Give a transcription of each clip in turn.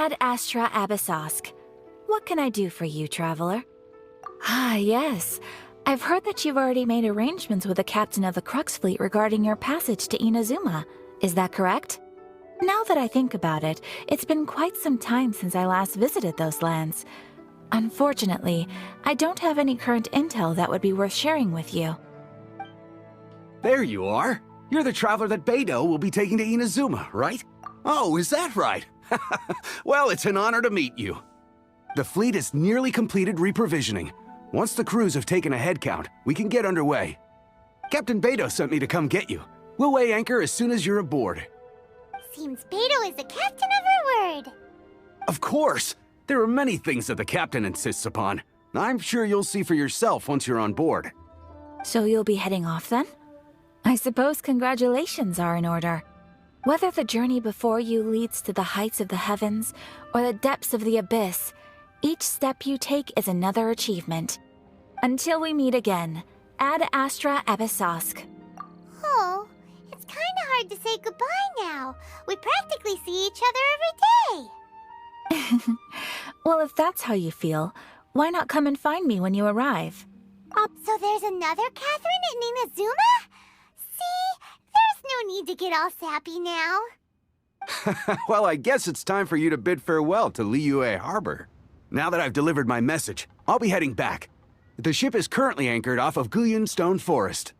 Ad Astra Abyssosk. What can I do for you, traveler? Ah, yes. I've heard that you've already made arrangements with the captain of the Crux Fleet regarding your passage to Inazuma. Is that correct? Now that I think about it, it's been quite some time since I last visited those lands. Unfortunately, I don't have any current intel that would be worth sharing with you. There you are. You're the traveler that Beidou will be taking to Inazuma, right? Oh, is that right? Well, it's an honor to meet you. The fleet is nearly completed reprovisioning. Once the crews have taken a head count, we can get underway. Captain Beidou sent me to come get you. We'll weigh anchor as soon as you're aboard. Seems Beidou is the captain of her word. Of course! There are many things that the captain insists upon. I'm sure you'll see for yourself once you're on board. So you'll be heading off then? I suppose congratulations are in order. Whether the journey before you leads to the heights of the heavens or the depths of the abyss, each step you take is another achievement. Until we meet again, Ad Astra Abyssosk. Oh, it's kinda hard to say goodbye now. We practically see each other every day. Well, if that's how you feel, why not come and find me when you arrive? So there's another Catherine in Inazuma? See, there's no need to get all sappy now. Well, I guess it's time for you to bid farewell to Liyue Harbor. Now that I've delivered my message, I'll be heading back. The ship is currently anchored off of Guyun Stone Forest.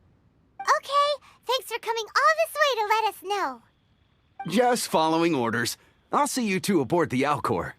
Okay, thanks for coming all this way to let us know. Just following orders. I'll see you two aboard the Alcor.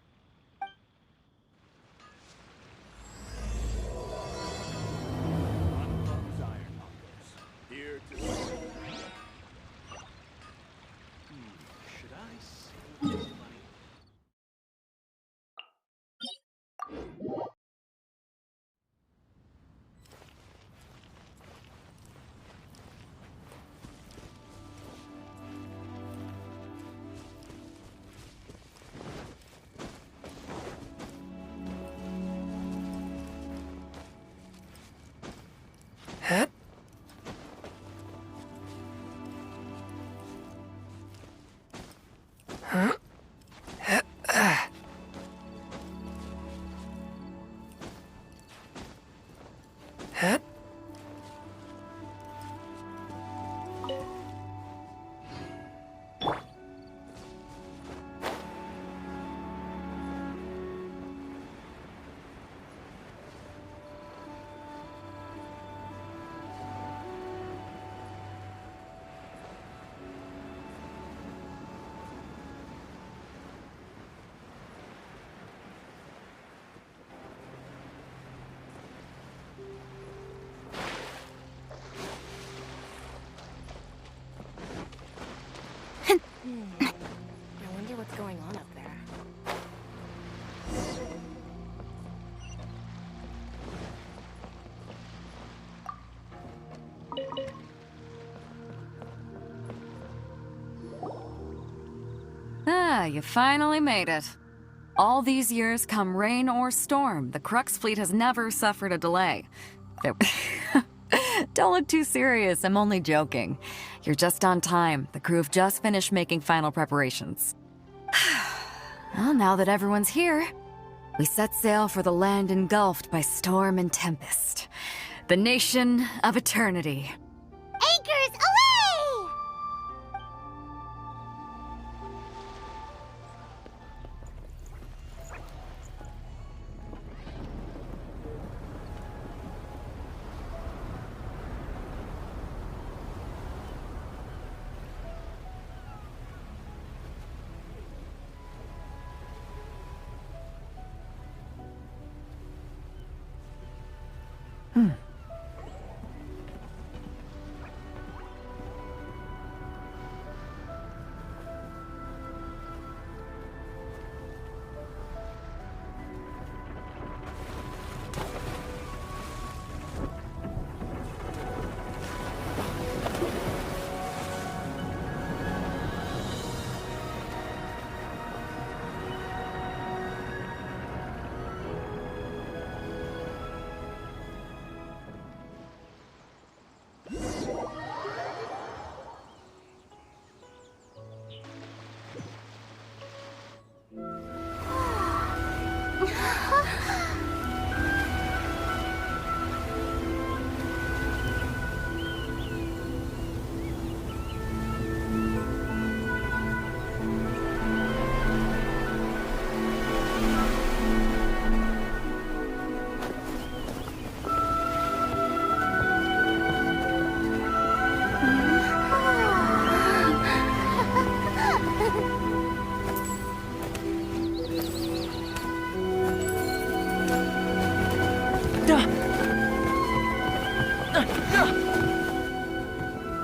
I wonder what's going on up there. Ah, you finally made it. All these years, come rain or storm, the Crux Fleet has never suffered a delay. Don't look too serious, I'm only joking. You're just on time. The crew have just finished making final preparations. Well, now that everyone's here, we set sail for the land engulfed by storm and tempest. The nation of eternity. Anchors away!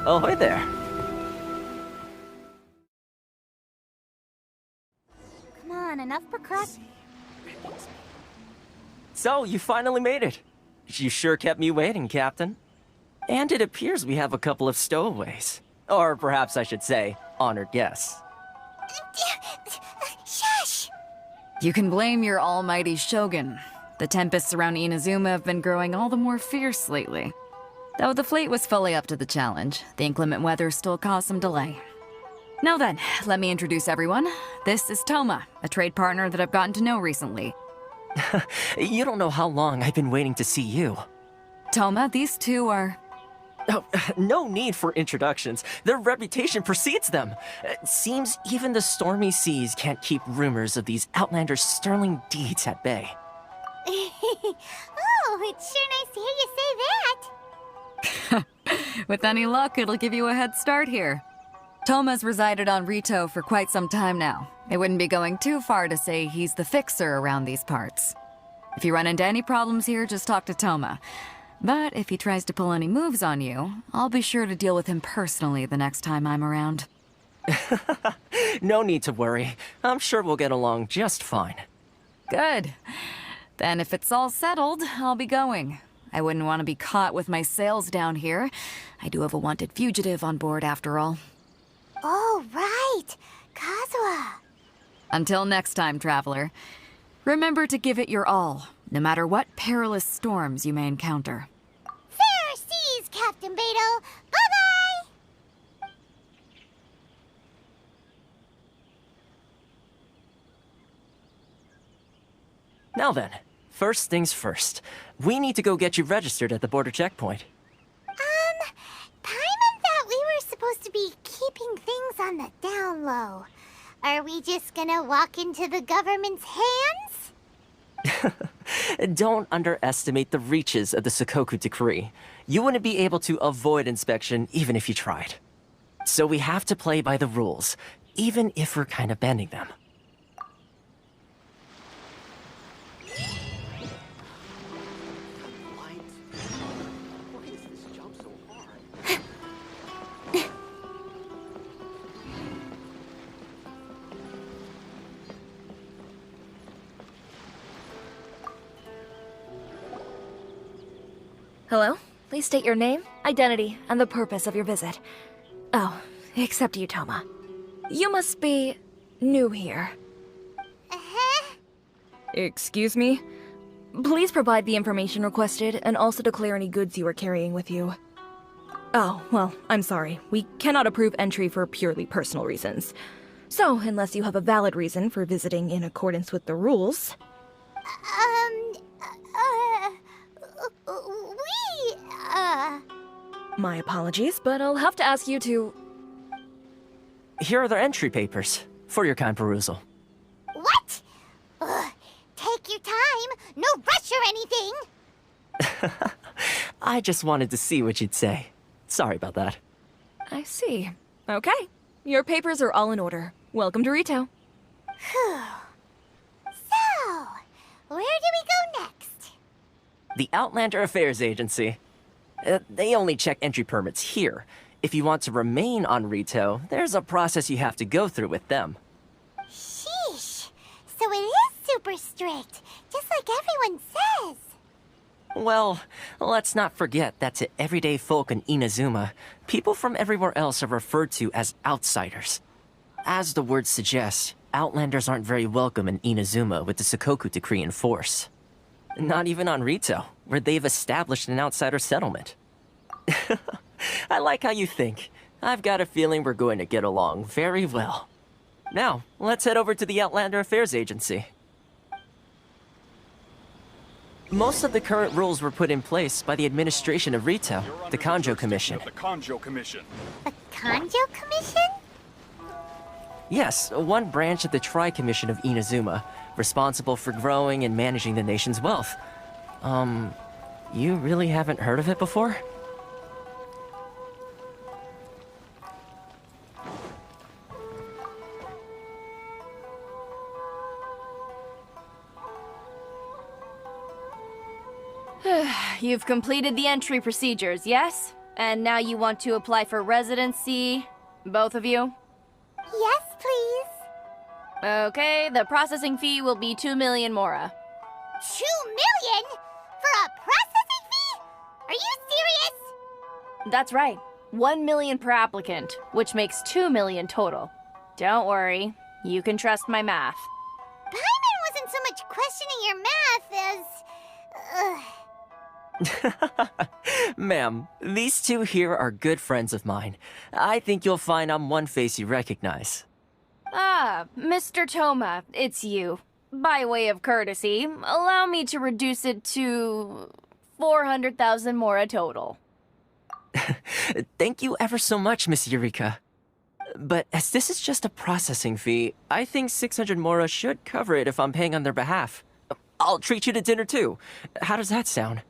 Ahoy there. Come on, enough So, you finally made it. You sure kept me waiting, Captain. And it appears we have a couple of stowaways. Or perhaps I should say, honored guests. Shush! You can blame your almighty shogun. The tempests around Inazuma have been growing all the more fierce lately. Though the fleet was fully up to the challenge, the inclement weather still caused some delay. Now then, let me introduce everyone. This is Toma, a trade partner that I've gotten to know recently. You don't know how long I've been waiting to see you. Toma, these two are... Oh, no need for introductions. Their reputation precedes them. It seems even the stormy seas can't keep rumors of these Outlanders' sterling deeds at bay. Oh, it's sure nice to hear you say that. With any luck, it'll give you a head start here. Toma's resided on Rito for quite some time now. It wouldn't be going too far to say he's the fixer around these parts. If you run into any problems here, just talk to Toma. But if he tries to pull any moves on you, I'll be sure to deal with him personally the next time I'm around. No need to worry. I'm sure we'll get along just fine. Good. Then if it's all settled, I'll be going. I wouldn't want to be caught with my sails down here. I do have a wanted fugitive on board after all. Oh, right. Kazuha. Until next time, traveler. Remember to give it your all, no matter what perilous storms you may encounter. Fair seas, Captain Beto. Bye-bye! Now then, first things first. We need to go get you registered at the border checkpoint. Paimon thought we were supposed to be keeping things on the down low. Are we just gonna walk into the government's hands? Don't underestimate the reaches of the Sakoku Decree. You wouldn't be able to avoid inspection even if you tried. So we have to play by the rules, even if we're kind of bending them. Hello? Please state your name, identity, and the purpose of your visit. Oh, except you, Toma. You must be new here. Uh-huh. Excuse me? Please provide the information requested and also declare any goods you are carrying with you. Oh, well, I'm sorry. We cannot approve entry for purely personal reasons. So, unless you have a valid reason for visiting in accordance with the rules... My apologies, but I'll have to ask you to... Here are the entry papers for your kind perusal. What? Take your time. No rush or anything. I just wanted to see what you'd say. Sorry about that. I see. Okay. Your papers are all in order. Welcome to Rito. Whew. So, where do we go next? The Outlander Affairs Agency. They only check entry permits here. If you want to remain on Rito, there's a process you have to go through with them. Sheesh. So it is super strict, just like everyone says. Well, let's not forget that to everyday folk in Inazuma, people from everywhere else are referred to as outsiders. As the word suggests, Outlanders aren't very welcome in Inazuma with the Sakoku Decree in force. Not even on Rito, where they've established an outsider settlement. I like how you think. I've got a feeling we're going to get along very well. Now, let's head over to the Outlander Affairs Agency. Most of the current rules were put in place by the administration of Rito, the Kanjo Commission. The Kanjo Commission. The Kanjo Commission? Yes, one branch of the Tri-Commission of Inazuma, responsible for growing and managing the nation's wealth. You really haven't heard of it before? You've completed the entry procedures, yes? And now you want to apply for residency? Both of you? Yes, please. Okay, the processing fee will be 2 million mora. 2 million? For a processing fee? Are you serious? That's right. 1 million per applicant, which makes 2 million total. Don't worry, you can trust my math. Paimon wasn't so much questioning your math as... Ma'am, these two here are good friends of mine. I think you'll find I'm one face you recognize. Ah, Mr. Toma, it's you. By way of courtesy, allow me to reduce it to 400,000 mora total. Thank you ever so much, Miss Eureka. But as this is just a processing fee, I think 600 mora should cover it if I'm paying on their behalf. I'll treat you to dinner too. How does that sound?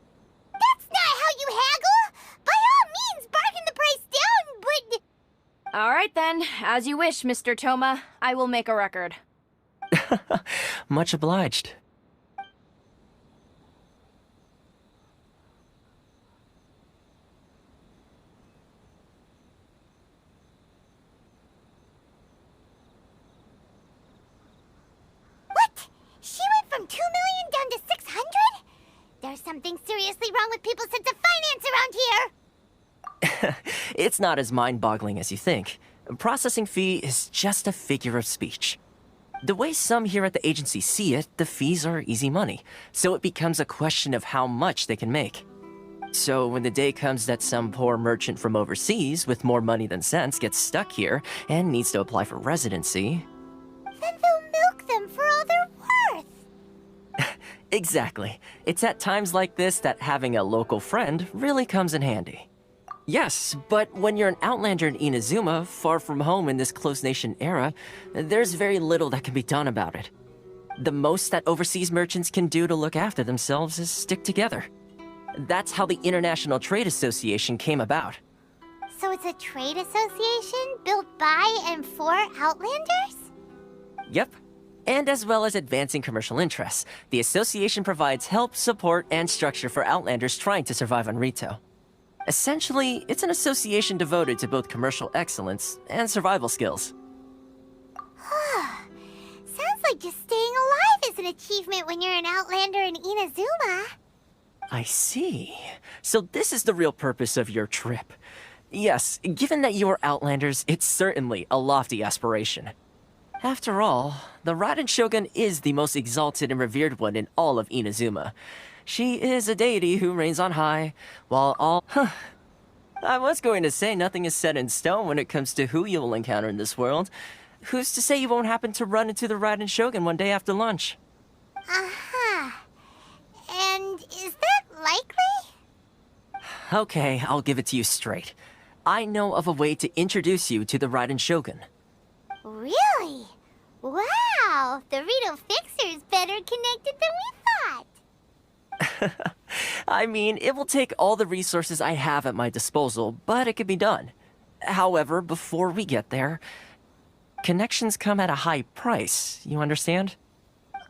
That's not how you haggle! By all means, bargain the price down, but... All right then, as you wish, Mr. Toma. I will make a record. Much obliged. What? She went from 2 million down to 600? There's something seriously wrong with people's sense of finance around here! It's not as mind-boggling as you think. Processing fee is just a figure of speech. The way some here at the agency see it, the fees are easy money, so it becomes a question of how much they can make. So when the day comes that some poor merchant from overseas with more money than sense gets stuck here and needs to apply for residency... Then they'll milk them for all they're worth! Exactly. It's at times like this that having a local friend really comes in handy. Yes, but when you're an outlander in Inazuma, far from home in this closed nation era, there's very little that can be done about it. The most that overseas merchants can do to look after themselves is stick together. That's how the International Trade Association came about. So it's a trade association built by and for Outlanders? Yep. And as well as advancing commercial interests, the association provides help, support, and structure for Outlanders trying to survive on Rito. Essentially, it's an association devoted to both commercial excellence and survival skills. Sounds like just staying alive is an achievement when you're an Outlander in Inazuma. I see. So this is the real purpose of your trip. Yes, given that you are Outlanders, it's certainly a lofty aspiration. After all, the Raiden Shogun is the most exalted and revered one in all of Inazuma. She is a deity who reigns on high, while all... I was going to say nothing is set in stone when it comes to who you will encounter in this world. Who's to say you won't happen to run into the Raiden Shogun one day after lunch? Uh-huh. And is that likely? Okay, I'll give it to you straight. I know of a way to introduce you to the Raiden Shogun. Really? Wow! The Rito Fixer's better connected than we thought! I mean, it will take all the resources I have at my disposal, but it can be done. However, before we get there, connections come at a high price, you understand?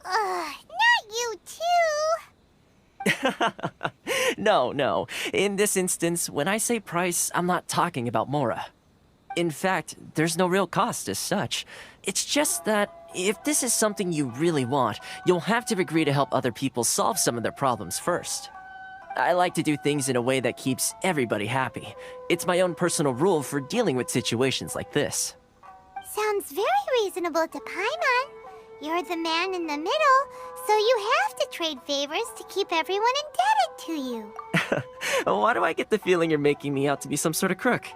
Not you too! No. In this instance, when I say price, I'm not talking about Mora. In fact, there's no real cost as such. It's just that if this is something you really want, you'll have to agree to help other people solve some of their problems first. I like to do things in a way that keeps everybody happy. It's my own personal rule for dealing with situations like this. Sounds very reasonable to Paimon. You're the man in the middle, so you have to trade favors to keep everyone indebted to you. Why do I get the feeling you're making me out to be some sort of crook?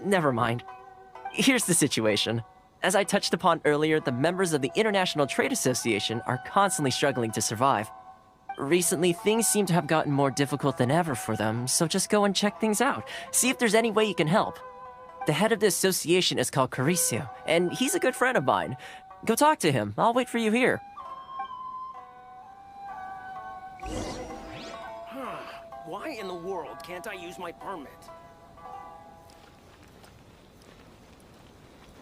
Never mind. Here's the situation. As I touched upon earlier, the members of the International Trade Association are constantly struggling to survive. Recently, things seem to have gotten more difficult than ever for them, so just go and check things out. See if there's any way you can help. The head of the association is called Kurisu, and he's a good friend of mine. Go talk to him. I'll wait for you here. Why in the world can't I use my permit?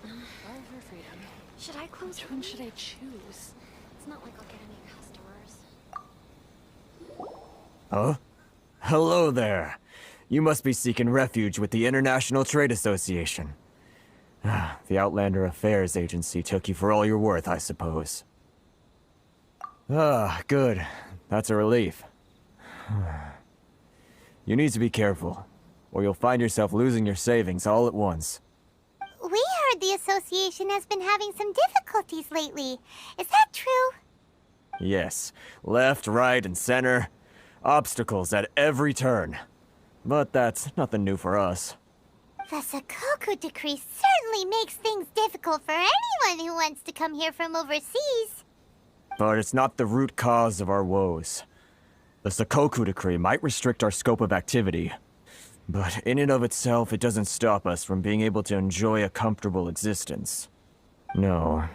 All for freedom. Should I close? Which one should I choose? It's not like I'll get any customers. Huh? Hello there. You must be seeking refuge with the International Trade Association. The Outlander Affairs Agency took you for all you're worth, I suppose. Good. That's a relief. You need to be careful, or you'll find yourself losing your savings all at once. We heard the association has been having some difficulties lately. Is that true? Yes. Left, right, and center. Obstacles at every turn. But that's nothing new for us. The Sakoku decree certainly makes things difficult for anyone who wants to come here from overseas. But it's not the root cause of our woes. The Sakoku decree might restrict our scope of activity, but in and of itself, it doesn't stop us from being able to enjoy a comfortable existence. No.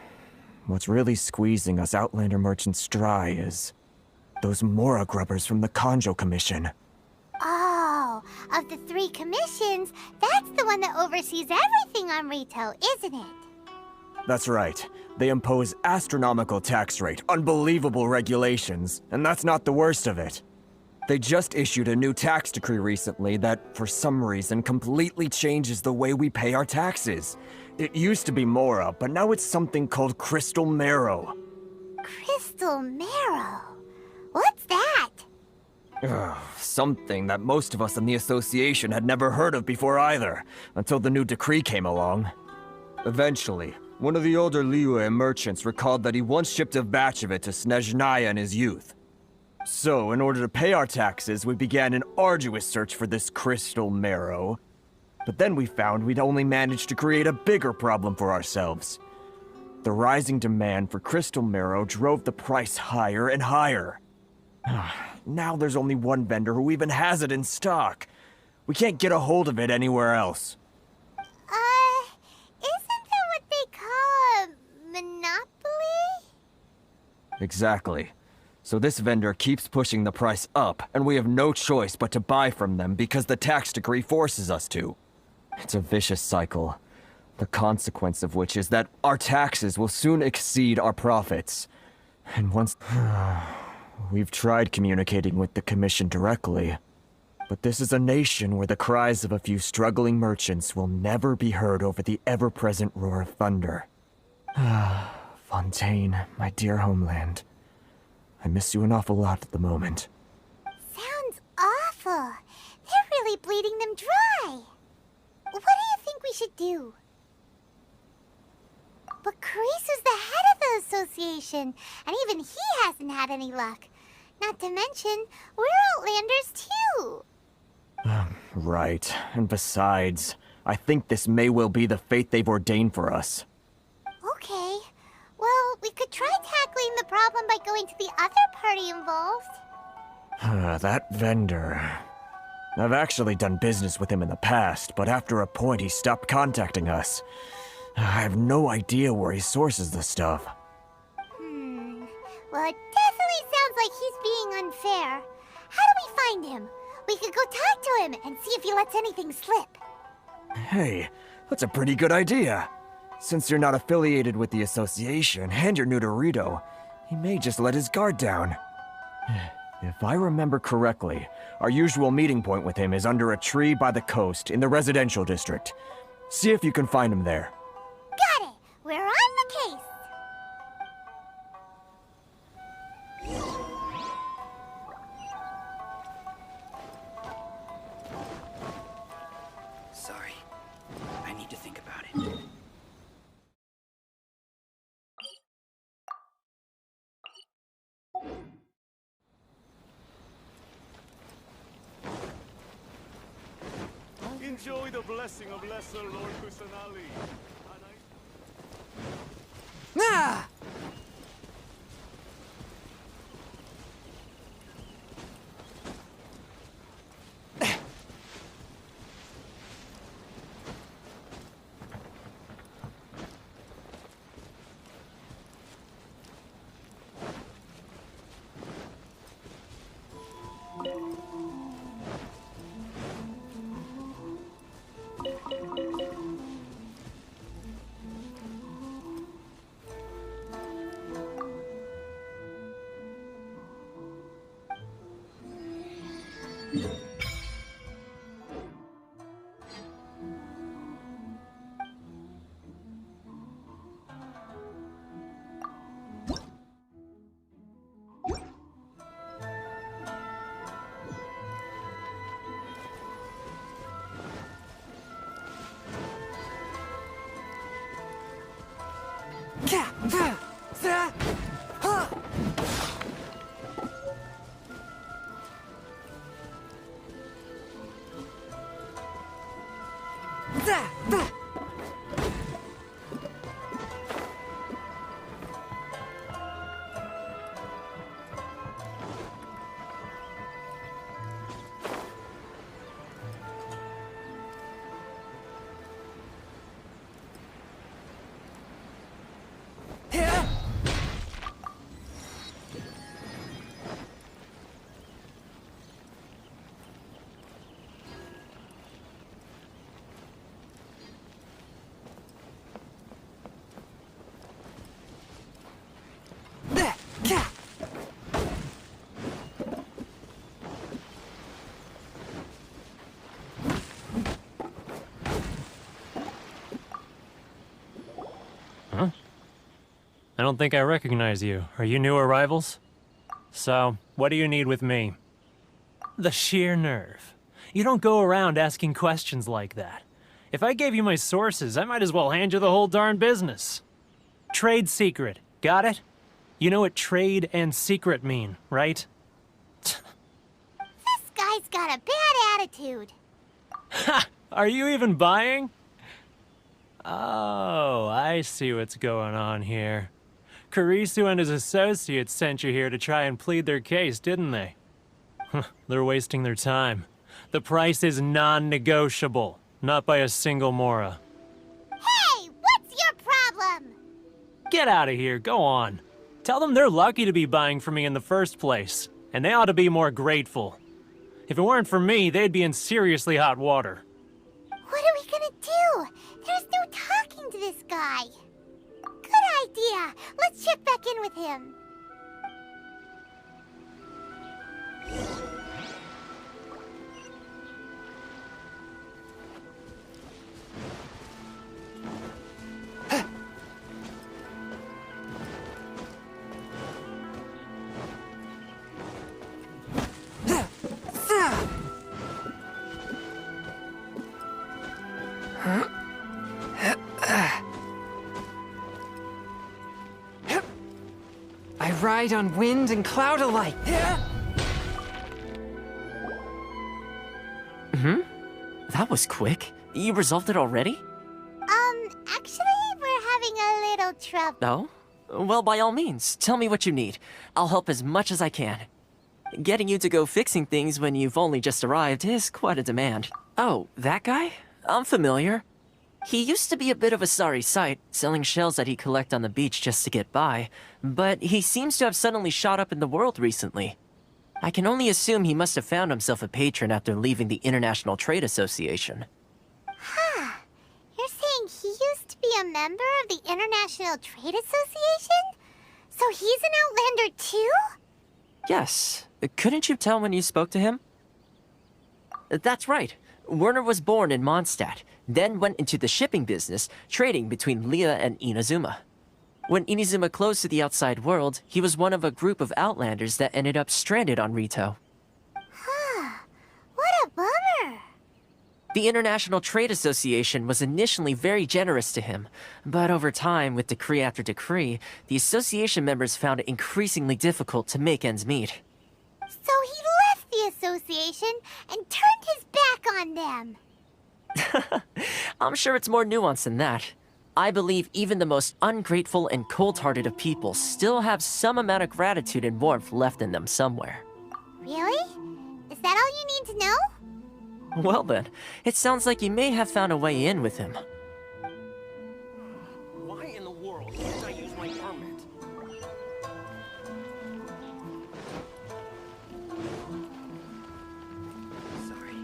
What's really squeezing us Outlander merchants dry is those Mora grubbers from the Kanjo Commission. Oh, of the 3 commissions, that's the one that oversees everything on retail, isn't it? That's right. They impose astronomical tax rate, unbelievable regulations, and that's not the worst of it. They just issued a new tax decree recently that, for some reason, completely changes the way we pay our taxes. It used to be Mora, but now it's something called Crystal Marrow. Crystal Marrow? What's that? Something that most of us in the association had never heard of before either, until the new decree came along. Eventually, one of the older Liyue merchants recalled that he once shipped a batch of it to Snezhnaya in his youth. So, in order to pay our taxes, we began an arduous search for this Crystal Marrow. But then we found we'd only managed to create a bigger problem for ourselves. The rising demand for Crystal Marrow drove the price higher and higher. Now there's only one vendor who even has it in stock. We can't get a hold of it anywhere else. Isn't that what they call a monopoly? Exactly. So this vendor keeps pushing the price up, and we have no choice but to buy from them because the tax decree forces us to. It's a vicious cycle, the consequence of which is that our taxes will soon exceed our profits. And once... We've tried communicating with the Commission directly, but this is a nation where the cries of a few struggling merchants will never be heard over the ever-present roar of thunder. Fontaine, my dear homeland. I miss you an awful lot at the moment. Sounds awful. They're really bleeding them dry. What do you think we should do? But Karisu's the head of the association, and even he hasn't had any luck. Not to mention, we're Outlanders too. Right. And besides, I think this may well be the fate they've ordained for us. Okay. Well, we could try tackling the problem by going to the other party involved. That vendor... I've actually done business with him in the past, but after a point he stopped contacting us. I have no idea where he sources the stuff. Well, it definitely sounds like he's being unfair. How do we find him? We could go talk to him and see if he lets anything slip. Hey, that's a pretty good idea. Since you're not affiliated with the association and you're new to Rito, he may just let his guard down. If I remember correctly, our usual meeting point with him is under a tree by the coast in the residential district. See if you can find him there. Got it! We're on the case! Sorry. I need to think about it. Enjoy the blessing of Lesser Lord Kusanali. Ah! I don't think I recognize you. Are you new arrivals? So, what do you need with me? The sheer nerve. You don't go around asking questions like that. If I gave you my sources, I might as well hand you the whole darn business. Trade secret. Got it? You know what trade and secret mean, right? This guy's got a bad attitude. Ha! Are you even buying? Oh, I see what's going on here. Karisu and his associates sent you here to try and plead their case, didn't they? They're wasting their time. The price is non-negotiable, not by a single Mora. Hey, what's your problem? Get out of here, go on. Tell them they're lucky to be buying from me in the first place, and they ought to be more grateful. If it weren't for me, they'd be in seriously hot water. What are we gonna do? There's no talking to this guy. Good idea. Let's check back in with him. I ride on wind and cloud alike. That was quick. You resolved it already? Actually, we're having a little trouble. Oh? Well, by all means, tell me what you need. I'll help as much as I can. Getting you to go fixing things when you've only just arrived is quite a demand. Oh, that guy? I'm familiar. He used to be a bit of a sorry sight, selling shells that he'd collect on the beach just to get by, but he seems to have suddenly shot up in the world recently. I can only assume he must have found himself a patron after leaving the International Trade Association. Huh. You're saying he used to be a member of the International Trade Association? So he's an Outlander too? Yes. Couldn't you tell when you spoke to him? That's right. Werner was born in Mondstadt, then went into the shipping business, trading between Leah and Inazuma. When Inazuma closed to the outside world, he was one of a group of Outlanders that ended up stranded on Rito. Huh. What a bummer. The International Trade Association was initially very generous to him, but over time, with decree after decree, the association members found it increasingly difficult to make ends meet. So he left the association and turned his back on them. I'm sure it's more nuanced than that. I believe even the most ungrateful and cold-hearted of people still have some amount of gratitude and warmth left in them somewhere. Really? Is that all you need to know? Well then, it sounds like you may have found a way in with him. Why in the world can't I use my permit? Sorry.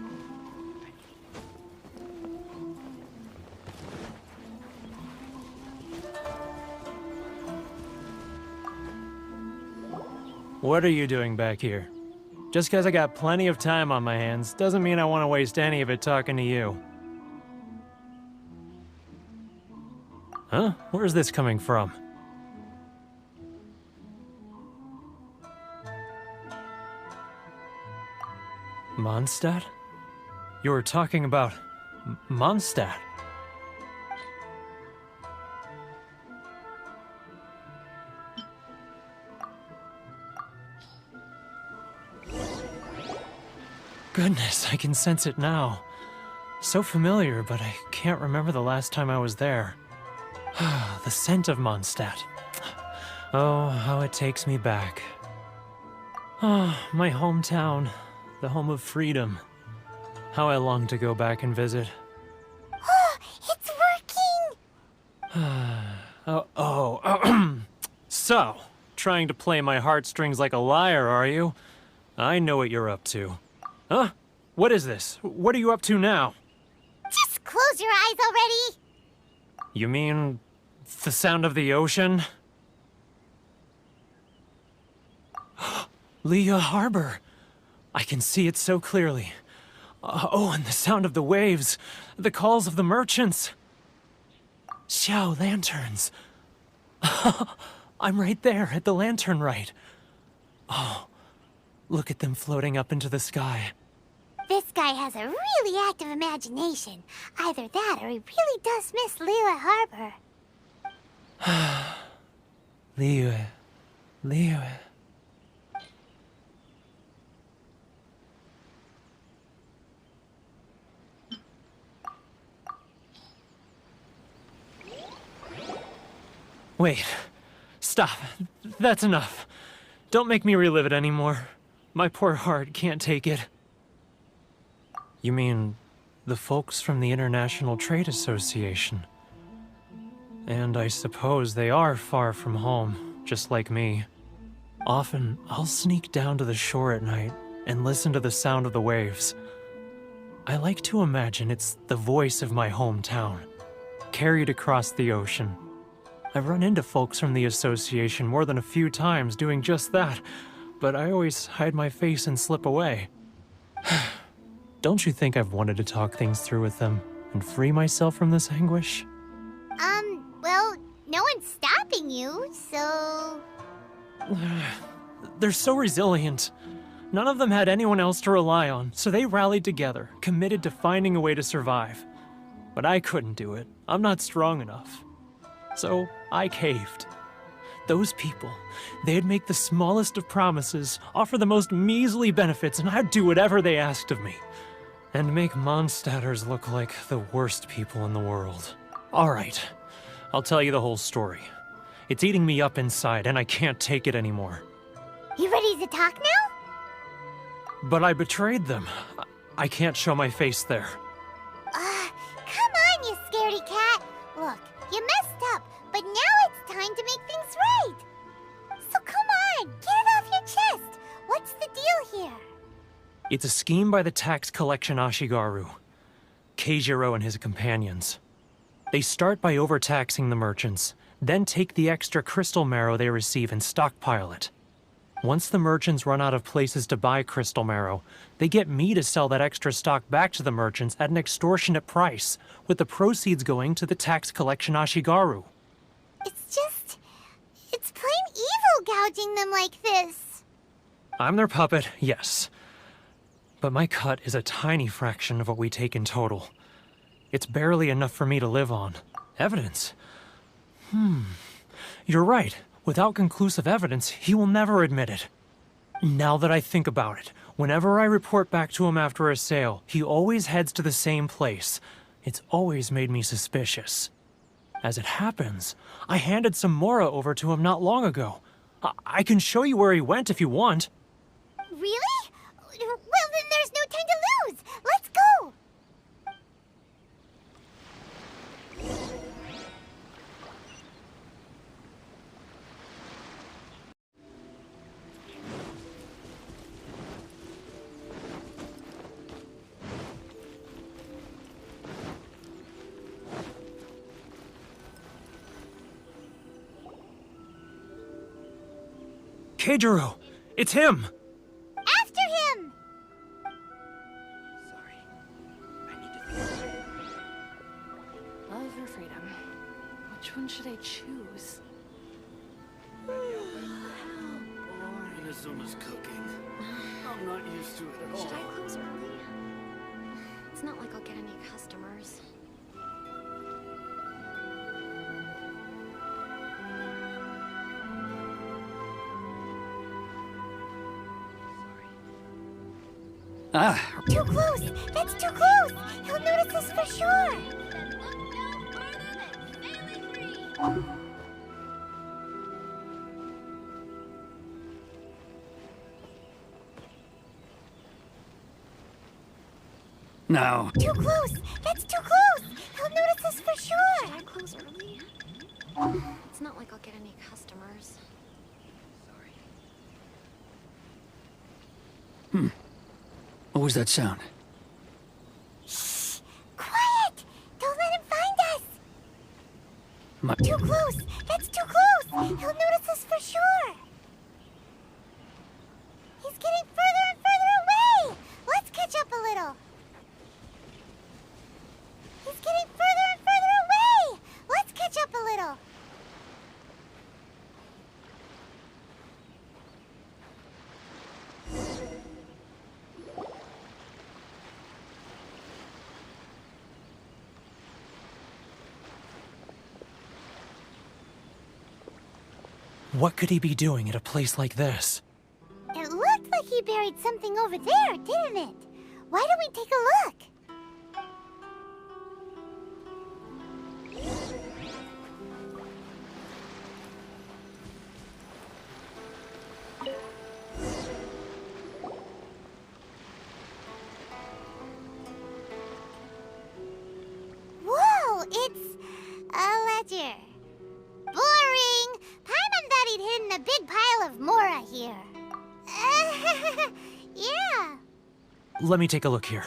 What are you doing back here? Just because I got plenty of time on my hands doesn't mean I want to waste any of it talking to you. Huh? Where's this coming from? Mondstadt? You were talking about Mondstadt. Goodness, I can sense it now. So familiar, but I can't remember the last time I was there. The scent of Mondstadt. Oh, how it takes me back. Oh, my hometown, the home of freedom. How I long to go back and visit. Oh, it's working! So, trying to play my heartstrings like a liar, are you? I know what you're up to. Huh? What is this? What are you up to now? Just close your eyes already! You mean the sound of the ocean? Leah Harbor. I can see it so clearly. Oh, and the sound of the waves. The calls of the merchants. Xiao lanterns. I'm right there at the lantern right. Oh, look at them floating up into the sky. This guy has a really active imagination. Either that or he really does miss Liyue Harbor. Liyue. Wait. Stop. That's enough. Don't make me relive it anymore. My poor heart can't take it. You mean the folks from the International Trade Association? And I suppose they are far from home, just like me. Often, I'll sneak down to the shore at night and listen to the sound of the waves. I like to imagine it's the voice of my hometown, carried across the ocean. I've run into folks from the association more than a few times doing just that, but I always hide my face and slip away. Don't you think I've wanted to talk things through with them and free myself from this anguish? Well, no one's stopping you, so... They're so resilient. None of them had anyone else to rely on, so they rallied together, committed to finding a way to survive. But I couldn't do it. I'm not strong enough. So I caved. Those people, they'd make the smallest of promises, offer the most measly benefits, and I'd do whatever they asked of me. And make Mondstadters look like the worst people in the world. All right, I'll tell you the whole story. It's eating me up inside, and I can't take it anymore. You ready to talk now? But I betrayed them. I can't show my face there. Come on, you scaredy cat. Look, you messed up, but now it's time to make things right. So come on, get it off your chest. What's the deal here? It's a scheme by the tax collection Ashigaru, Keijiro and his companions. They start by overtaxing the merchants, then take the extra crystal marrow they receive and stockpile it. Once the merchants run out of places to buy crystal marrow, they get me to sell that extra stock back to the merchants at an extortionate price, with the proceeds going to the tax collection Ashigaru. It's plain evil gouging them like this. I'm their puppet, yes. But my cut is a tiny fraction of what we take in total. It's barely enough for me to live on. Evidence? You're right. Without conclusive evidence, he will never admit it. Now that I think about it, whenever I report back to him after a sale, he always heads to the same place. It's always made me suspicious. As it happens, I handed some Mora over to him not long ago. I can show you where he went if you want. Really? Well, then there's no time to lose. Let's go. Keijiro! It's him! After him! Sorry. I need to think. Love or freedom? Which one should I choose? Inazuma's cooking. I'm not used to it at all. Should I close early? It's not like I'll get any customers. Too close! That's too close! He'll notice us for sure! Now. Too close! That's too close! He'll notice us for sure! Should I close early? It's not like I'll get any customers. Sorry. What was that sound? Shh! Quiet! Don't let him find us! Too close! That's too close! He'll notice us for sure! He's getting further and further away! Let's catch up a little! He's getting further and further away! Let's catch up a little! What could he be doing at a place like this? It looked like he buried something over there, didn't it? Why don't we take a look? Whoa, it's a ledger. Boring! Paimon thought he'd hidden a big pile of Mora here. Yeah. Let me take a look here.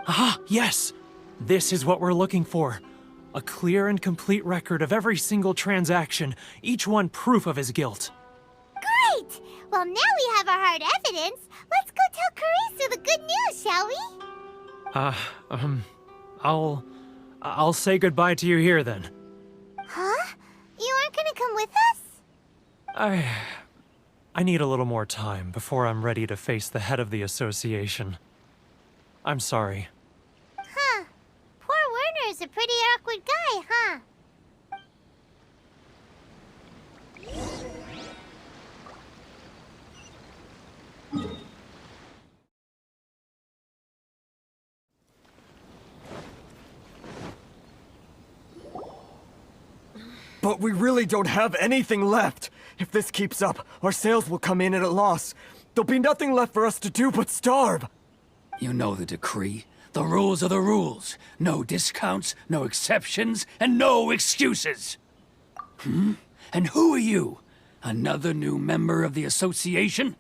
Ah, yes! This is what we're looking for. A clear and complete record of every single transaction, each one proof of his guilt. Great! Well, now we have our hard evidence. Let's go tell Karisu the good news, shall we? I'll say goodbye to you here then. Huh? You aren't gonna come with us? I need a little more time before I'm ready to face the head of the association. I'm sorry. Huh. Poor Werner's a pretty awkward guy, huh? But we really don't have anything left. If this keeps up, our sales will come in at a loss. There'll be nothing left for us to do but starve. You know the decree. The rules are the rules. No discounts, no exceptions, and no excuses. And who are you? Another new member of the association?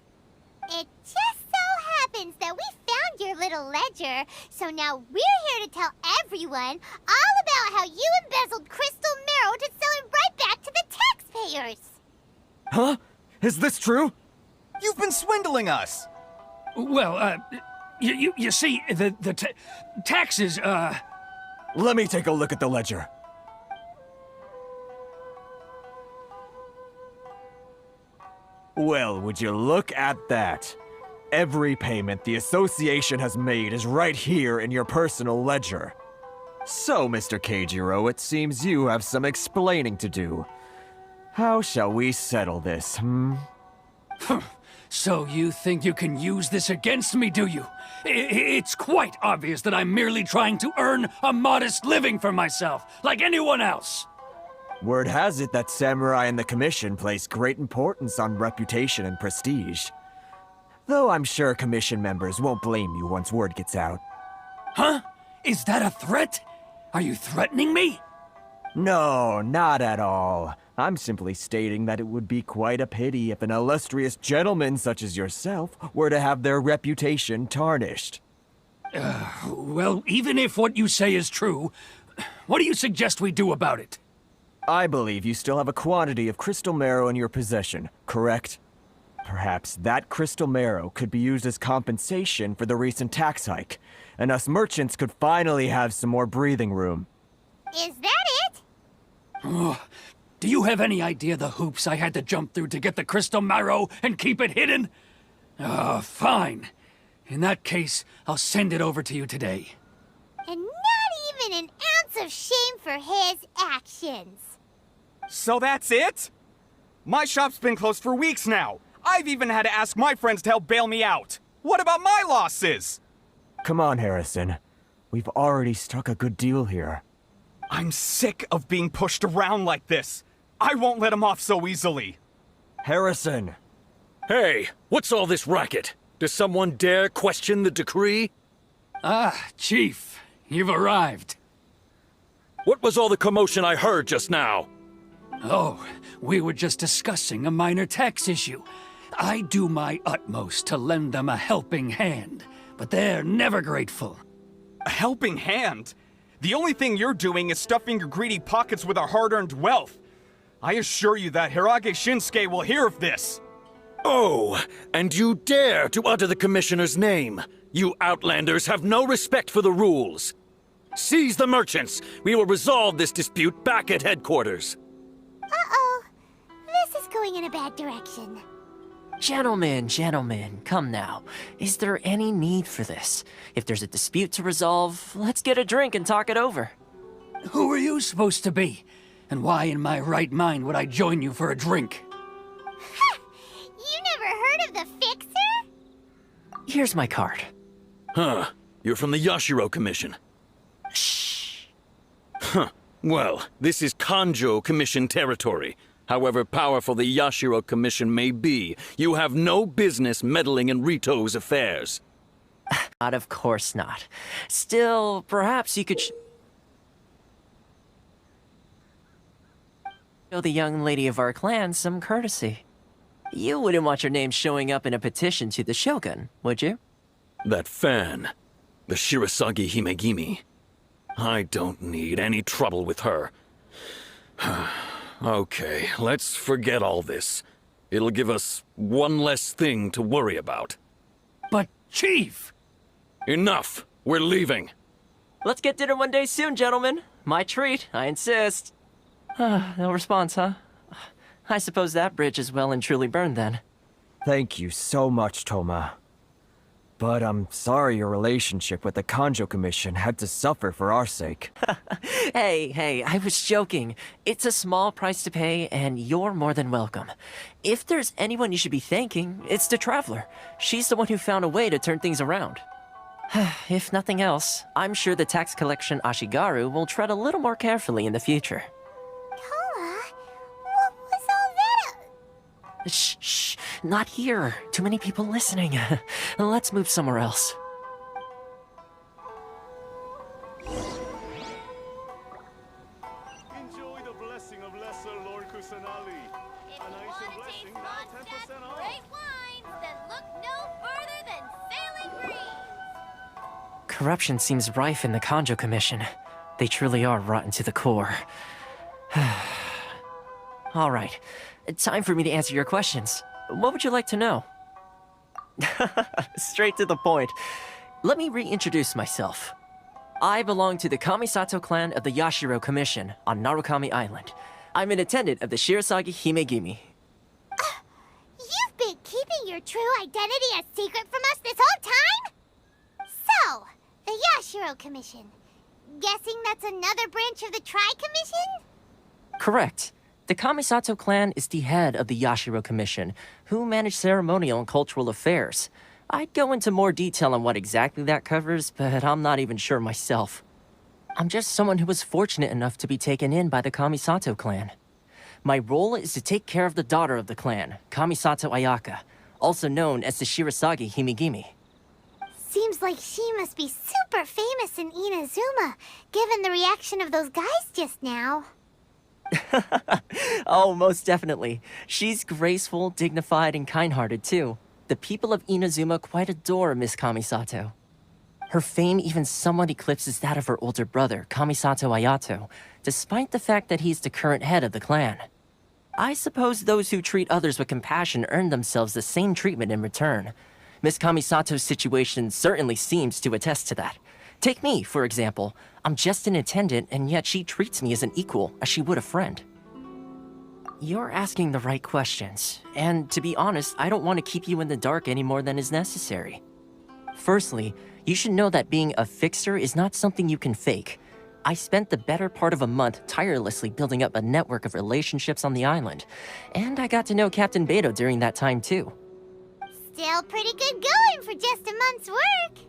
It just so happens that we found your little ledger, so now we're here to tell everyone all about how you embezzled crystal marrow to sell it right back to the taxpayers. Huh? Is this true? You've been swindling us! Well, you see, the taxes, Let me take a look at the ledger. Well, would you look at that? Every payment the association has made is right here in your personal ledger. So, Mr. Keijiro, it seems you have some explaining to do. How shall we settle this, So you think you can use this against me, do you? It's quite obvious that I'm merely trying to earn a modest living for myself, like anyone else. Word has it that Samurai and the Commission place great importance on reputation and prestige. Though I'm sure Commission members won't blame you once word gets out. Huh? Is that a threat? Are you threatening me? No, not at all. I'm simply stating that it would be quite a pity if an illustrious gentleman such as yourself were to have their reputation tarnished. Well, even if what you say is true, what do you suggest we do about it? I believe you still have a quantity of crystal marrow in your possession, correct? Perhaps that crystal marrow could be used as compensation for the recent tax hike, and us merchants could finally have some more breathing room. Is that it? Do you have any idea the hoops I had to jump through to get the crystal marrow and keep it hidden? Fine. In that case, I'll send it over to you today. And not even an ounce of shame for his actions. So that's it? My shop's been closed for weeks now. I've even had to ask my friends to help bail me out. What about my losses? Come on, Harrison. We've already struck a good deal here. I'm sick of being pushed around like this. I won't let him off so easily. Harrison! Hey, what's all this racket? Does someone dare question the decree? Ah, Chief, you've arrived. What was all the commotion I heard just now? Oh, we were just discussing a minor tax issue. I do my utmost to lend them a helping hand, but they're never grateful. A helping hand? The only thing you're doing is stuffing your greedy pockets with our hard-earned wealth. I assure you that Hirage Shinsuke will hear of this. Oh, and you dare to utter the Commissioner's name. You Outlanders have no respect for the rules. Seize the merchants. We will resolve this dispute back at headquarters. Uh-oh. This is going in a bad direction. Gentlemen, come now. Is there any need for this? If there's a dispute to resolve, let's get a drink and talk it over. Who are you supposed to be? And why in my right mind would I join you for a drink? You never heard of the Fixer? Here's my card. Huh. You're from the Yashiro Commission. Shh. Huh. Well, this is Kanjo Commission territory. However powerful the Yashiro Commission may be, you have no business meddling in Rito's affairs. Of course not. Still, perhaps you could show the young lady of our clan some courtesy. You wouldn't want your name showing up in a petition to the Shogun, would you? That fan, the Shirasagi Himegimi. I don't need any trouble with her. Okay, let's forget all this. It'll give us one less thing to worry about. But, Chief! Enough! We're leaving! Let's get dinner one day soon, gentlemen. My treat, I insist. No response, huh? I suppose that bridge is well and truly burned then. Thank you so much, Toma. But I'm sorry your relationship with the Kanjo Commission had to suffer for our sake. Hey, I was joking. It's a small price to pay, and you're more than welcome. If there's anyone you should be thanking, it's the Traveler. She's the one who found a way to turn things around. If nothing else, I'm sure the tax collection Ashigaru will tread a little more carefully in the future. Toma, what was all that? Shh, not here. Too many people listening. Let's move somewhere else. Enjoy the blessing of Lesser Lord Kusanali. If A you nice want to blessing, taste now Mondstadt 10% off. great wines, then look no further than Sailing Breeze. Corruption seems rife in the Kanjo Commission. They truly are rotten to the core. All right, time for me to answer your questions. What would you like to know? Straight to the point. Let me reintroduce myself. I belong to the Kamisato clan of the Yashiro Commission on Narukami Island. I'm an attendant of the Shirasagi Himegimi. You've been keeping your true identity a secret from us this whole time? So, the Yashiro Commission. Guessing that's another branch of the Tri-Commission? Correct. The Kamisato clan is the head of the Yashiro Commission, who manage ceremonial and cultural affairs. I'd go into more detail on what exactly that covers, but I'm not even sure myself. I'm just someone who was fortunate enough to be taken in by the Kamisato clan. My role is to take care of the daughter of the clan, Kamisato Ayaka, also known as the Shirasagi Himegimi. Seems like she must be super famous in Inazuma, given the reaction of those guys just now. Oh, most definitely. She's graceful, dignified, and kind-hearted, too. The people of Inazuma quite adore Miss Kamisato. Her fame even somewhat eclipses that of her older brother, Kamisato Ayato, despite the fact that he's the current head of the clan. I suppose those who treat others with compassion earn themselves the same treatment in return. Miss Kamisato's situation certainly seems to attest to that. Take me, for example. I'm just an attendant, and yet she treats me as an equal, as she would a friend. You're asking the right questions, and to be honest, I don't want to keep you in the dark any more than is necessary. Firstly, you should know that being a fixer is not something you can fake. I spent the better part of a month tirelessly building up a network of relationships on the island, and I got to know Captain Beto during that time too. Still pretty good going for just a month's work.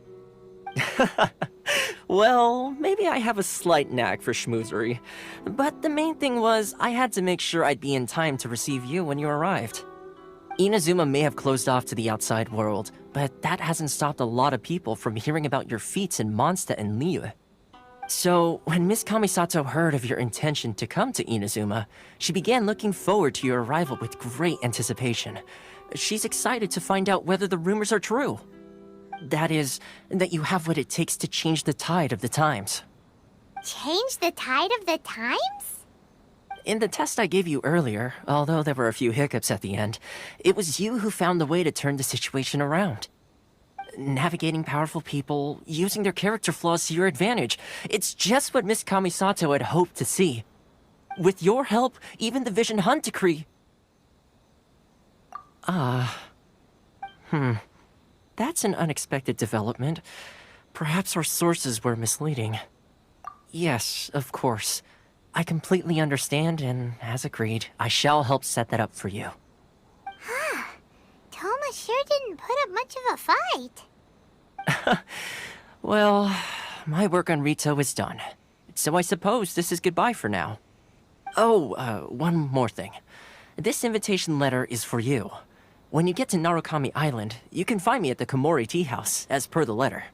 Well, maybe I have a slight knack for schmoozery. But the main thing was, I had to make sure I'd be in time to receive you when you arrived. Inazuma may have closed off to the outside world, but that hasn't stopped a lot of people from hearing about your feats in Mondstadt and Liyue. So, when Miss Kamisato heard of your intention to come to Inazuma, she began looking forward to your arrival with great anticipation. She's excited to find out whether the rumors are true. That is, that you have what it takes to change the tide of the times. Change the tide of the times? In the test I gave you earlier, although there were a few hiccups at the end, it was you who found the way to turn the situation around. Navigating powerful people, using their character flaws to your advantage. It's just what Miss Kamisato had hoped to see. With your help, even the Vision Hunt decree... That's an unexpected development. Perhaps our sources were misleading. Yes, of course. I completely understand, and as agreed, I shall help set that up for you. Toma sure didn't put up much of a fight. Well, my work on Rito is done. So I suppose this is goodbye for now. Oh, one more thing. This invitation letter is for you. When you get to Narukami Island, you can find me at the Komori Tea House, as per the letter.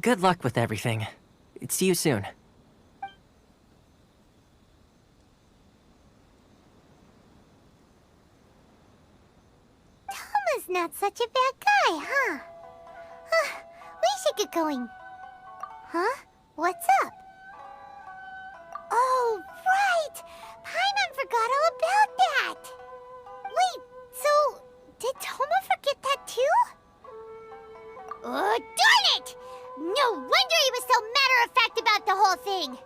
Good luck with everything. See you soon. Toma's not such a bad guy, huh? We should get going. Huh? What's up? Oh, right! Paimon forgot all about that! Wait, so... did Toma forget that too? Oh, darn it! No wonder he was so matter-of-fact about the whole thing!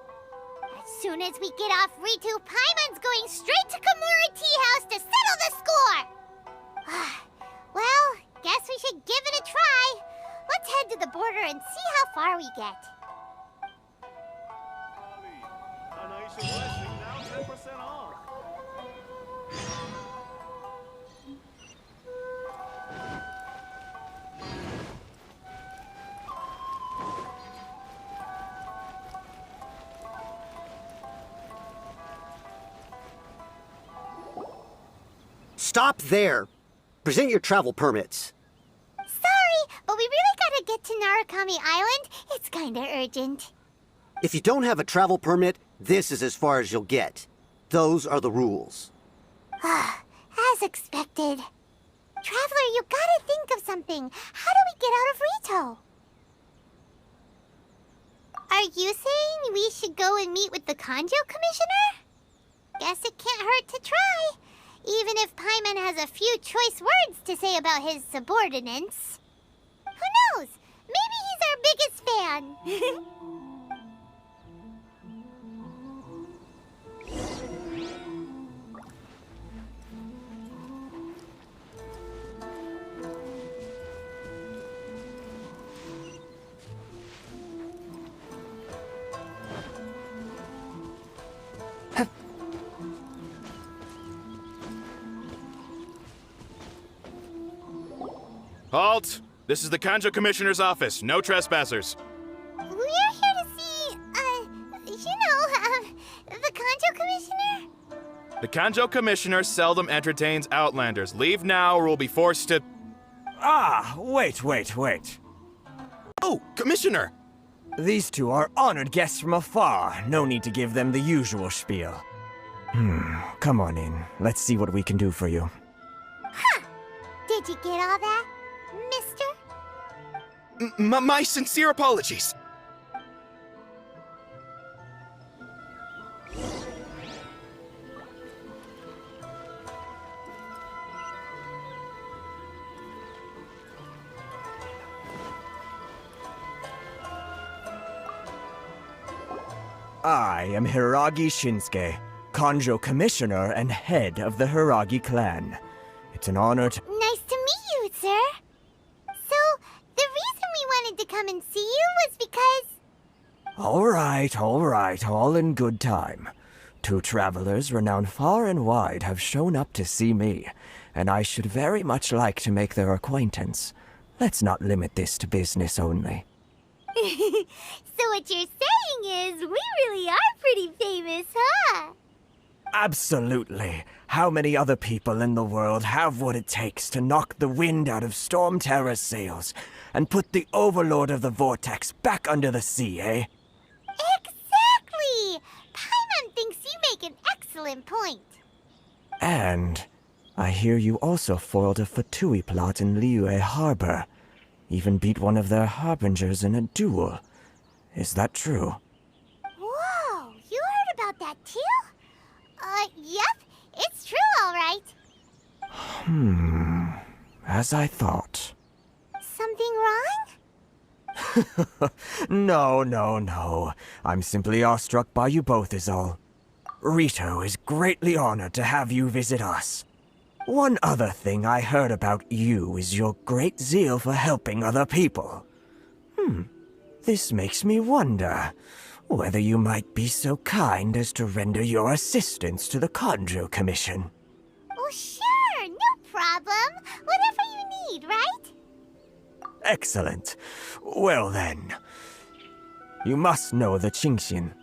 As soon as we get off Ritu, Paimon's going straight to Komori Tea House to settle the score! Well, guess we should give it a try. Let's head to the border and see how far we get. An Aisha blessing now 10% off. Stop there! Present your travel permits. Sorry, but we really gotta get to Narukami Island. It's kinda urgent. If you don't have a travel permit, this is as far as you'll get. Those are the rules. As expected. Traveler, you gotta think of something. How do we get out of Rito? Are you saying we should go and meet with the Kanjo Commissioner? Guess it can't hurt to try. Even if Paimon has a few choice words to say about his subordinates. Who knows? Maybe he's our biggest fan. Halt! This is the Kanjo Commissioner's office. No trespassers. We're here to see, the Kanjo Commissioner? The Kanjo Commissioner seldom entertains Outlanders. Leave now or we'll be forced to... Wait. Oh, Commissioner! These two are honored guests from afar. No need to give them the usual spiel. Come on in. Let's see what we can do for you. Did you get all that, mister? My sincere apologies. I am Hiragi Shinsuke, Kanjo Commissioner and head of the Hiragi clan. It's an honor to... Nice to meet you, sir. So, the reason we wanted to come and see you was because... All right, all in good time. Two travelers renowned far and wide have shown up to see me, and I should very much like to make their acquaintance. Let's not limit this to business only. So what you're saying is, we really are pretty famous, huh? Absolutely. How many other people in the world have what it takes to knock the wind out of Storm Terror's sails and put the Overlord of the Vortex back under the sea, eh? Exactly! Paimon thinks you make an excellent point. And I hear you also foiled a Fatui plot in Liyue Harbor. Even beat one of their harbingers in a duel. Is that true? Whoa, you heard about that too? Yep, it's true, all right. As I thought. Something wrong? No. I'm simply awestruck by you both is all. Rito is greatly honored to have you visit us. One other thing I heard about you is your great zeal for helping other people. This makes me wonder whether you might be so kind as to render your assistance to the Conjo Commission. Oh, sure, no problem. Whatever you need, right? Excellent. Well then, you must know the Qingxin.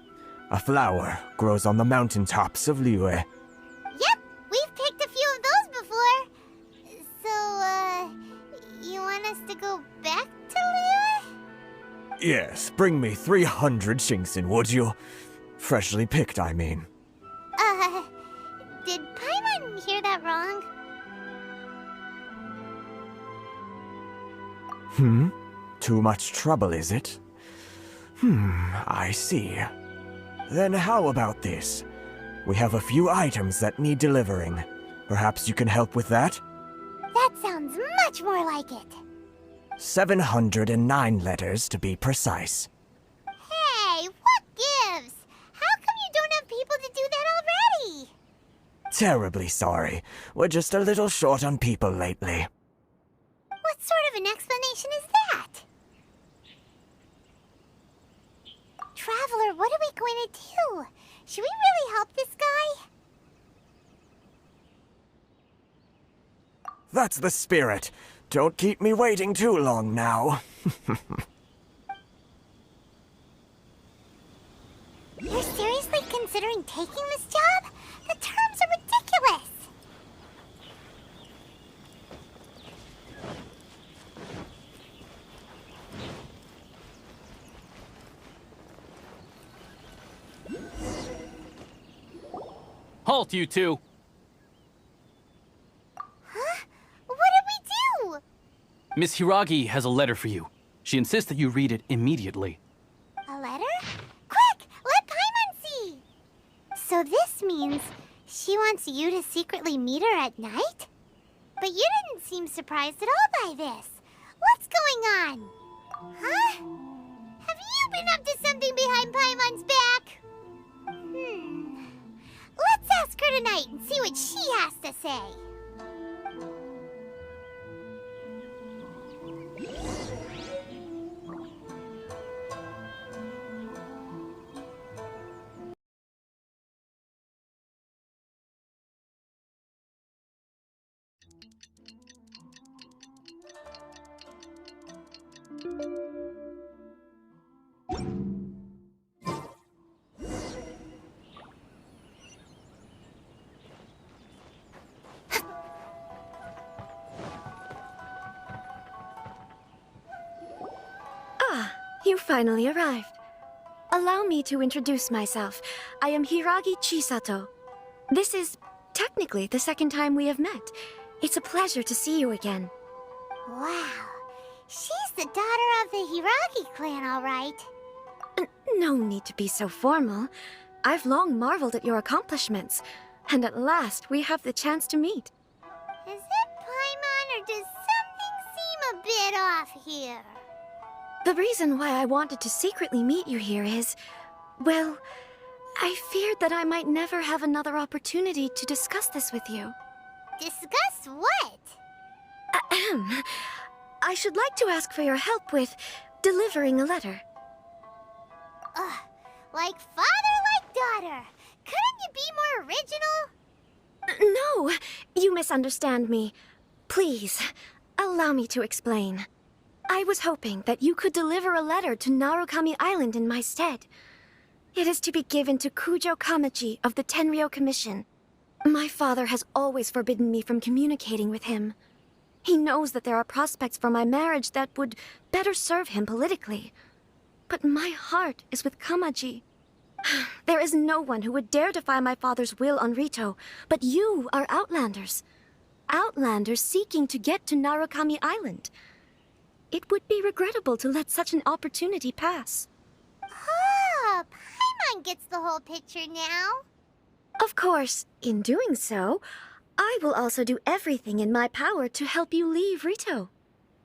A flower grows on the mountaintops of Liyue. Yep, we've picked a few of those before. So, you want us to go back to Liyue? Yes, bring me 300 Qingxin, would you? Freshly picked, I mean. Did Paimon hear that wrong? Too much trouble, is it? I see. Then how about this? We have a few items that need delivering. Perhaps you can help with that? That sounds much more like it. 709 letters to be precise. Hey, what gives? How come you don't have people to do that already? Terribly sorry. We're just a little short on people lately. What sort of an explanation is that? Traveler, what are we going to do? Should we really help this guy? That's the spirit. Don't keep me waiting too long now. You're seriously considering taking this job? The terms are ridiculous! Halt, you two! Huh? What did we do? Miss Hiragi has a letter for you. She insists that you read it immediately. A letter? Quick! Let Paimon see! So this means she wants you to secretly meet her at night? But you didn't seem surprised at all by this. What's going on? Huh? Have you been up to something behind Paimon's back? Let's ask her tonight and see what she has to say. You finally arrived. Allow me to introduce myself. I am Hiragi Chisato. This is technically the second time we have met. It's a pleasure to see you again. Wow. She's the daughter of the Hiragi clan, all right. No need to be so formal. I've long marveled at your accomplishments. And at last, we have the chance to meet. Is it Paimon, or does something seem a bit off here? The reason why I wanted to secretly meet you here is, well, I feared that I might never have another opportunity to discuss this with you. Discuss what? Ahem. I should like to ask for your help with delivering a letter. Like father, like daughter. Couldn't you be more original? No, you misunderstand me. Please, allow me to explain. I was hoping that you could deliver a letter to Narukami Island in my stead. It is to be given to Kujo Kamachi of the Tenryou Commission. My father has always forbidden me from communicating with him. He knows that there are prospects for my marriage that would better serve him politically. But my heart is with Kamaji. There is no one who would dare defy my father's will on Rito, but you are Outlanders. Outlanders seeking to get to Narukami Island. It would be regrettable to let such an opportunity pass. Oh, Paimon gets the whole picture now. Of course, in doing so, I will also do everything in my power to help you leave Rito.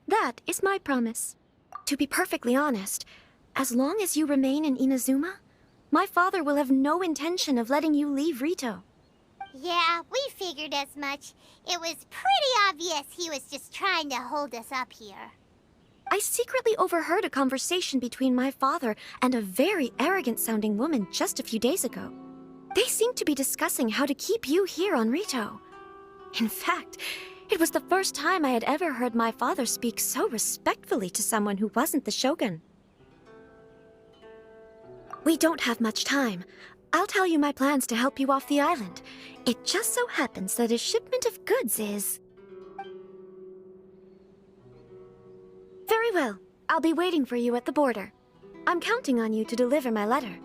That is my promise. To be perfectly honest, as long as you remain in Inazuma, my father will have no intention of letting you leave Rito. Yeah, we figured as much. It was pretty obvious he was just trying to hold us up here. I secretly overheard a conversation between my father and a very arrogant-sounding woman just a few days ago. They seemed to be discussing how to keep you here on Rito. In fact, it was the first time I had ever heard my father speak so respectfully to someone who wasn't the Shogun. We don't have much time. I'll tell you my plans to help you off the island. It just so happens that a shipment of goods is... Very well. I'll be waiting for you at the border. I'm counting on you to deliver my letter.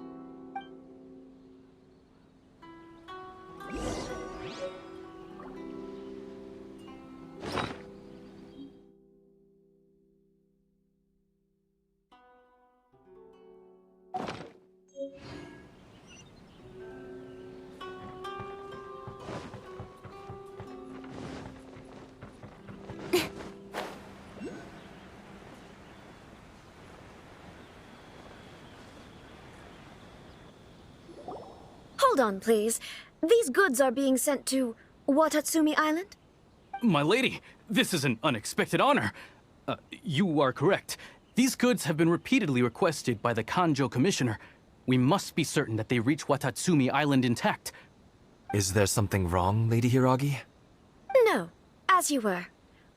Hold on, please. These goods are being sent to Watatsumi Island? My lady, this is an unexpected honor. You are correct. These goods have been repeatedly requested by the Kanjo Commissioner. We must be certain that they reach Watatsumi Island intact. Is there something wrong, Lady Hiragi? No, as you were.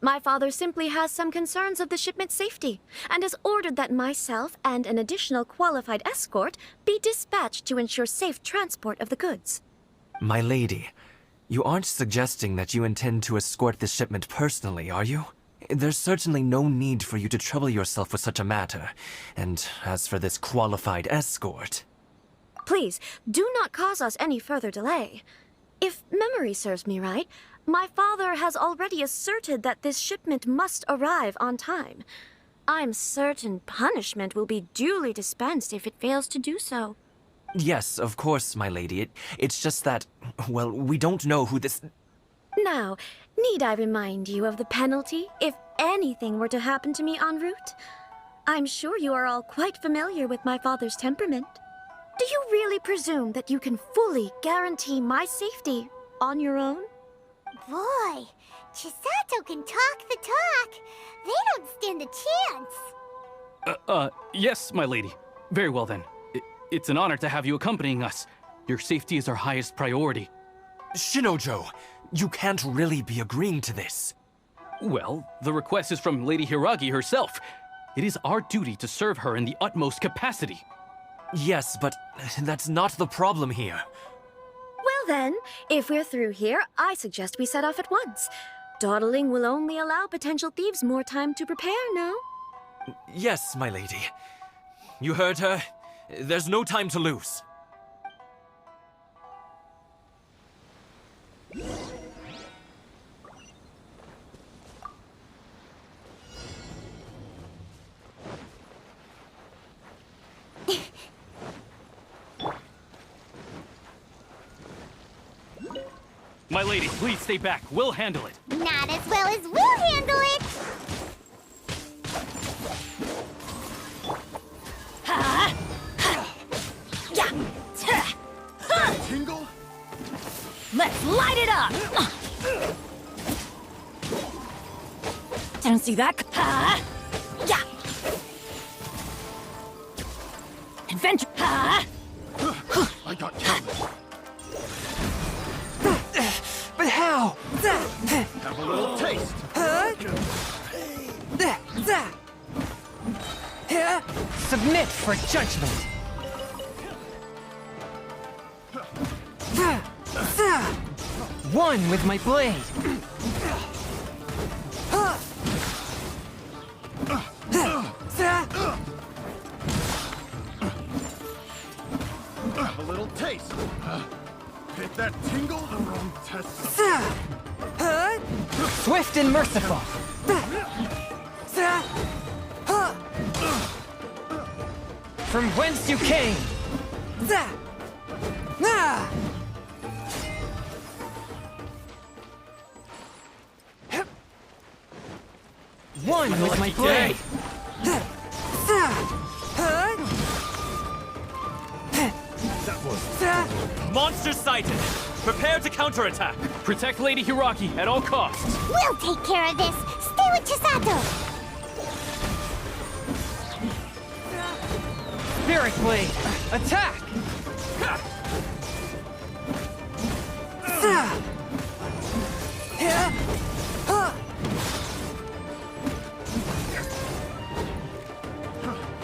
My father simply has some concerns of the shipment's safety, and has ordered that myself and an additional qualified escort be dispatched to ensure safe transport of the goods. My lady, you aren't suggesting that you intend to escort this shipment personally, are you? There's certainly no need for you to trouble yourself with such a matter. And as for this qualified escort... Please, do not cause us any further delay. If memory serves me right, my father has already asserted that this shipment must arrive on time. I'm certain punishment will be duly dispensed if it fails to do so. Yes, of course, my lady. It's just that, well, we don't know who this... Now, need I remind you of the penalty if anything were to happen to me en route? I'm sure you are all quite familiar with my father's temperament. Do you really presume that you can fully guarantee my safety on your own? Boy, Chisato can talk the talk. They don't stand a chance. Yes, my lady. Very well then. It's an honor to have you accompanying us. Your safety is our highest priority. Shinojo, you can't really be agreeing to this. Well, the request is from Lady Hiragi herself. It is our duty to serve her in the utmost capacity. Yes, but that's not the problem here. Well then, if we're through here, I suggest we set off at once. Dawdling will only allow potential thieves more time to prepare, no? Yes, my lady. You heard her. There's no time to lose. My lady, please stay back. We'll handle it. Not as well as we'll handle it. Tingle? Let's light it up! Didn't see that. Adventure. I got careless. But how? Have a little taste. Submit for judgment. One with my blade. Have a little taste. Hit that tingle? Test. Swift and merciful. From whence you came. One with my blade. Monster sighted! Prepare to counterattack! Protect Lady Hiraki at all costs. We'll take care of this. Stay with Chisato. Spirit blade. Attack!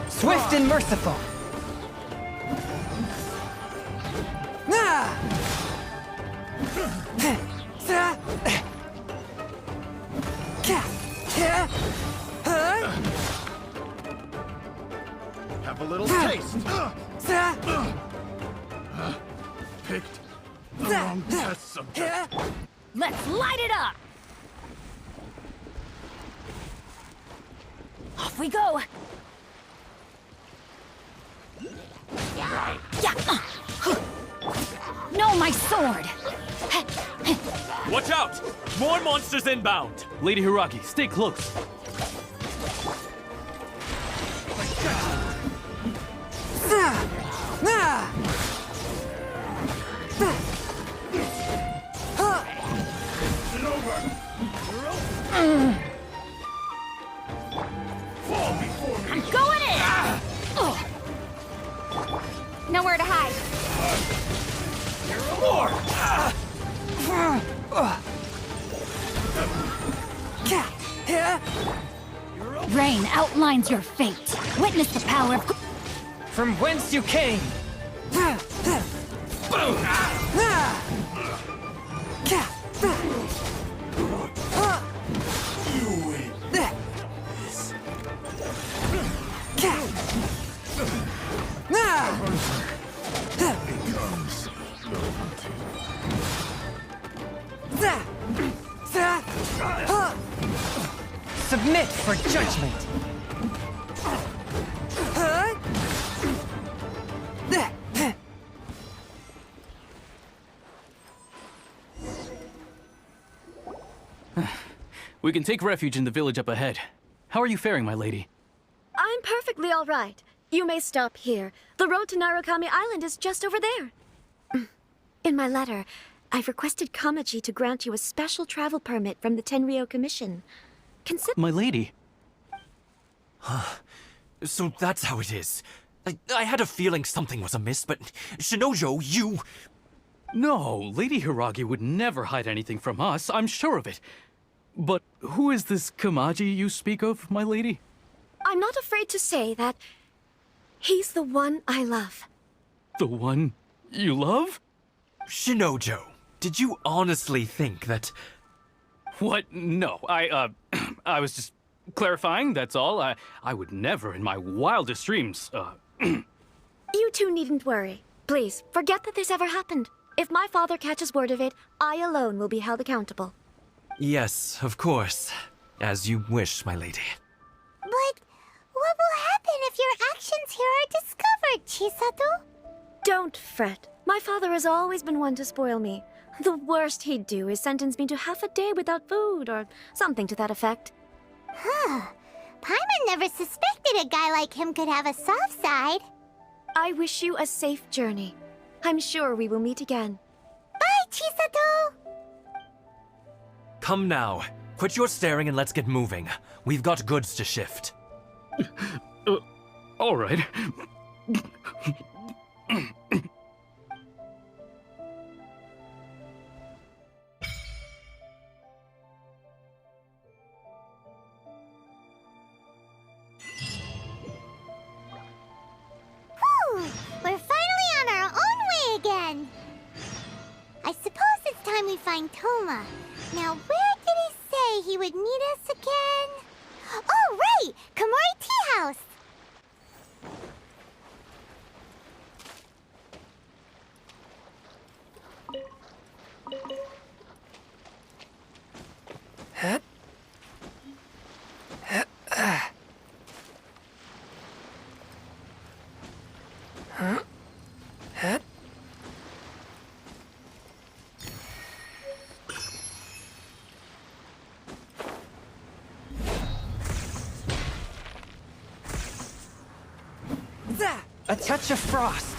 Swift and merciful. Have a little taste. Picked the wrong test subject. Let's light it up! Off we go! No, my sword! Watch out! More monsters inbound! Lady Hiraki, stay close. I'm going in! Nowhere to hide. Rain outlines your fate. Witness the power of... From whence you came. Submit for judgment. We can take refuge in the village up ahead. How are you faring, my lady? I'm perfectly all right. You may stop here. The road to Narukami Island is just over there. In my letter, I've requested Kamaji to grant you a special travel permit from the Tenryou Commission. Consider— My lady. So that's how it is. I had a feeling something was amiss, but Shinojo, you... No, Lady Hiragi would never hide anything from us, I'm sure of it. But who is this Kamaji you speak of, my lady? I'm not afraid to say that he's the one I love. The one you love? Shinojo, did you honestly think that... What? No, I was just clarifying, that's all. I would never in my wildest dreams, You two needn't worry. Please, forget that this ever happened. If my father catches word of it, I alone will be held accountable. Yes, of course. As you wish, my lady. But what will happen if your actions here are discovered, Chisato? Don't fret. My father has always been one to spoil me. The worst he'd do is sentence me to half a day without food, or something to that effect. Huh. Paimon never suspected a guy like him could have a soft side. I wish you a safe journey. I'm sure we will meet again. Bye, Chisato! Come now. Quit your staring and let's get moving. We've got goods to shift. All right. find Toma. Now, where did he say he would meet us again? Oh, right! Komori Tea House! A touch of frost.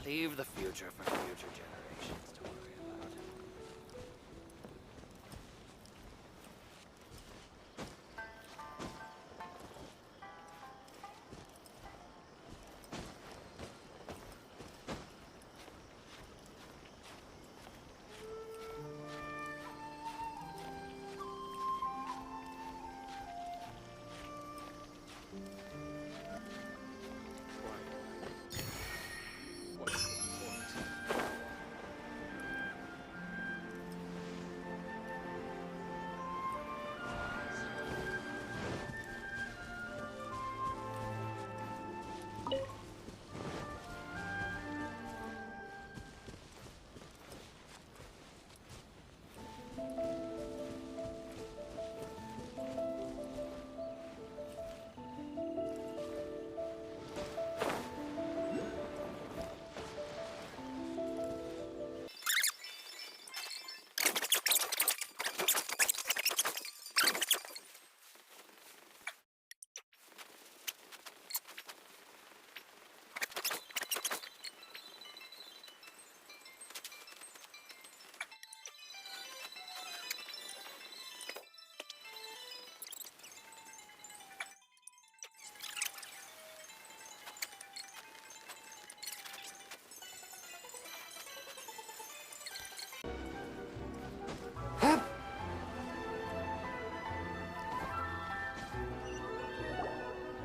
Leave the future for future generations to worry about.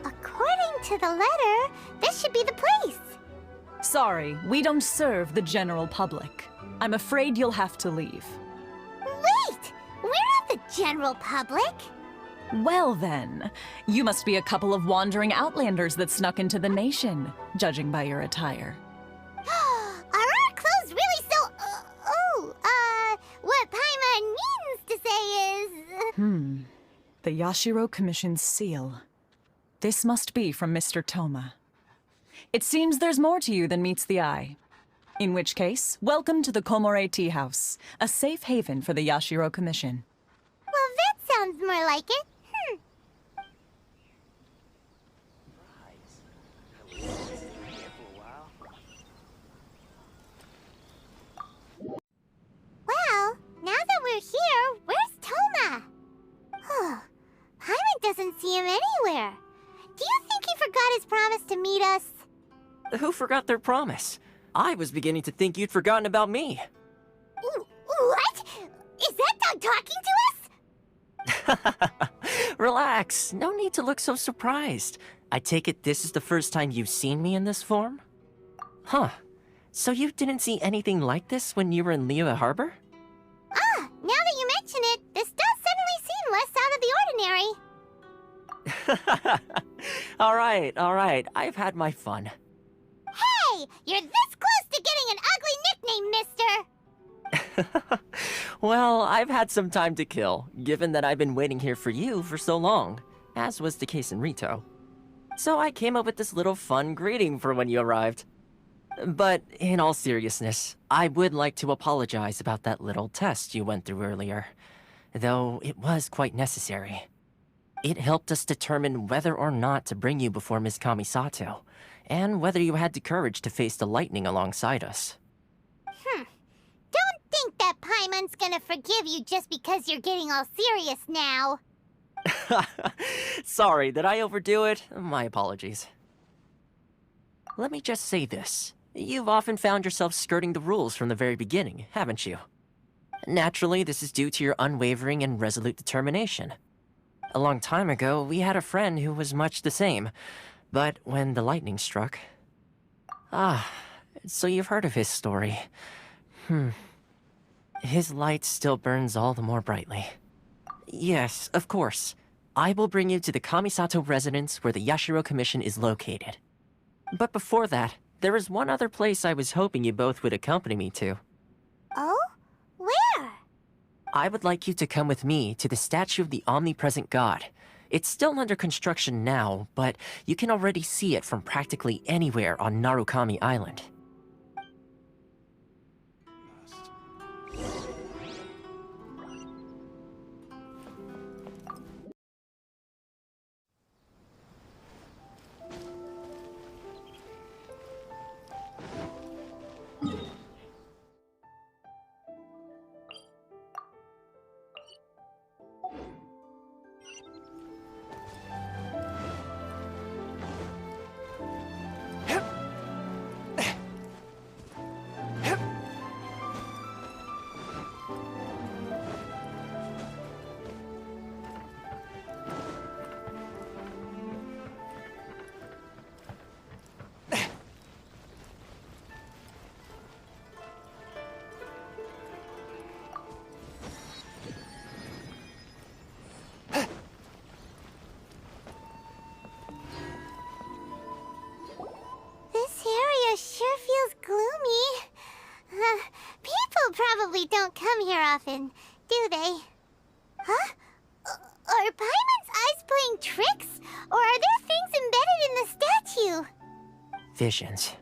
According to the letter, this should be the place. Sorry, we don't serve the general public. I'm afraid you'll have to leave. Wait! We're not the general public. Well then, you must be a couple of wandering outlanders that snuck into the nation, judging by your attire. Are our clothes really so... what Paimon means to say is... The Yashiro Commission's seal. This must be from Mr. Toma. It seems there's more to you than meets the eye. In which case, welcome to the Komore Tea House, a safe haven for the Yashiro Commission. Well, that sounds more like it. Well, now that we're here, where's Toma? Paimon doesn't see him anywhere. Do you think he forgot his promise to meet us? Who forgot their promise? I was beginning to think you'd forgotten about me. What? Is that dog talking to us? Relax. No need to look so surprised. I take it this is the first time you've seen me in this form? Huh. So you didn't see anything like this when you were in Liyue Harbor? Now that you mention it, this does suddenly seem less out of the ordinary. All right. I've had my fun. Hey! You're this close to getting an ugly nickname, mister! Well, I've had some time to kill, given that I've been waiting here for you for so long, as was the case in Rito. So I came up with this little fun greeting for when you arrived. But in all seriousness, I would like to apologize about that little test you went through earlier, though it was quite necessary. It helped us determine whether or not to bring you before Ms. Kamisato, and whether you had the courage to face the lightning alongside us. Don't think that Paimon's gonna forgive you just because you're getting all serious now. Sorry, did I overdo it? My apologies. Let me just say this. You've often found yourself skirting the rules from the very beginning, haven't you? Naturally, this is due to your unwavering and resolute determination. A long time ago, we had a friend who was much the same, but when the lightning struck... so you've heard of his story. His light still burns all the more brightly. Yes, of course. I will bring you to the Kamisato residence where the Yashiro Commission is located. But before that, there is one other place I was hoping you both would accompany me to. Oh? Where? I would like you to come with me to the statue of the omnipresent god. It's still under construction now, but you can already see it from practically anywhere on Narukami Island. Sure feels gloomy. People probably don't come here often, do they? Huh? Are Paimon's eyes playing tricks? Or are there things embedded in the statue? Visions.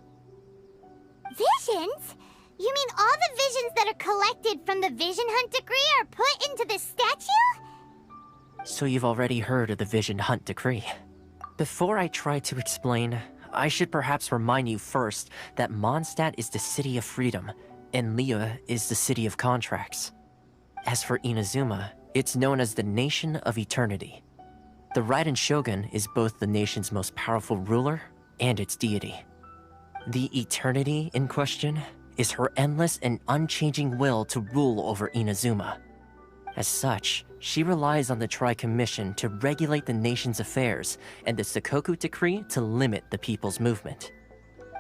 Visions? You mean all the visions that are collected from the Vision Hunt decree are put into this statue? So you've already heard of the Vision Hunt decree. Before I try to explain, I should perhaps remind you first that Mondstadt is the city of freedom, and Liyue is the city of contracts. As for Inazuma, it's known as the Nation of Eternity. The Raiden Shogun is both the nation's most powerful ruler and its deity. The Eternity in question is her endless and unchanging will to rule over Inazuma. As such, she relies on the Tri-Commission to regulate the nation's affairs and the Sakoku Decree to limit the people's movement.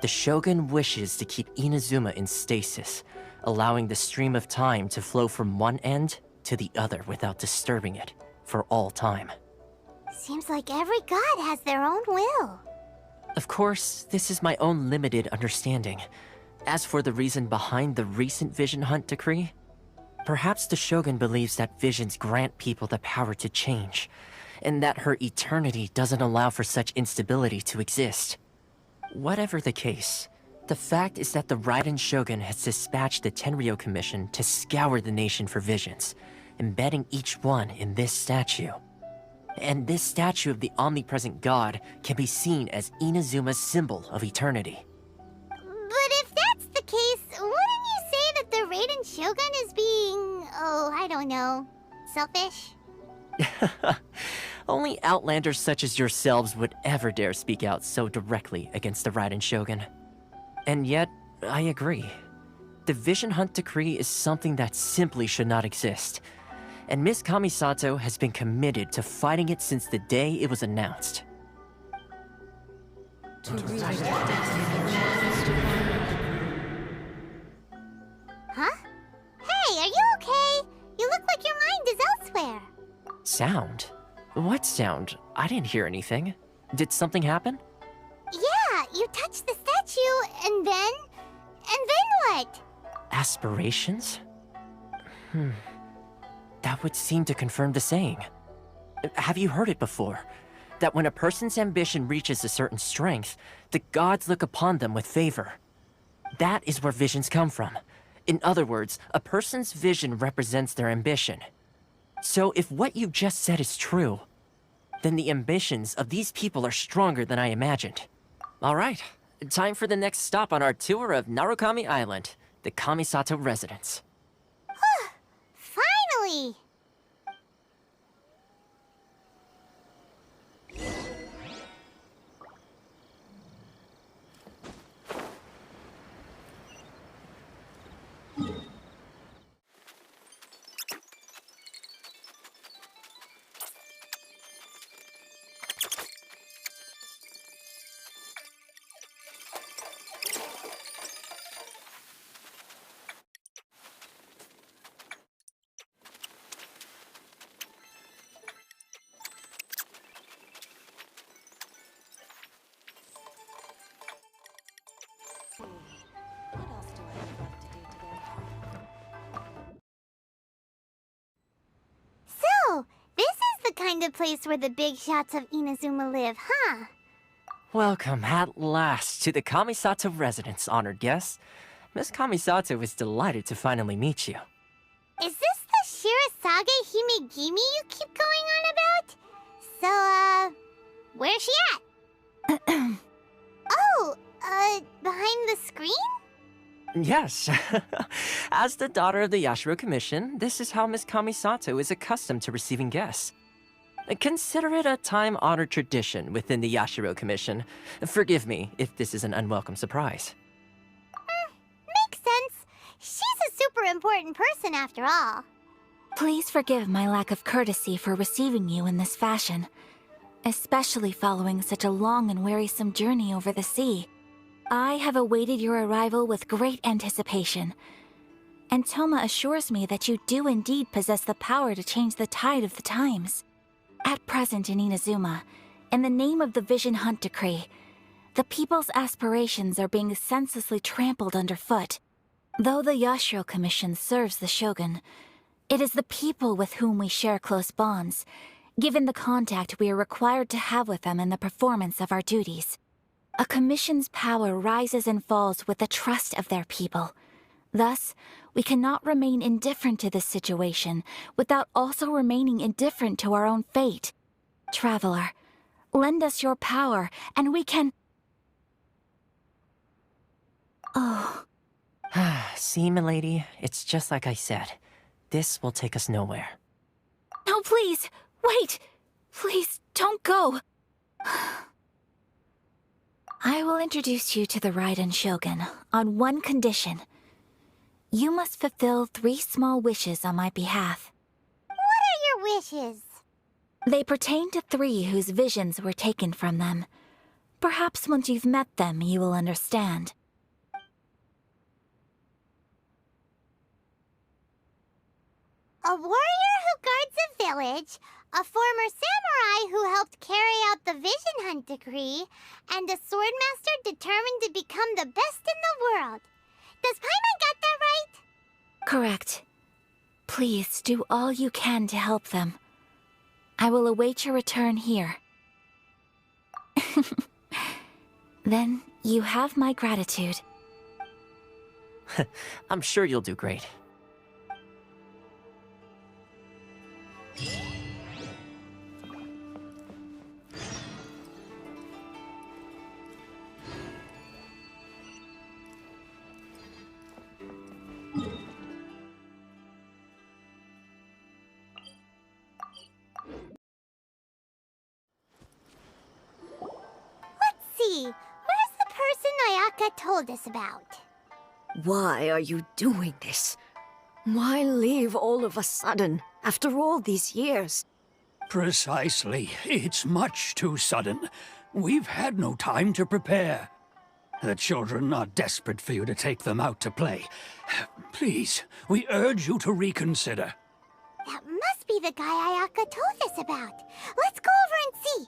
The Shogun wishes to keep Inazuma in stasis, allowing the stream of time to flow from one end to the other without disturbing it for all time. Seems like every god has their own will. Of course, this is my own limited understanding. As for the reason behind the recent Vision Hunt decree, perhaps the Shogun believes that visions grant people the power to change, and that her eternity doesn't allow for such instability to exist. Whatever the case, the fact is that the Raiden Shogun has dispatched the Tenryou Commission to scour the nation for visions, embedding each one in this statue. And this statue of the omnipresent god can be seen as Inazuma's symbol of eternity. But if that's the case, wouldn't you say that the Raiden Shogun is being, I don't know, selfish? Only outlanders such as yourselves would ever dare speak out so directly against the Raiden Shogun. And yet, I agree. The Vision Hunt decree is something that simply should not exist. And Miss Kamisato has been committed to fighting it since the day it was announced. Huh? Hey, are you okay? You sound? What sound? I didn't hear anything. Did something happen? Yeah, you touched the statue, and then what? Aspirations? That would seem to confirm the saying. Have you heard it before? That when a person's ambition reaches a certain strength, the gods look upon them with favor. That is where visions come from. In other words, a person's vision represents their ambition. So if what you just said is true, then the ambitions of these people are stronger than I imagined. All right, time for the next stop on our tour of Narukami Island, the Kamisato residence. Finally! So, this is the kind of place where the big shots of Inazuma live, huh? Welcome at last to the Kamisato residence, honored guests. Miss Kamisato is delighted to finally meet you. Is this the Shirazage Himegimi you keep going on about? So, where's she at? Oh, behind the screen? Yes. As the daughter of the Yashiro Commission, this is how Miss Kamisato is accustomed to receiving guests. Consider it a time-honored tradition within the Yashiro Commission. Forgive me if this is an unwelcome surprise. Makes sense. She's a super important person after all. Please forgive my lack of courtesy for receiving you in this fashion, especially following such a long and wearisome journey over the sea. I have awaited your arrival with great anticipation, and Toma assures me that you do indeed possess the power to change the tide of the times. At present in Inazuma, in the name of the Vision Hunt Decree, the people's aspirations are being senselessly trampled underfoot. Though the Yashiro Commission serves the Shogun, it is the people with whom we share close bonds, given the contact we are required to have with them in the performance of our duties. A commission's power rises and falls with the trust of their people. Thus, we cannot remain indifferent to this situation without also remaining indifferent to our own fate. Traveler, lend us your power, and we can... Oh. See, milady, it's just like I said. This will take us nowhere. No, please! Wait! Please, don't go! I will introduce you to the Raiden Shogun on one condition. You must fulfill 3 small wishes on my behalf. What are your wishes? They pertain to 3 whose visions were taken from them. Perhaps once you've met them, you will understand. A warrior who guards a village, a former samurai who helped carry out the Vision Hunt Decree, and a swordmaster determined to become the best in the world. Does Paimon get that right? Correct. Please do all you can to help them. I will await your return here. Then you have my gratitude. I'm sure you'll do great. Where's the person Ayaka told us about? Why are you doing this? Why leave all of a sudden, after all these years? Precisely. It's much too sudden. We've had no time to prepare. The children are desperate for you to take them out to play. Please, we urge you to reconsider. That must be the guy Ayaka told us about. Let's go over and see.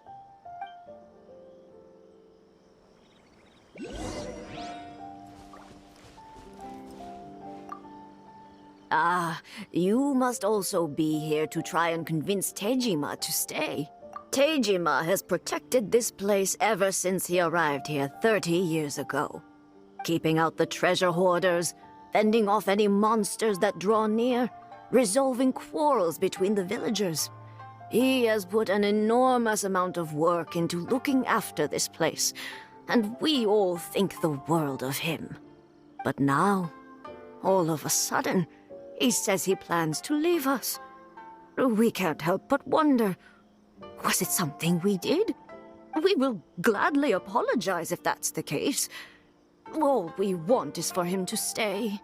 Ah, you must also be here to try and convince Tejima to stay. Tejima has protected this place ever since he arrived here 30 years ago. Keeping out the treasure hoarders, fending off any monsters that draw near, resolving quarrels between the villagers. He has put an enormous amount of work into looking after this place, and we all think the world of him. But now, all of a sudden, he says he plans to leave us. We can't help but wonder, was it something we did? We will gladly apologize if that's the case. All we want is for him to stay.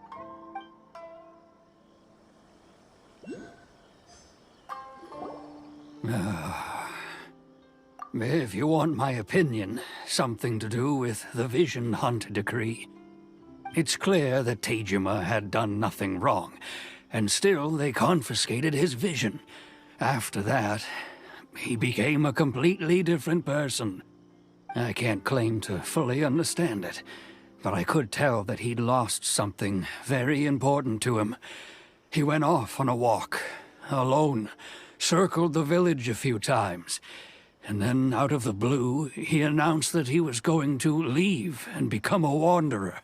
If you want my opinion, something to do with the Vision Hunt decree. It's clear that Tejima had done nothing wrong, and still they confiscated his vision. After that, he became a completely different person. I can't claim to fully understand it, but I could tell that he'd lost something very important to him. He went off on a walk, alone, circled the village a few times, and then out of the blue, he announced that he was going to leave and become a wanderer.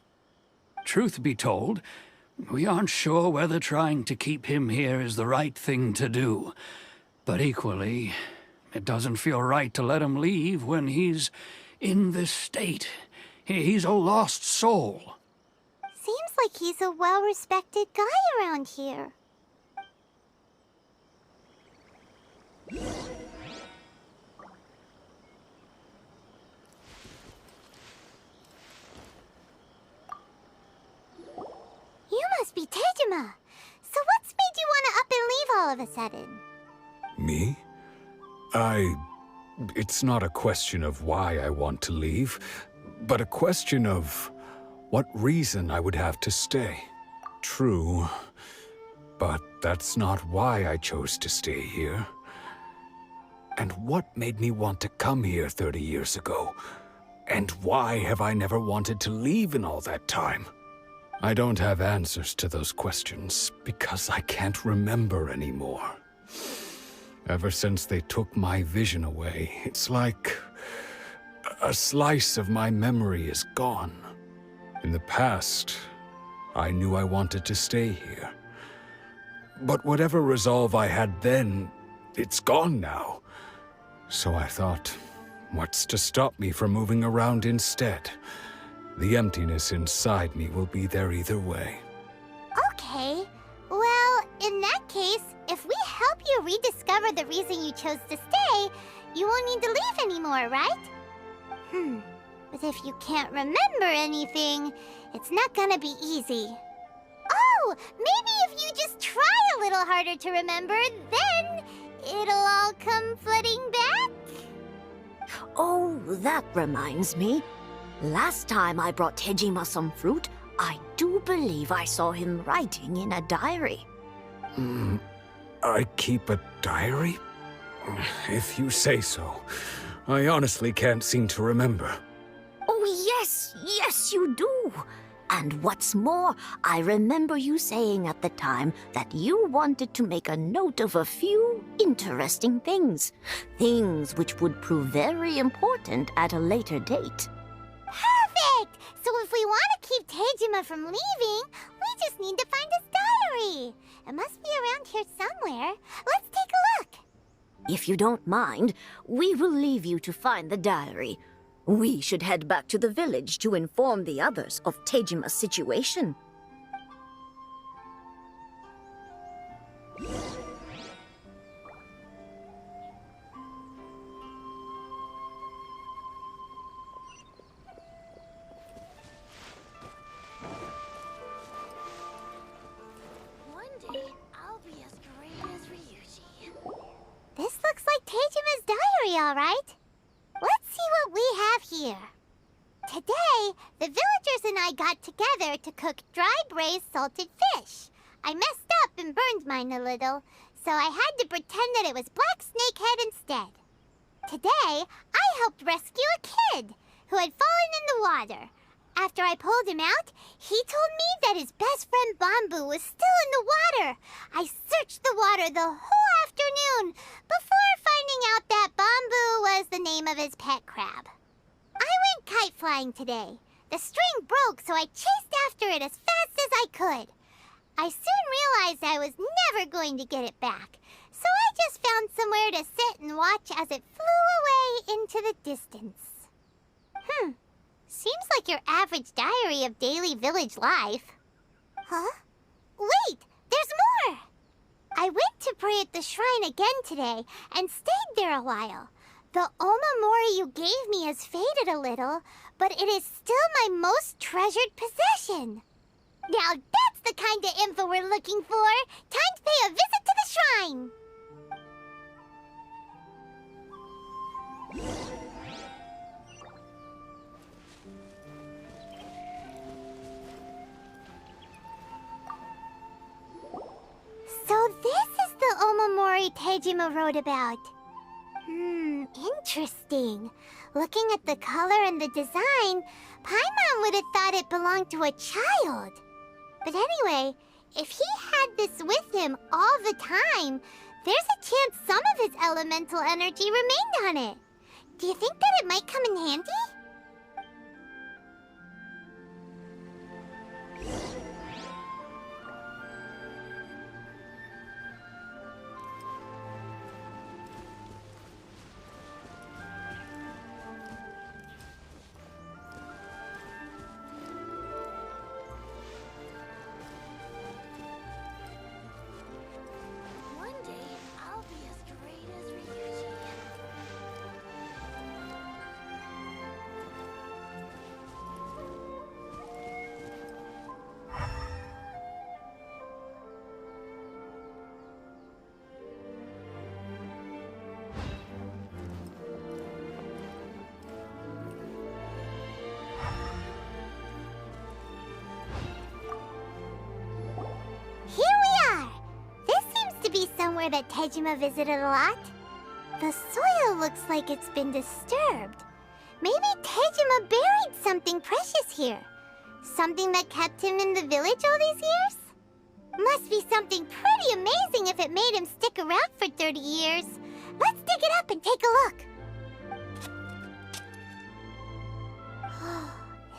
Truth be told, we aren't sure whether trying to keep him here is the right thing to do. But equally, it doesn't feel right to let him leave when he's in this state. He's a lost soul. Seems like he's a well-respected guy around here. You must be Tejima. So what's made you want to up and leave all of a sudden? Me? It's not a question of why I want to leave, but a question of what reason I would have to stay. True, but that's not why I chose to stay here. And what made me want to come here 30 years ago? And why have I never wanted to leave in all that time? I don't have answers to those questions because I can't remember anymore. Ever since they took my vision away, it's like a slice of my memory is gone. In the past, I knew I wanted to stay here. But whatever resolve I had then, it's gone now. So I thought, what's to stop me from moving around instead? The emptiness inside me will be there either way. Okay. Well, in that case, if we help you rediscover the reason you chose to stay, you won't need to leave anymore, right? But if you can't remember anything, it's not gonna be easy. Oh, maybe if you just try a little harder to remember, then it'll all come flooding back? Oh, that reminds me. Last time I brought Tejima some fruit, I do believe I saw him writing in a diary. I keep a diary? If you say so. I honestly can't seem to remember. Oh, yes, you do. And what's more, I remember you saying at the time that you wanted to make a note of a few interesting things. Things which would prove very important at a later date. Perfect! So if we want to keep Tejima from leaving, we just need to find his diary. It must be around here somewhere. Let's take a look. If you don't mind, we will leave you to find the diary. We should head back to the village to inform the others of Tejima's situation. One day, I'll be as great as Ryuji. This looks like Tejima's diary, all right. Let's see what we have here. Today, the villagers and I got together to cook dry braised salted fish. I messed up and burned mine a little, so I had to pretend that it was Black Snakehead instead. Today, I helped rescue a kid who had fallen in the water. After I pulled him out, he told me that his best friend Bamboo was still in the water. I searched the water the whole afternoon before finding out that Bamboo was the name of his pet crab. I went kite flying today. The string broke, so I chased after it as fast as I could. I soon realized I was never going to get it back, so I just found somewhere to sit and watch as it flew away into the distance. Seems like your average diary of daily village life. Huh? Wait, there's more! I went to pray at the shrine again today and stayed there a while. The omamori you gave me has faded a little, but it is still my most treasured possession. Now that's the kind of info we're looking for. Time to pay a visit to the shrine. So this is the omamori Tejima wrote about. Interesting. Looking at the color and the design, Paimon would have thought it belonged to a child. But anyway, if he had this with him all the time, there's a chance some of his elemental energy remained on it. Do you think that it might come in handy? Somewhere that Tejima visited a lot. The soil looks like it's been disturbed. Maybe Tejima buried something precious here. Something that kept him in the village all these years? Must be something pretty amazing if it made him stick around for 30 years. Let's dig it up and take a look.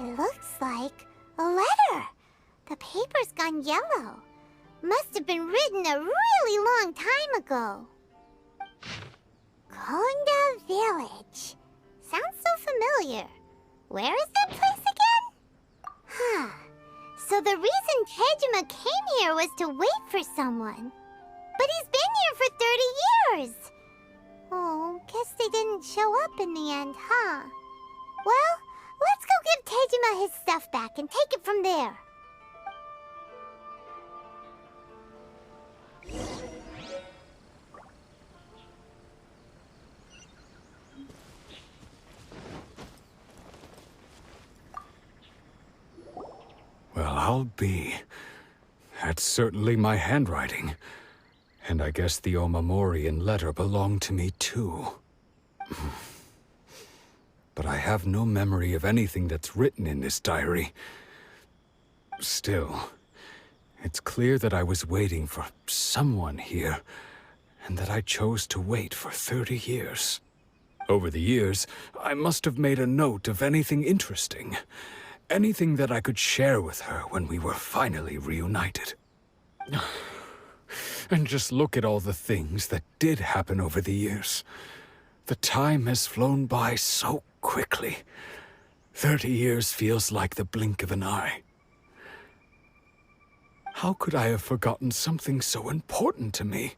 It looks like a letter. The paper's gone yellow. Must have been written a really long time ago. Konda Village. Sounds so familiar. Where is that place again? So the reason Tejima came here was to wait for someone. But he's been here for 30 years. Oh, guess they didn't show up in the end, huh? Well, let's go give Tejima his stuff back and take it from there. Well, I'll be. That's certainly my handwriting. And I guess the omamori and letter belong to me too. But I have no memory of anything that's written in this diary. Still, it's clear that I was waiting for someone here, and that I chose to wait for 30 years. Over the years, I must have made a note of anything interesting. Anything that I could share with her when we were finally reunited. And just look at all the things that did happen over the years. The time has flown by so quickly. 30 years feels like the blink of an eye. How could I have forgotten something so important to me?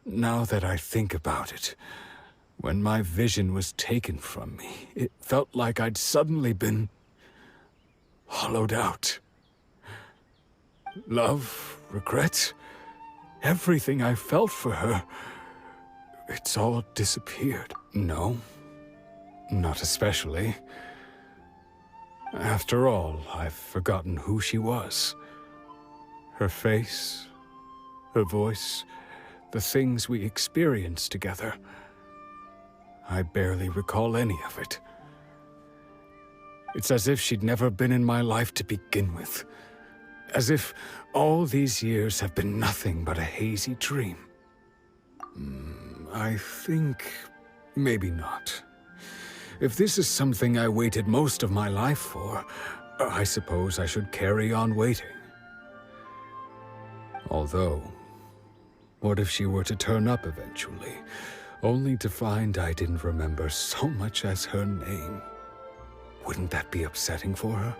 Now that I think about it, when my vision was taken from me, it felt like I'd suddenly been hollowed out. Love, regret, everything I felt for her, it's all disappeared. No, not especially. After all, I've forgotten who she was, Her face, her voice, the things we experienced together. I barely recall any of it. It's as if she'd never been in my life to begin with. As if all these years have been nothing but a hazy dream. I think maybe not. If this is something I waited most of my life for, I suppose I should carry on waiting. Although, what if she were to turn up eventually, only to find I didn't remember so much as her name? Wouldn't that be upsetting for her?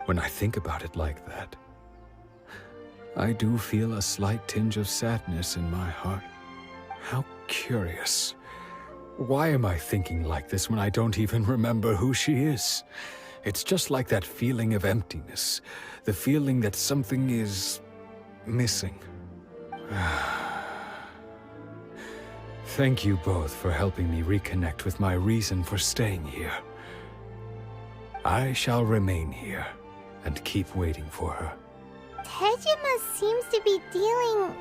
When I think about it like that, I do feel a slight tinge of sadness in my heart. How curious. Why am I thinking like this when I don't even remember who she is? It's just like that feeling of emptiness, the feeling that something is missing. Thank you both for helping me reconnect with my reason for staying here. I shall remain here and keep waiting for her. Tejima seems to be dealing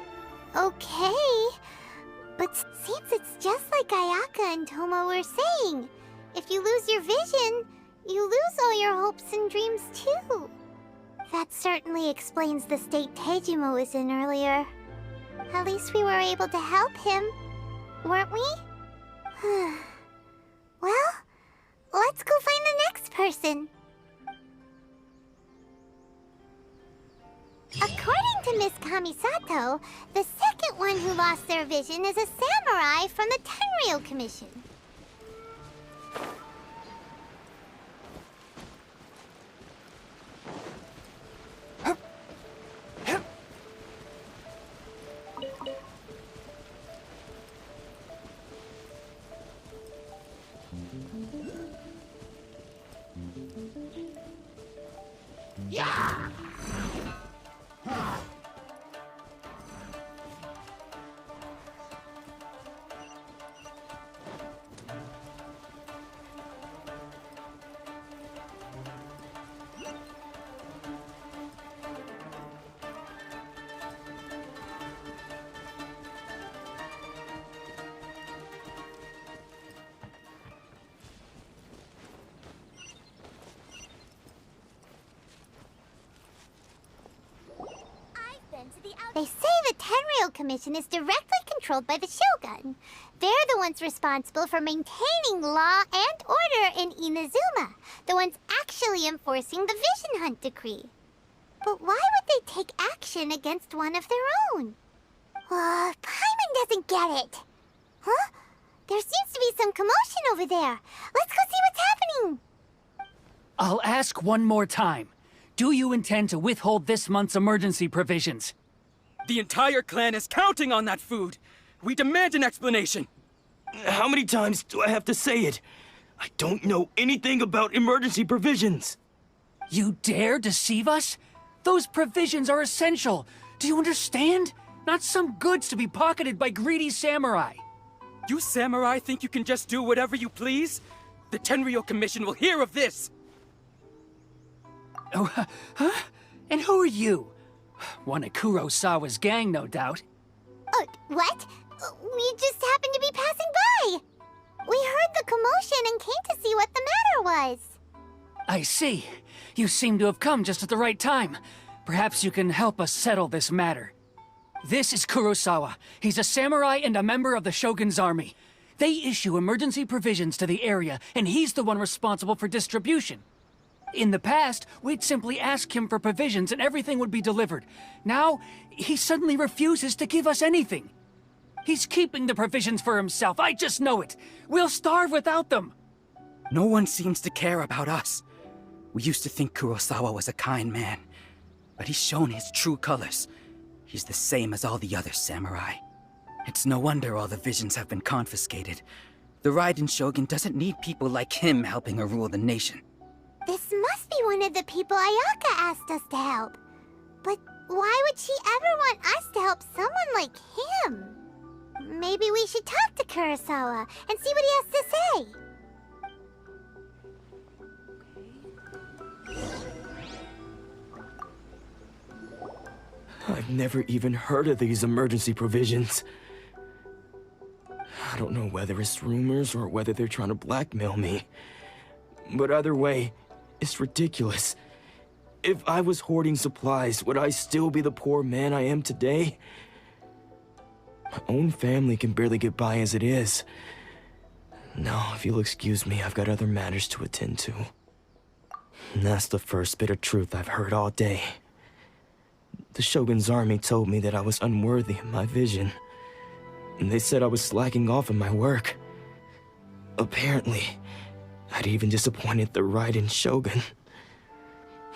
okay. But seems it's just like Ayaka and Toma were saying. If you lose your vision, you lose all your hopes and dreams too. That certainly explains the state Tejima was in earlier. At least we were able to help him, weren't we? Well, let's go find the next person. According to Miss Kamisato, the second one who lost their vision is a samurai from the Tenryou Commission. Yeah! They say the Tenryou Commission is directly controlled by the Shogun. They're the ones responsible for maintaining law and order in Inazuma, the ones actually enforcing the Vision Hunt decree. But why would they take action against one of their own? Paimon doesn't get it. Huh? There seems to be some commotion over there. Let's go see what's happening. I'll ask one more time. Do you intend to withhold this month's emergency provisions? The entire clan is counting on that food. We demand an explanation. How many times do I have to say it? I don't know anything about emergency provisions. You dare deceive us? Those provisions are essential. Do you understand? Not some goods to be pocketed by greedy samurai. You samurai think you can just do whatever you please? The Tenryou Commission will hear of this. Oh, huh? And who are you? One of Kurosawa's gang, no doubt. What? We just happened to be passing by. We heard the commotion and came to see what the matter was. I see. You seem to have come just at the right time. Perhaps you can help us settle this matter. This is Kurosawa. He's a samurai and a member of the Shogun's army. They issue emergency provisions to the area, and he's the one responsible for distribution. In the past, we'd simply ask him for provisions and everything would be delivered. Now, he suddenly refuses to give us anything. He's keeping the provisions for himself, I just know it. We'll starve without them. No one seems to care about us. We used to think Kurosawa was a kind man, but he's shown his true colors. He's the same as all the other samurai. It's no wonder all the visions have been confiscated. The Raiden Shogun doesn't need people like him helping her rule the nation. This must be one of the people Ayaka asked us to help. But why would she ever want us to help someone like him? Maybe we should talk to Kurosawa and see what he has to say. I've never even heard of these emergency provisions. I don't know whether it's rumors or whether they're trying to blackmail me. But either way, it's ridiculous. If I was hoarding supplies, would I still be the poor man I am today? My own family can barely get by as it is. Now, if you'll excuse me, I've got other matters to attend to. And that's the first bit of truth I've heard all day. The Shogun's army told me that I was unworthy of my vision. And they said I was slacking off in my work. Apparently, I'd even disappointed the Raiden Shogun.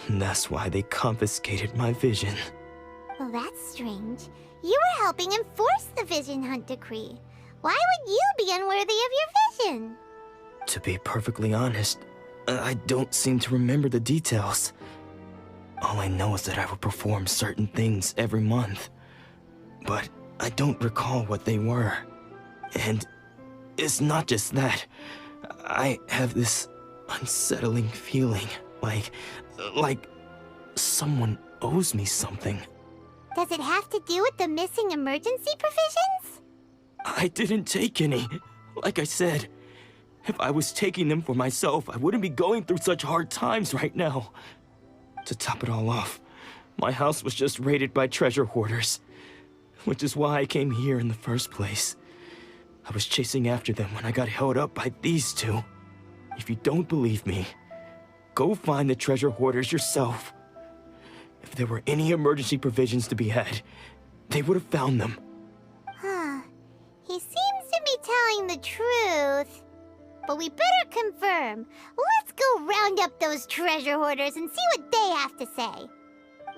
And that's why they confiscated my vision. Well, that's strange. You were helping enforce the Vision Hunt decree. Why would you be unworthy of your vision? To be perfectly honest, I don't seem to remember the details. All I know is that I would perform certain things every month. But I don't recall what they were. And it's not just that. I have this unsettling feeling, like someone owes me something. Does it have to do with the missing emergency provisions? I didn't take any. Like I said, if I was taking them for myself, I wouldn't be going through such hard times right now. To top it all off, my house was just raided by treasure hoarders, which is why I came here in the first place. I was chasing after them when I got held up by these two. If you don't believe me, go find the treasure hoarders yourself. If there were any emergency provisions to be had, they would have found them. Huh. He seems to be telling the truth. But we better confirm. Let's go round up those treasure hoarders and see what they have to say.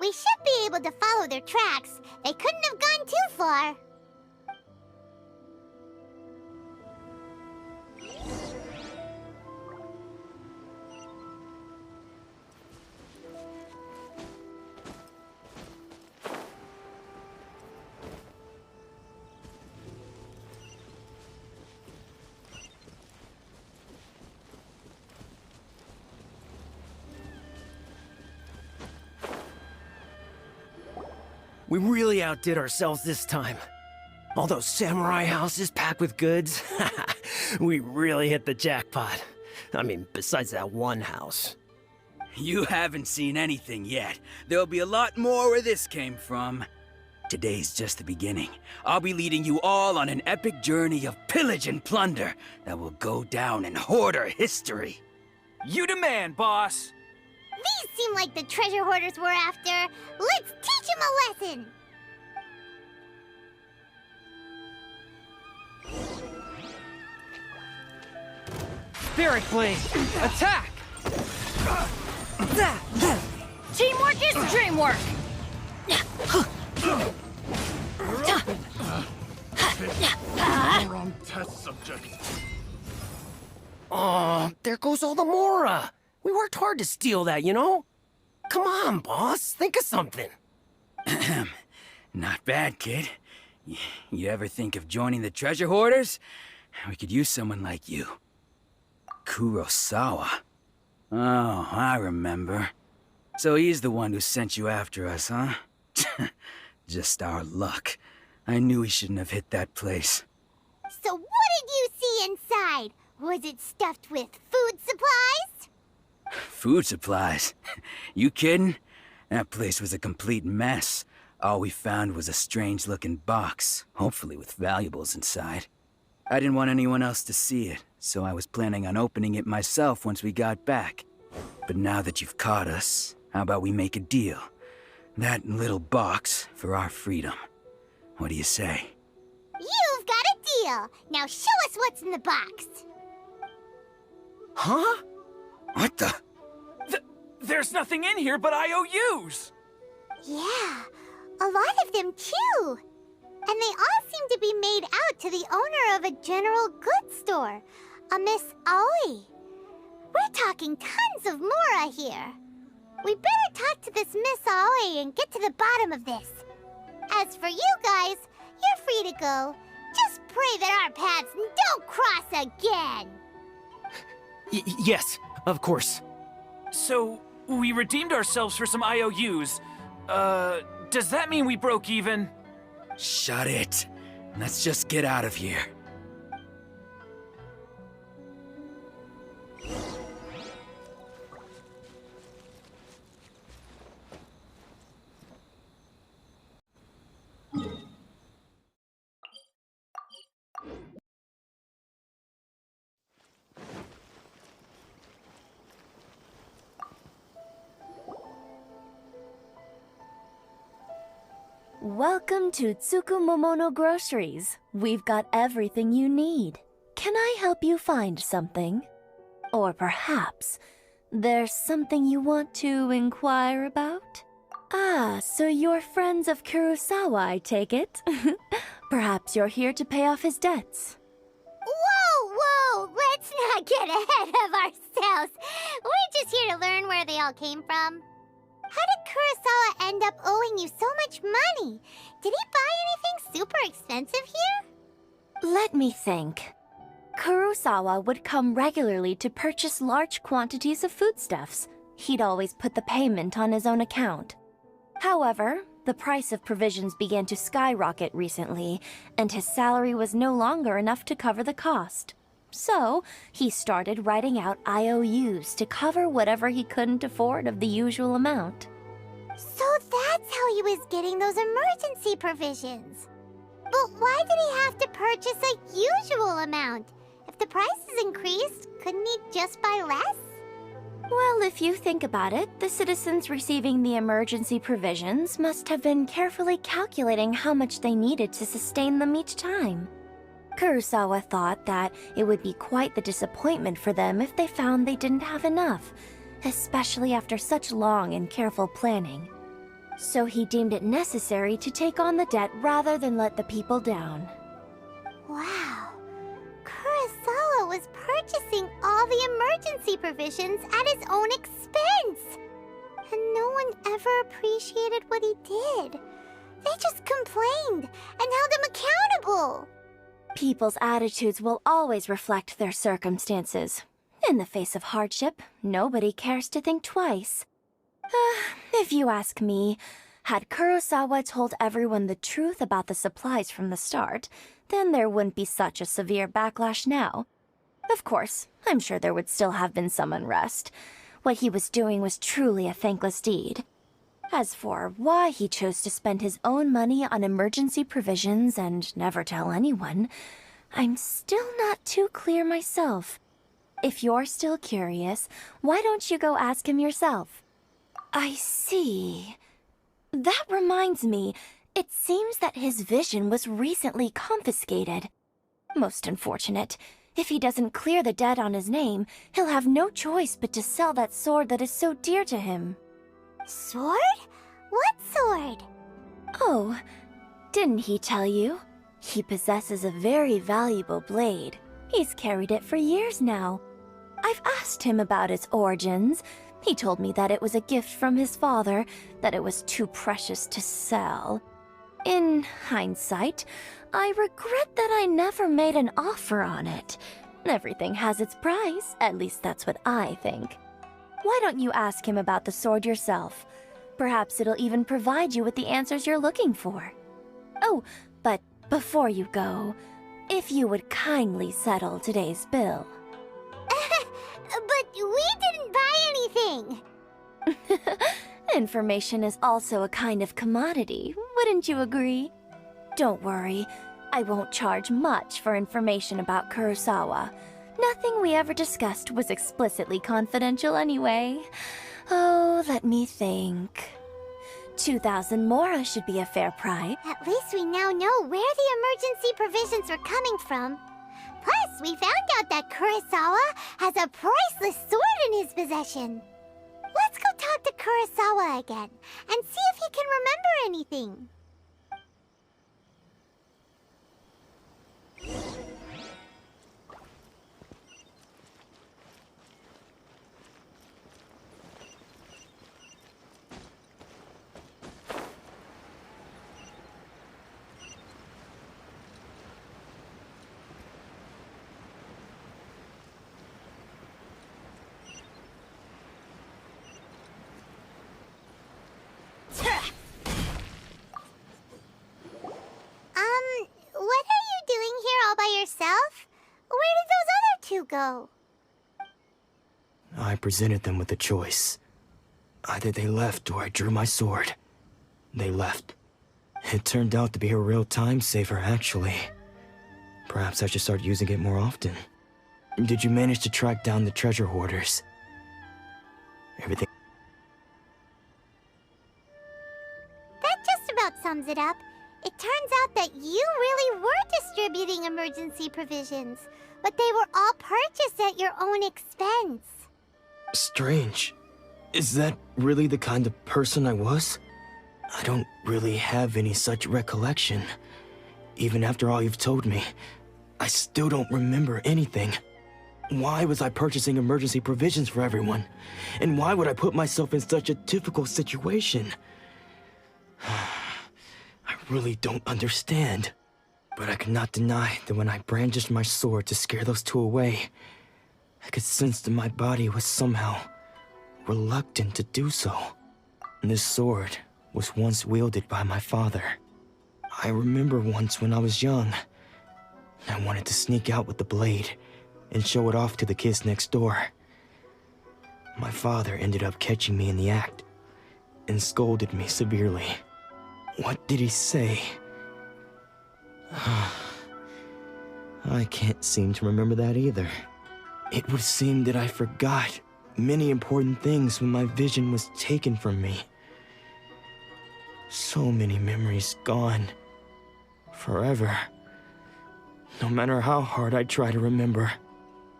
We should be able to follow their tracks. They couldn't have gone too far. We really outdid ourselves this time. All those samurai houses packed with goods. We really hit the jackpot. I mean, besides that one house. You haven't seen anything yet. There'll be a lot more where this came from. Today's just the beginning. I'll be leading you all on an epic journey of pillage and plunder that will go down in hoarder history. You demand, boss! These seem like the treasure hoarders we're after. Let's teach them a lesson! Spirit Blade! Attack! Teamwork is dreamwork! Wrong test subject. Oh, there goes all the Mora. We worked hard to steal that, you know? Come on, boss. Think of something. Not bad, kid. You ever think of joining the treasure hoarders? We could use someone like you. Kurosawa. Oh, I remember. So he's the one who sent you after us, huh? Just our luck. I knew he shouldn't have hit that place. So what did you see inside? Was it stuffed with food supplies? Food supplies? You kidding? That place was a complete mess. All we found was a strange-looking box, hopefully with valuables inside. I didn't want anyone else to see it, so I was planning on opening it myself once we got back. But now that you've caught us, how about we make a deal? That little box for our freedom. What do you say? You've got a deal! Now show us what's in the box! Huh? What the? There's nothing in here but IOUs! Yeah, a lot of them too! And they all seem to be made out to the owner of a general goods store, a Miss Aoi. We're talking tons of Mora here. We better talk to this Miss Aoi and get to the bottom of this. As for you guys, you're free to go. Just pray that our paths don't cross again. Yes, of course. So, we redeemed ourselves for some IOUs. Does that mean we broke even? Shut it. Let's just get out of here. Welcome to Tsukumomono Groceries. We've got everything you need. Can I help you find something? Or perhaps there's something you want to inquire about? Ah, so you're friends of Kurosawa, I take it. Perhaps you're here to pay off his debts. Whoa, whoa! Let's not get ahead of ourselves. We're just here to learn where they all came from. How did Kurosawa end up owing you so much money? Did he buy anything super expensive here? Let me think. Kurosawa would come regularly to purchase large quantities of foodstuffs. He'd always put the payment on his own account. However, the price of provisions began to skyrocket recently, and his salary was no longer enough to cover the cost. So, he started writing out IOUs to cover whatever he couldn't afford of the usual amount. So that's how he was getting those emergency provisions. But why did he have to purchase a usual amount? If the prices increased, couldn't he just buy less? Well, if you think about it, the citizens receiving the emergency provisions must have been carefully calculating how much they needed to sustain them each time. Kurosawa thought that it would be quite the disappointment for them if they found they didn't have enough, especially after such long and careful planning. So he deemed it necessary to take on the debt rather than let the people down. Wow. Kurosawa was purchasing all the emergency provisions at his own expense. And no one ever appreciated what he did. They just complained and held him accountable. People's attitudes will always reflect their circumstances. In the face of hardship, nobody cares to think twice. If you ask me, had Kurosawa told everyone the truth about the supplies from the start, then there wouldn't be such a severe backlash now. Of course, I'm sure there would still have been some unrest. What he was doing was truly a thankless deed. As for why he chose to spend his own money on emergency provisions and never tell anyone, I'm still not too clear myself. If you're still curious, why don't you go ask him yourself? I see. That reminds me, it seems that his vision was recently confiscated. Most unfortunate. If he doesn't clear the debt on his name, he'll have no choice but to sell that sword that is so dear to him. Sword? What sword? Oh, didn't he tell you? He possesses a very valuable blade. He's carried it for years now. I've asked him about its origins. He told me that it was a gift from his father, that it was too precious to sell. In hindsight, I regret that I never made an offer on it. Everything has its price, at least that's what I think. Why don't you ask him about the sword yourself? Perhaps it'll even provide you with the answers you're looking for. Oh, but before you go, if you would kindly settle today's bill. But we didn't buy anything! Information is also a kind of commodity, wouldn't you agree? Don't worry, I won't charge much for information about Kurosawa. Nothing we ever discussed was explicitly confidential anyway. Oh, let me think. 2,000 mora should be a fair price. At least we now know where the emergency provisions were coming from. Plus, we found out that Kurosawa has a priceless sword in his possession. Let's go talk to Kurosawa again and see if he can remember anything. ago? I presented them with a choice. Either they left or I drew my sword. They left. It turned out to be a real time saver, actually. Perhaps I should start using it more often. Did you manage to track down the treasure hoarders? Everything... That just about sums it up. It turns out that you really were distributing emergency provisions, but they were all purchased at your own expense. Strange. Is that really the kind of person I was? I don't really have any such recollection. Even after all you've told me, I still don't remember anything. Why was I purchasing emergency provisions for everyone? And why would I put myself in such a difficult situation? I really don't understand. But I could not deny that when I brandished my sword to scare those two away, I could sense that my body was somehow reluctant to do so. This sword was once wielded by my father. I remember once when I was young, I wanted to sneak out with the blade and show it off to the kids next door. My father ended up catching me in the act and scolded me severely. What did he say? I can't seem to remember that either. It would seem that I forgot many important things when my vision was taken from me. So many memories gone. Forever. No matter how hard I try to remember,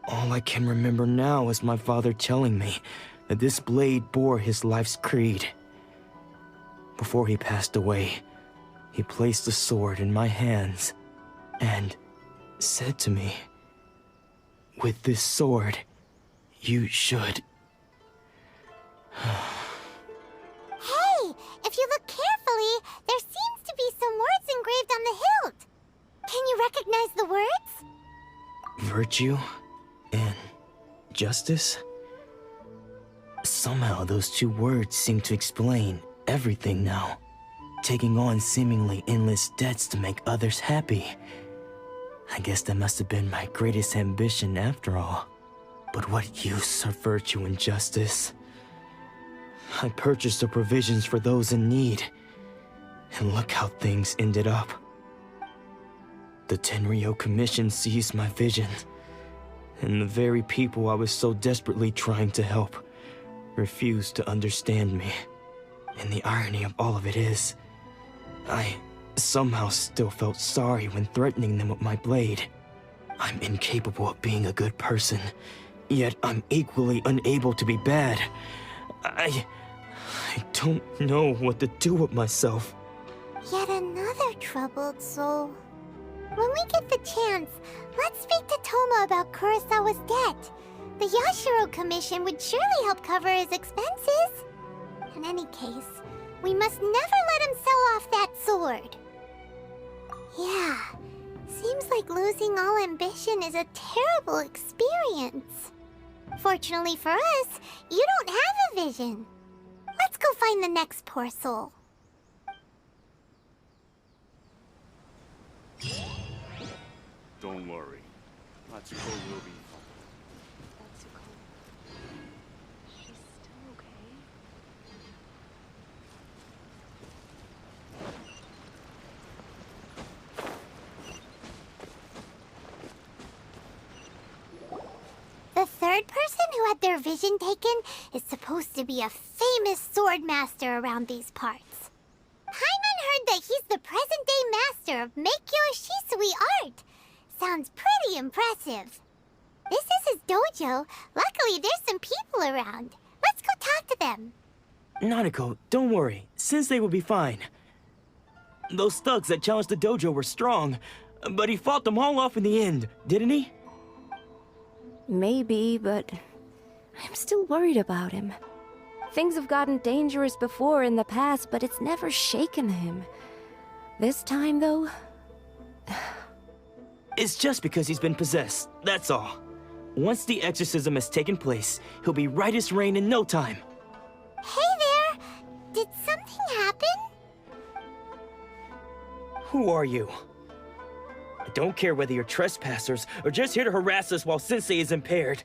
all I can remember now is my father telling me that this blade bore his life's creed. Before he passed away, he placed the sword in my hands and said to me, "With this sword, you should..." Hey, if you look carefully, there seems to be some words engraved on the hilt. Can you recognize the words? Virtue and justice? Somehow those two words seem to explain everything now. Taking on seemingly endless debts to make others happy. I guess that must have been my greatest ambition after all. But what use are virtue and justice? I purchased the provisions for those in need, and look how things ended up. The Tenryo Commission seized my vision, and the very people I was so desperately trying to help refused to understand me. And the irony of all of it is, I somehow still felt sorry when threatening them with my blade. I'm incapable of being a good person, yet I'm equally unable to be bad. I don't know what to do with myself. Yet another troubled soul. When we get the chance, let's speak to Toma about Kurosawa's debt. The Yashiro Commission would surely help cover his expenses. In any case, we must never let him sell off that sword. Yeah, seems like losing all ambition is a terrible experience. Fortunately for us, you don't have a vision. Let's go find the next poor soul. Don't worry. Natsuko will be fine. She's still okay. The third person who had their vision taken is supposed to be a famous sword master around these parts. Paimon heard that he's the present-day master of Meikyo Shisui art. Sounds pretty impressive. This is his dojo. Luckily, there's some people around. Let's go talk to them. Nanako, don't worry. Sensei will be fine. Those thugs that challenged the dojo were strong, but he fought them all off in the end, didn't he? Maybe, but I'm still worried about him. Things have gotten dangerous before in the past, but it's never shaken him. This time, though... It's just because he's been possessed, that's all. Once the exorcism has taken place, he'll be right as rain in no time. Hey there! Did something happen? Who are you? don't care whether you're trespassers or just here to harass us while Sensei is impaired.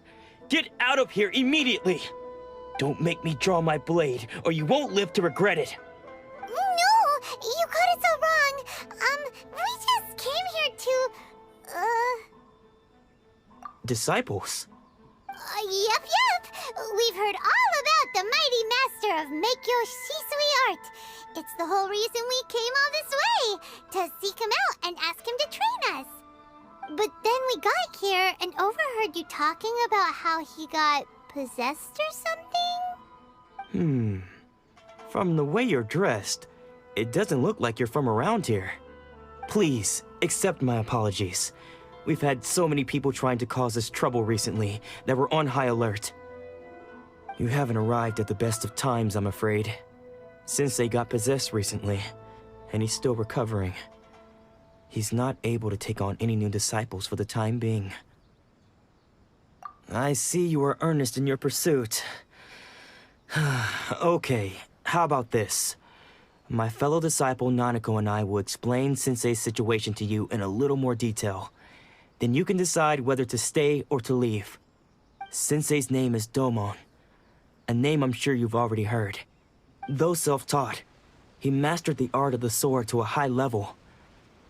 Get out of here immediately! Don't make me draw my blade, or you won't live to regret it. No! You got it so wrong! We just came here to... Disciples? Yep. We've heard all about the mighty master of Meikyo Shisui art. It's the whole reason we came all this way, to seek him out and ask him to train us. But then we got here and overheard you talking about how he got possessed or something? From the way you're dressed, it doesn't look like you're from around here. Please, accept my apologies. We've had so many people trying to cause us trouble recently that we're on high alert. You haven't arrived at the best of times, I'm afraid. Sensei got possessed recently, and he's still recovering. He's not able to take on any new disciples for the time being. I see you are earnest in your pursuit. Okay, how about this? My fellow disciple Nanako and I will explain Sensei's situation to you in a little more detail. Then you can decide whether to stay or to leave. Sensei's name is Domon, a name I'm sure you've already heard. Though self-taught, he mastered the art of the sword to a high level.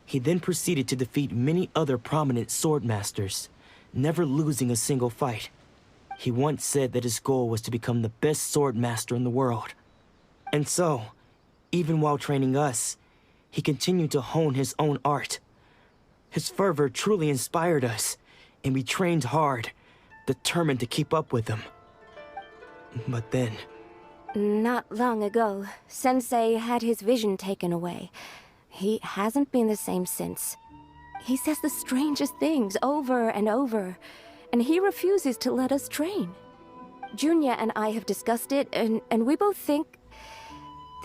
He then proceeded to defeat many other prominent sword masters, never losing a single fight. He once said that his goal was to become the best sword master in the world. And so, even while training us, he continued to hone his own art. His fervor truly inspired us, and we trained hard, determined to keep up with him. But then... Not long ago, Sensei had his vision taken away. He hasn't been the same since. He says the strangest things over and over, and he refuses to let us train. Junya and I have discussed it, and we both think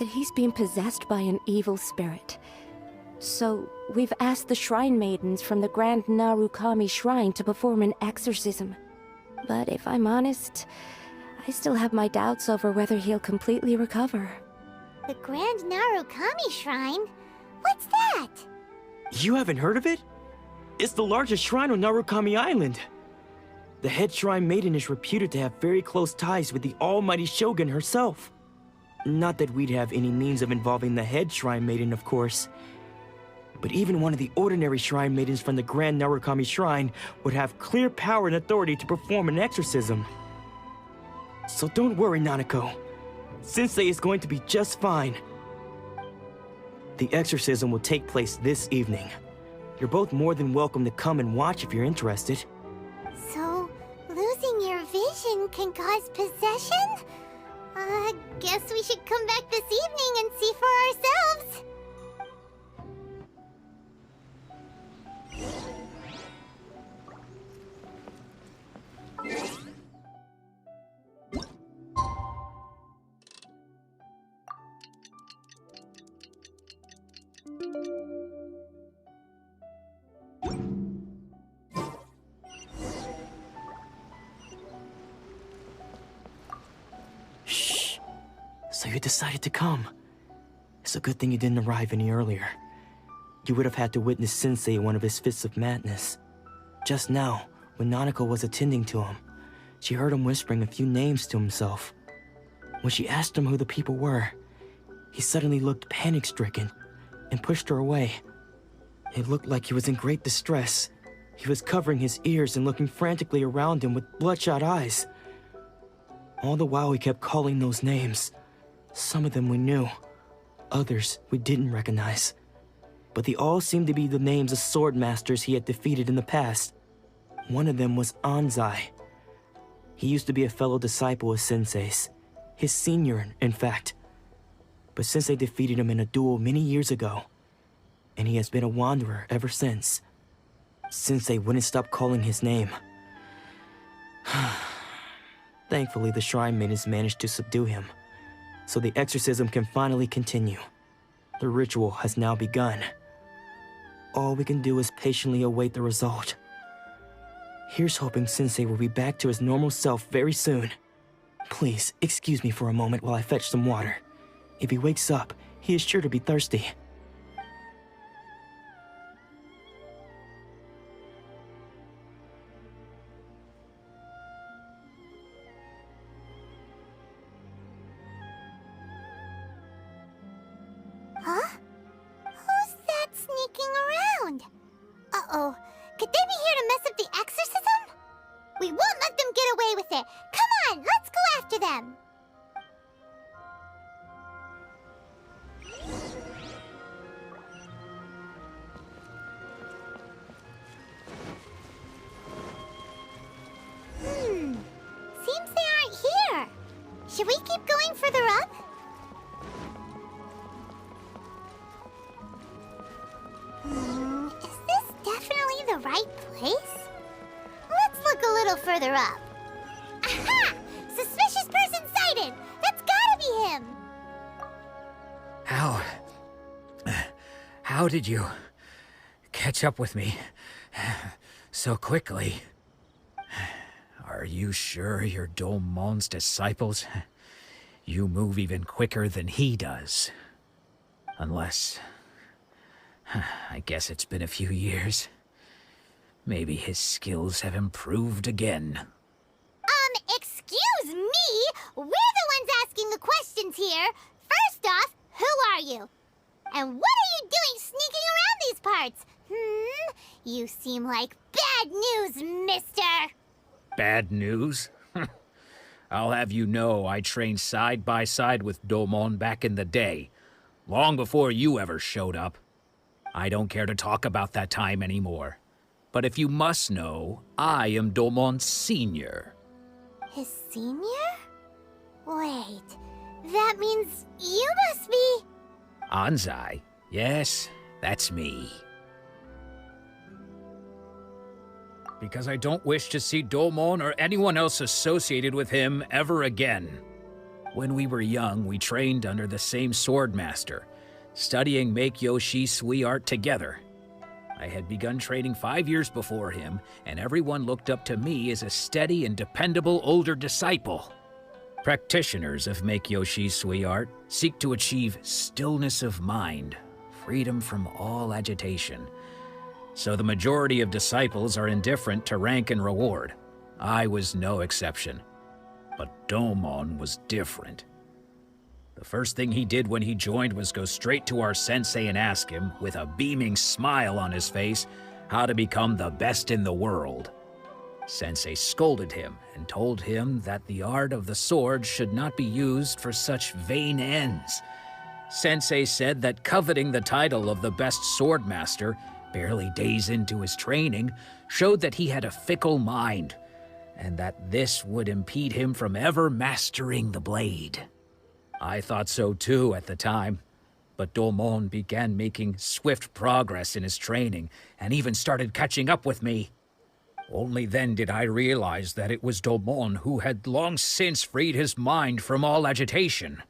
that he's being possessed by an evil spirit. So, we've asked the shrine maidens from the Grand Narukami Shrine to perform an exorcism. But if I'm honest, I still have my doubts over whether he'll completely recover. The Grand Narukami Shrine? What's that? You haven't heard of it? It's the largest shrine on Narukami Island. The head shrine maiden is reputed to have very close ties with the almighty Shogun herself. Not that we'd have any means of involving the head shrine maiden, of course. But even one of the ordinary shrine maidens from the Grand Narukami Shrine would have clear power and authority to perform an exorcism. So don't worry, Nanako. Sensei is going to be just fine. The exorcism will take place this evening. You're both more than welcome to come and watch if you're interested. So, losing your vision can cause possession? Guess we should come back this evening and see for ourselves. Shh. So you decided to come. It's a good thing you didn't arrive any earlier. You would have had to witness Sensei in one of his fits of madness. Just now, when Nanako was attending to him, she heard him whispering a few names to himself. When she asked him who the people were, he suddenly looked panic-stricken and pushed her away. It looked like he was in great distress. He was covering his ears and looking frantically around him with bloodshot eyes. All the while he kept calling those names. Some of them we knew, others we didn't recognize. But they all seemed to be the names of sword masters he had defeated in the past. One of them was Anzai. He used to be a fellow disciple of Sensei's. His senior, in fact. But Sensei defeated him in a duel many years ago, and he has been a wanderer ever since. Sensei wouldn't stop calling his name. Thankfully, the shrine maidens managed to subdue him, so the exorcism can finally continue. The ritual has now begun. All we can do is patiently await the result. Here's hoping Sensei will be back to his normal self very soon. Please, excuse me for a moment while I fetch some water. If he wakes up, he is sure to be thirsty. around. Uh-oh. Could they be here to mess up the exorcism? We won't let them get away with it. Come on, let's go after them. Seems they aren't here. Should we keep going further up? Is this definitely the right place? Let's look a little further up. Aha! Suspicious person sighted! That's gotta be him! How did you catch up with me so quickly? Are you sure you're Domon's disciples? You move even quicker than he does. Unless... I guess it's been a few years. Maybe his skills have improved again. Excuse me? We're the ones asking the questions here. First off, who are you? And what are you doing sneaking around these parts? You seem like bad news, mister. Bad news? I'll have you know I trained side by side with Domon back in the day, long before you ever showed up. I don't care to talk about that time anymore. But if you must know, I am Domon's senior. His senior? Wait, that means you must be... Anzai? Yes, that's me. Because I don't wish to see Domon or anyone else associated with him ever again. When we were young, we trained under the same swordmaster, studying Make-Yoshi Sui art together. I had begun training 5 years before him, and everyone looked up to me as a steady and dependable older disciple. Practitioners of Make-Yoshi Sui art seek to achieve stillness of mind, freedom from all agitation. So the majority of disciples are indifferent to rank and reward. I was no exception. But Domon was different. The first thing he did when he joined was go straight to our sensei and ask him, with a beaming smile on his face, how to become the best in the world. Sensei scolded him and told him that the art of the sword should not be used for such vain ends. Sensei said that coveting the title of the best swordmaster, barely days into his training, showed that he had a fickle mind, and that this would impede him from ever mastering the blade. I thought so too at the time, but Domon began making swift progress in his training, and even started catching up with me. Only then did I realize that it was Domon who had long since freed his mind from all agitation.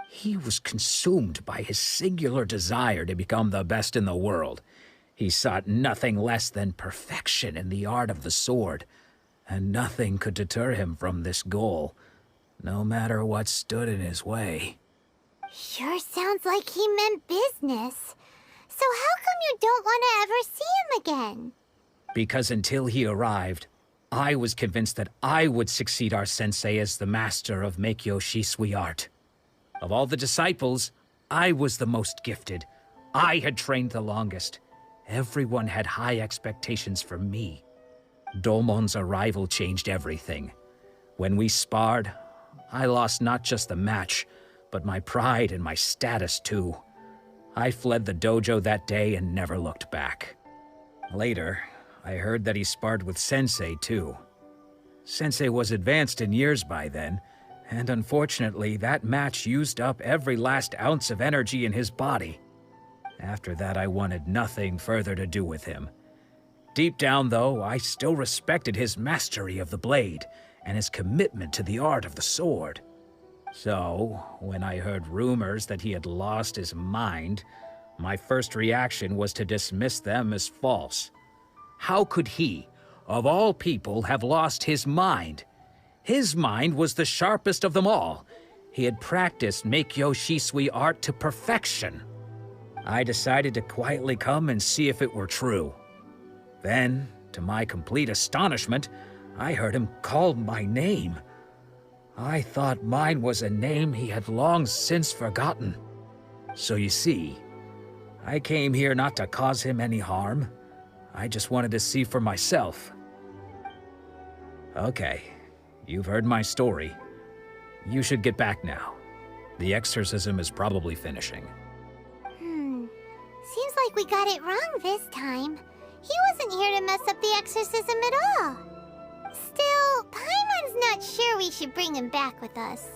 He was consumed by his singular desire to become the best in the world. He sought nothing less than perfection in the art of the sword, and nothing could deter him from this goal, no matter what stood in his way. Sure sounds like he meant business. So how come you don't want to ever see him again? Because until he arrived, I was convinced that I would succeed our sensei as the master of Make-Yoshi Sui art. Of all the disciples, I was the most gifted. I had trained the longest. Everyone had high expectations for me. Domon's arrival changed everything. When we sparred, I lost not just the match, but my pride and my status too. I fled the dojo that day and never looked back. Later, I heard that he sparred with Sensei too. Sensei was advanced in years by then, and unfortunately that match used up every last ounce of energy in his body. After that, I wanted nothing further to do with him. Deep down, though, I still respected his mastery of the blade and his commitment to the art of the sword. So, when I heard rumors that he had lost his mind, my first reaction was to dismiss them as false. How could he, of all people, have lost his mind? His mind was the sharpest of them all. He had practiced Make-Yoshi Sui art to perfection. I decided to quietly come and see if it were true. Then, to my complete astonishment, I heard him call my name. I thought mine was a name he had long since forgotten. So you see, I came here not to cause him any harm. I just wanted to see for myself. Okay, you've heard my story. You should get back now. The exorcism is probably finishing. Seems like we got it wrong this time. He wasn't here to mess up the exorcism at all. Still, Paimon's not sure we should bring him back with us.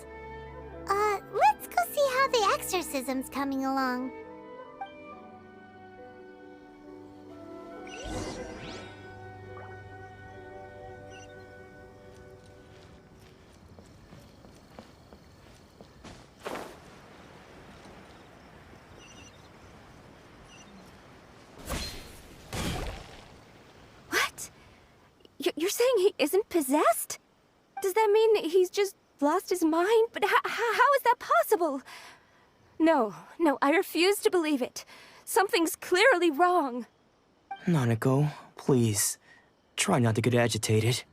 Let's go see how the exorcism's coming along. You're saying he isn't possessed? Does that mean he's just lost his mind? But how is that possible? No, I refuse to believe it. Something's clearly wrong. Nanako, please. Try not to get agitated.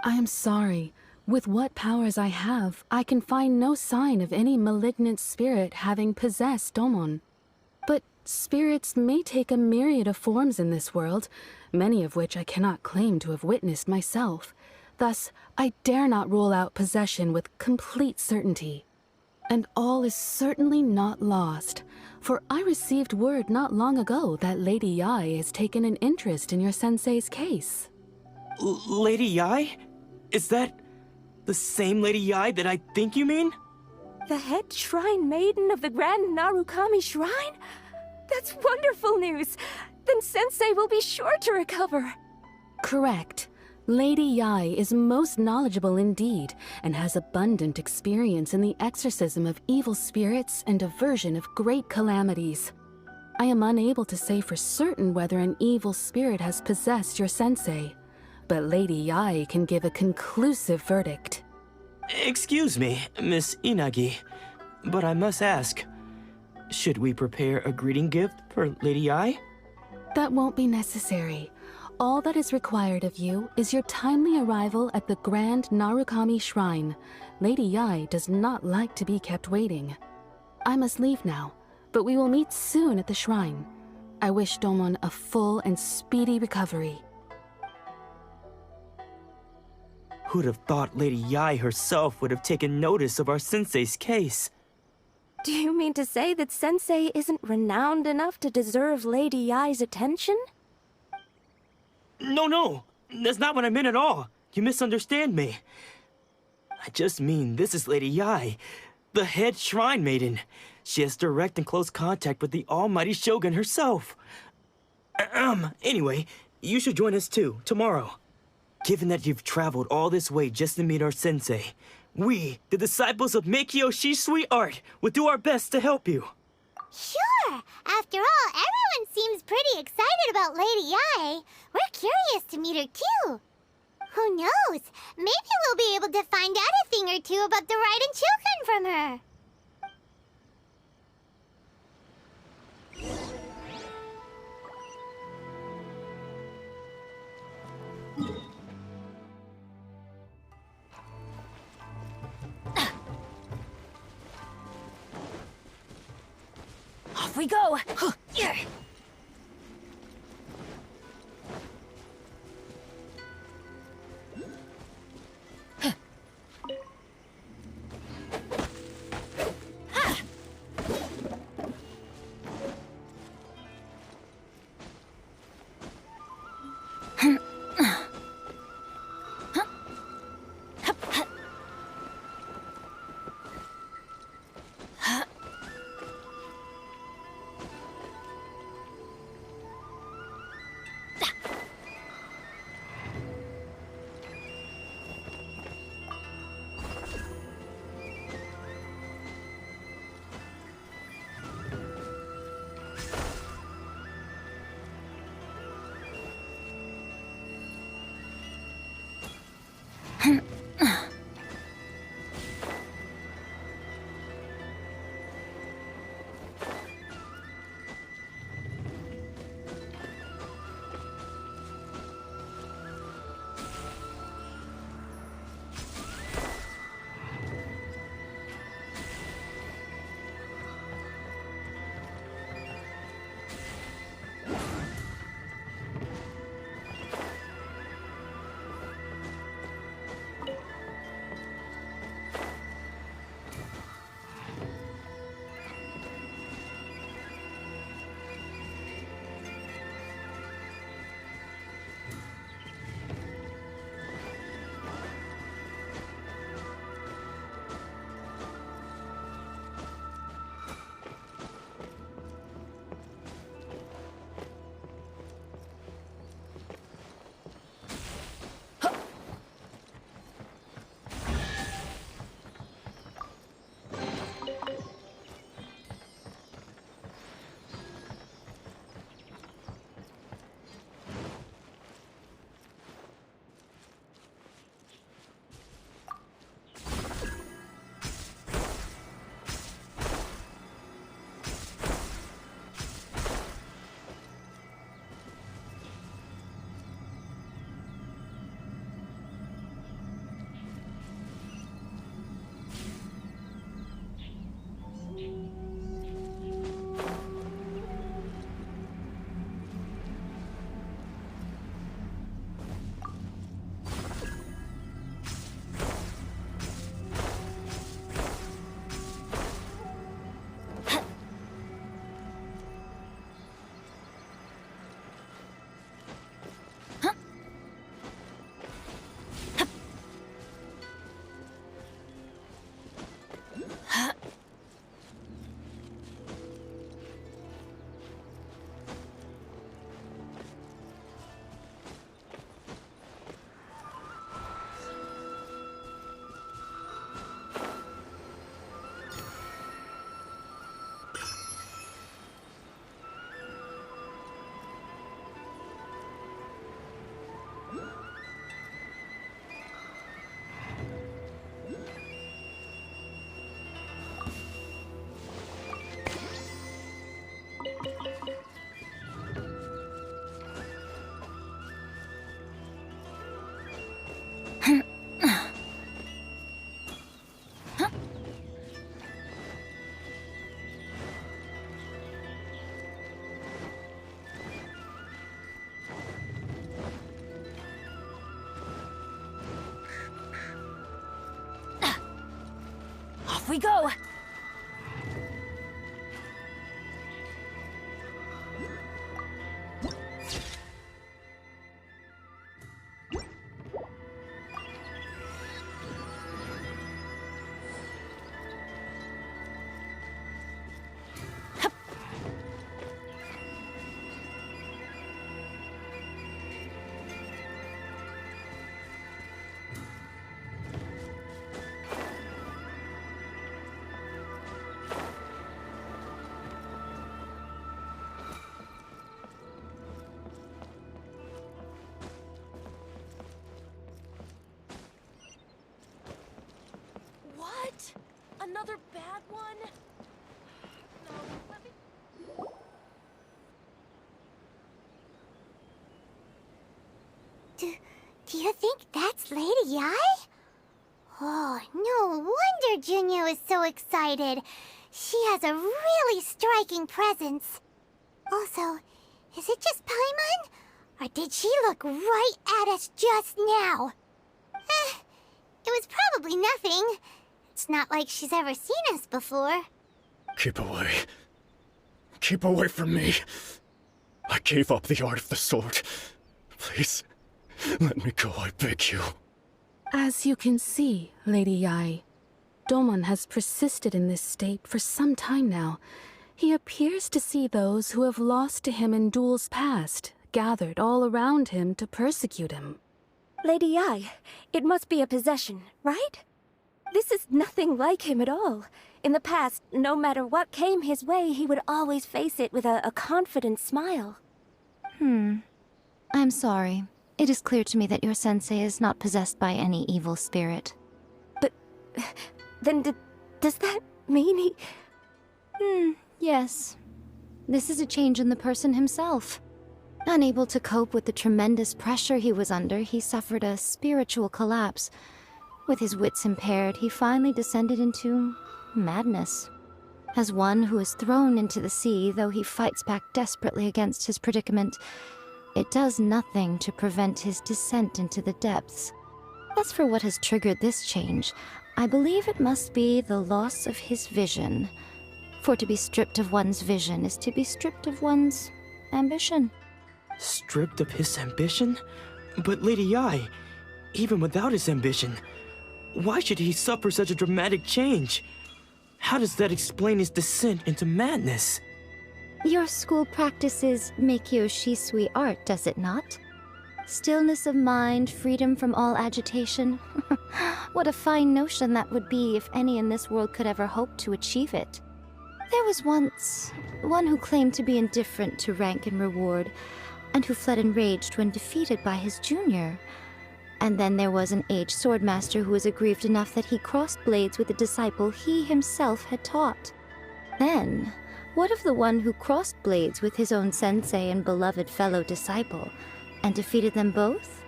I am sorry. With what powers I have, I can find no sign of any malignant spirit having possessed Domon. But spirits may take a myriad of forms in this world, many of which I cannot claim to have witnessed myself. Thus, I dare not rule out possession with complete certainty. And all is certainly not lost, for I received word not long ago that Lady Yae has taken an interest in your sensei's case. Lady Yae? Is that the same Lady Yae that I think you mean? The head shrine maiden of the Grand Narukami Shrine? That's wonderful news! Then Sensei will be sure to recover. Correct. Lady Yae is most knowledgeable indeed, and has abundant experience in the exorcism of evil spirits and aversion of great calamities. I am unable to say for certain whether an evil spirit has possessed your sensei, but Lady Yae can give a conclusive verdict. Excuse me, Miss Inagi, but I must ask, should we prepare a greeting gift for Lady Yae? That won't be necessary. All that is required of you is your timely arrival at the Grand Narukami Shrine. Lady Yae does not like to be kept waiting. I must leave now, but we will meet soon at the shrine. I wish Domon a full and speedy recovery. Who'd have thought Lady Yae herself would have taken notice of our sensei's case? Do you mean to say that Sensei isn't renowned enough to deserve Lady Yae's attention? No, that's not what I meant at all. You misunderstand me. I just mean this is Lady Yae, the head shrine maiden. She has direct and close contact with the almighty Shogun herself. Anyway, you should join us too, tomorrow. Given that you've traveled all this way just to meet our sensei, we, the disciples of Meikyo Shisui Art, will do our best to help you. Sure! After all, everyone seems pretty excited about Lady Yae. We're curious to meet her too. Who knows? Maybe we'll be able to find out a thing or two about the Raiden children from her. Off we go! we go! What? Another bad one? No, let me... Do you think that's Lady Ai? Oh, no wonder Junior is so excited. She has a really striking presence. Also, is it just Paimon? Or did she look right at us just now? It was probably nothing. It's not like she's ever seen us before. Keep away. Keep away from me. I gave up the art of the sword. Please, let me go, I beg you. As you can see, Lady Yai, Domon has persisted in this state for some time now. He appears to see those who have lost to him in duels past, gathered all around him to persecute him. Lady Ai, it must be a possession, right? This is nothing like him at all. In the past, no matter what came his way, he would always face it with a confident smile. I'm sorry. It is clear to me that your sensei is not possessed by any evil spirit. But then does that mean he... Yes. This is a change in the person himself. Unable to cope with the tremendous pressure he was under, he suffered a spiritual collapse. With his wits impaired, he finally descended into madness. As one who is thrown into the sea, though he fights back desperately against his predicament, it does nothing to prevent his descent into the depths. As for what has triggered this change, I believe it must be the loss of his vision. For to be stripped of one's vision is to be stripped of one's ambition. Stripped of his ambition? But Lady Yai, even without his ambition, why should he suffer such a dramatic change? How does that explain his descent into madness? Your school practices Meikyo Shisui art, does it not? Stillness of mind, freedom from all agitation. What a fine notion that would be if any in this world could ever hope to achieve it. There was once one who claimed to be indifferent to rank and reward, and who fled enraged when defeated by his junior. And then there was an aged swordmaster who was aggrieved enough that he crossed blades with a disciple he himself had taught. Then, what of the one who crossed blades with his own sensei and beloved fellow disciple, and defeated them both?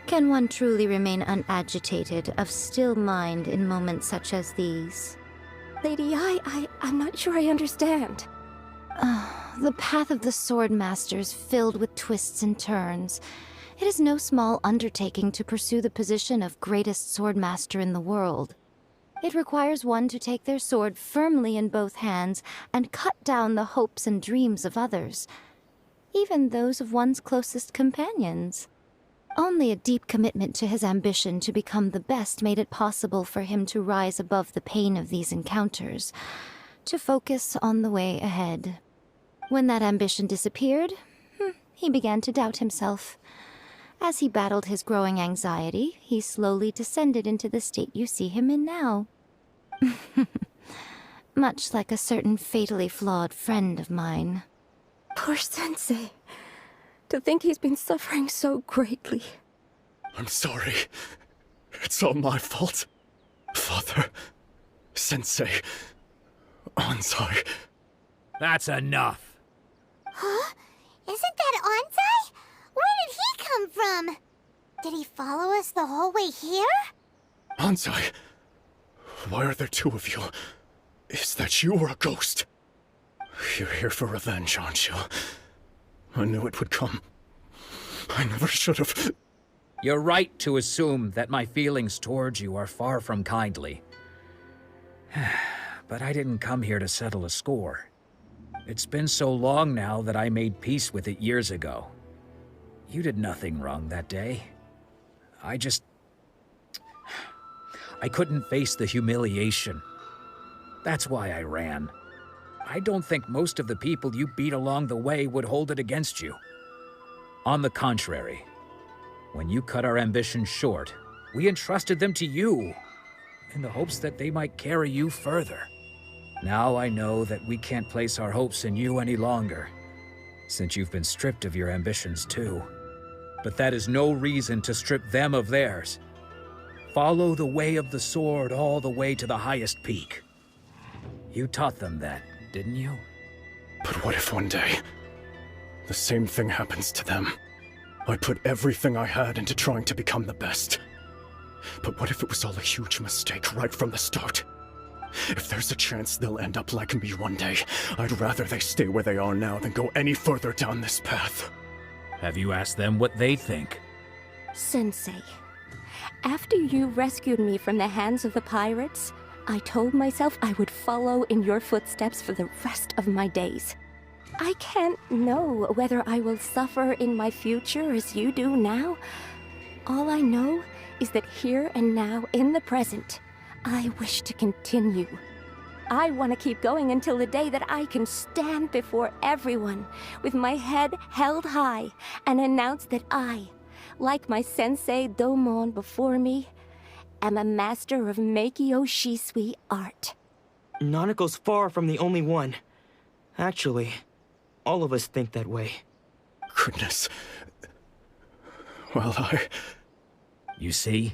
Can one truly remain unagitated, of still mind in moments such as these? Lady Ai, I'm not sure I understand. The path of the swordmaster is filled with twists and turns. It is no small undertaking to pursue the position of greatest swordmaster in the world. It requires one to take their sword firmly in both hands and cut down the hopes and dreams of others, even those of one's closest companions. Only a deep commitment to his ambition to become the best made it possible for him to rise above the pain of these encounters, to focus on the way ahead. When that ambition disappeared, he began to doubt himself. As he battled his growing anxiety, he slowly descended into the state you see him in now. Much like a certain fatally flawed friend of mine. Poor sensei. To think he's been suffering so greatly. I'm sorry. It's all my fault. Father, Sensei, Ansai. That's enough. Huh? Isn't that Ansai? Where did he come from? Did he follow us the whole way here? Ansai, why are there two of you? Is that you or a ghost? You're here for revenge, aren't you? I knew it would come. I never should have... You're right to assume that my feelings towards you are far from kindly. But I didn't come here to settle a score. It's been so long now that I made peace with it years ago. You did nothing wrong that day. I couldn't face the humiliation. That's why I ran. I don't think most of the people you beat along the way would hold it against you. On the contrary, when you cut our ambitions short, we entrusted them to you, in the hopes that they might carry you further. Now I know that we can't place our hopes in you any longer, since you've been stripped of your ambitions too. But that is no reason to strip them of theirs. Follow the way of the sword all the way to the highest peak. You taught them that, didn't you? But what if one day, the same thing happens to them? I put everything I had into trying to become the best. But what if it was all a huge mistake right from the start? If there's a chance they'll end up like me one day, I'd rather they stay where they are now than go any further down this path. Have you asked them what they think? Sensei, after you rescued me from the hands of the pirates, I told myself I would follow in your footsteps for the rest of my days. I can't know whether I will suffer in my future as you do now. All I know is that here and now, in the present, I wish to continue. I want to keep going until the day that I can stand before everyone with my head held high and announce that I, like my sensei Domon before me, am a master of Meikyo Shisui art. Nanako's far from the only one. Actually, all of us think that way. Goodness. Well, You see?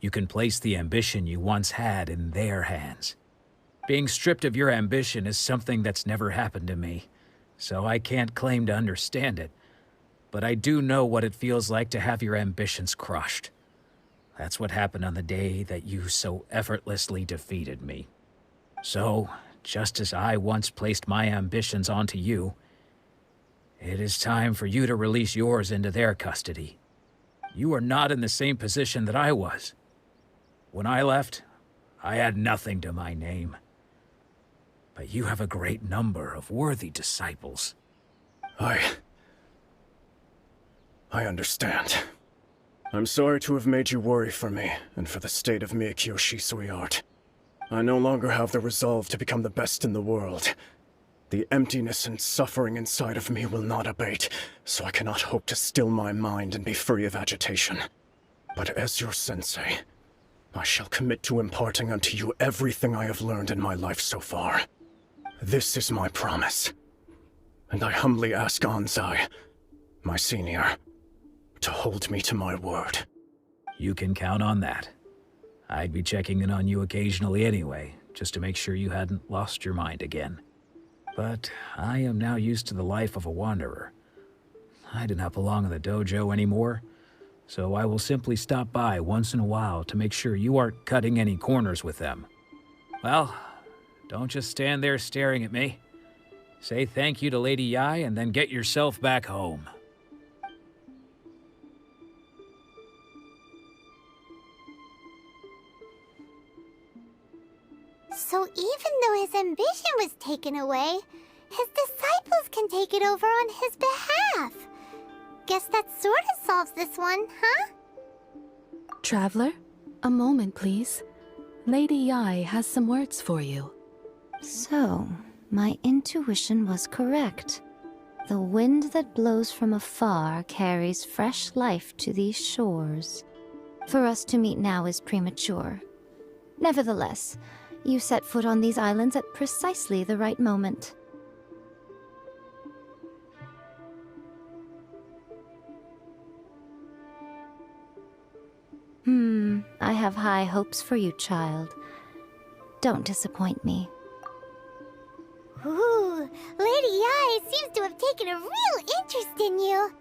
You can place the ambition you once had in their hands. Being stripped of your ambition is something that's never happened to me, so I can't claim to understand it. But I do know what it feels like to have your ambitions crushed. That's what happened on the day that you so effortlessly defeated me. So, just as I once placed my ambitions onto you, it is time for you to release yours into their custody. You are not in the same position that I was. When I left, I had nothing to my name. But you have a great number of worthy disciples. I understand. I'm sorry to have made you worry for me, and for the state of Meikyo Shisui art. I no longer have the resolve to become the best in the world. The emptiness and suffering inside of me will not abate, so I cannot hope to still my mind and be free of agitation. But as your sensei, I shall commit to imparting unto you everything I have learned in my life so far. This is my promise. And I humbly ask Anzai, my senior, to hold me to my word. You can count on that. I'd be checking in on you occasionally anyway, just to make sure you hadn't lost your mind again. But I am now used to the life of a wanderer. I do not belong in the dojo anymore, so I will simply stop by once in a while to make sure you aren't cutting any corners with them. Well, don't just stand there staring at me. Say thank you to Lady Yai and then get yourself back home. So even though his ambition was taken away, his disciples can take it over on his behalf. Guess that sort of solves this one, huh? Traveler, a moment, please. Lady Yai has some words for you. So, my intuition was correct. The wind that blows from afar carries fresh life to these shores. For us to meet now is premature. Nevertheless, you set foot on these islands at precisely the right moment. I have high hopes for you, child. Don't disappoint me. Ooh, Lady Yai seems to have taken a real interest in you.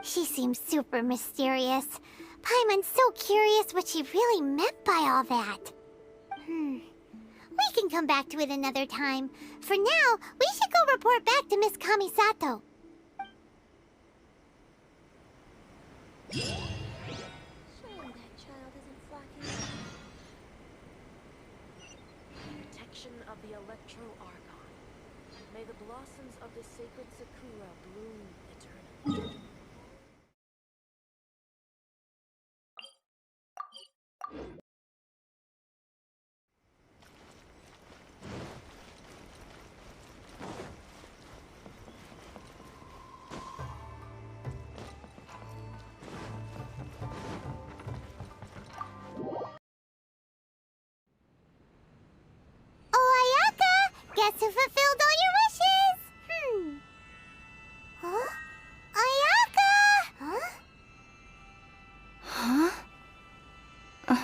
She seems super mysterious. Paimon's so curious what she really meant by all that. We can come back to it another time. For now, we should go report back to Miss Kamisato. of the sacred sakura bloom eternally. Oh, Ayaka! Guess who fulfilled all your wishes? Huh? Ayaka! Huh? Huh? Huh?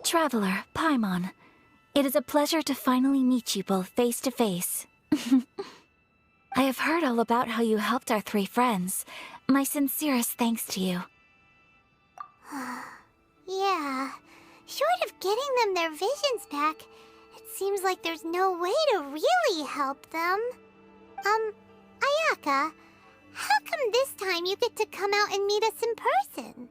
Traveler, Paimon, it is a pleasure to finally meet you both face to face. I have heard all about how you helped our three friends. My sincerest thanks to you. Yeah. Short of getting them their visions back, it seems like there's no way to really help them. Ayaka, how come this time you get to come out and meet us in person?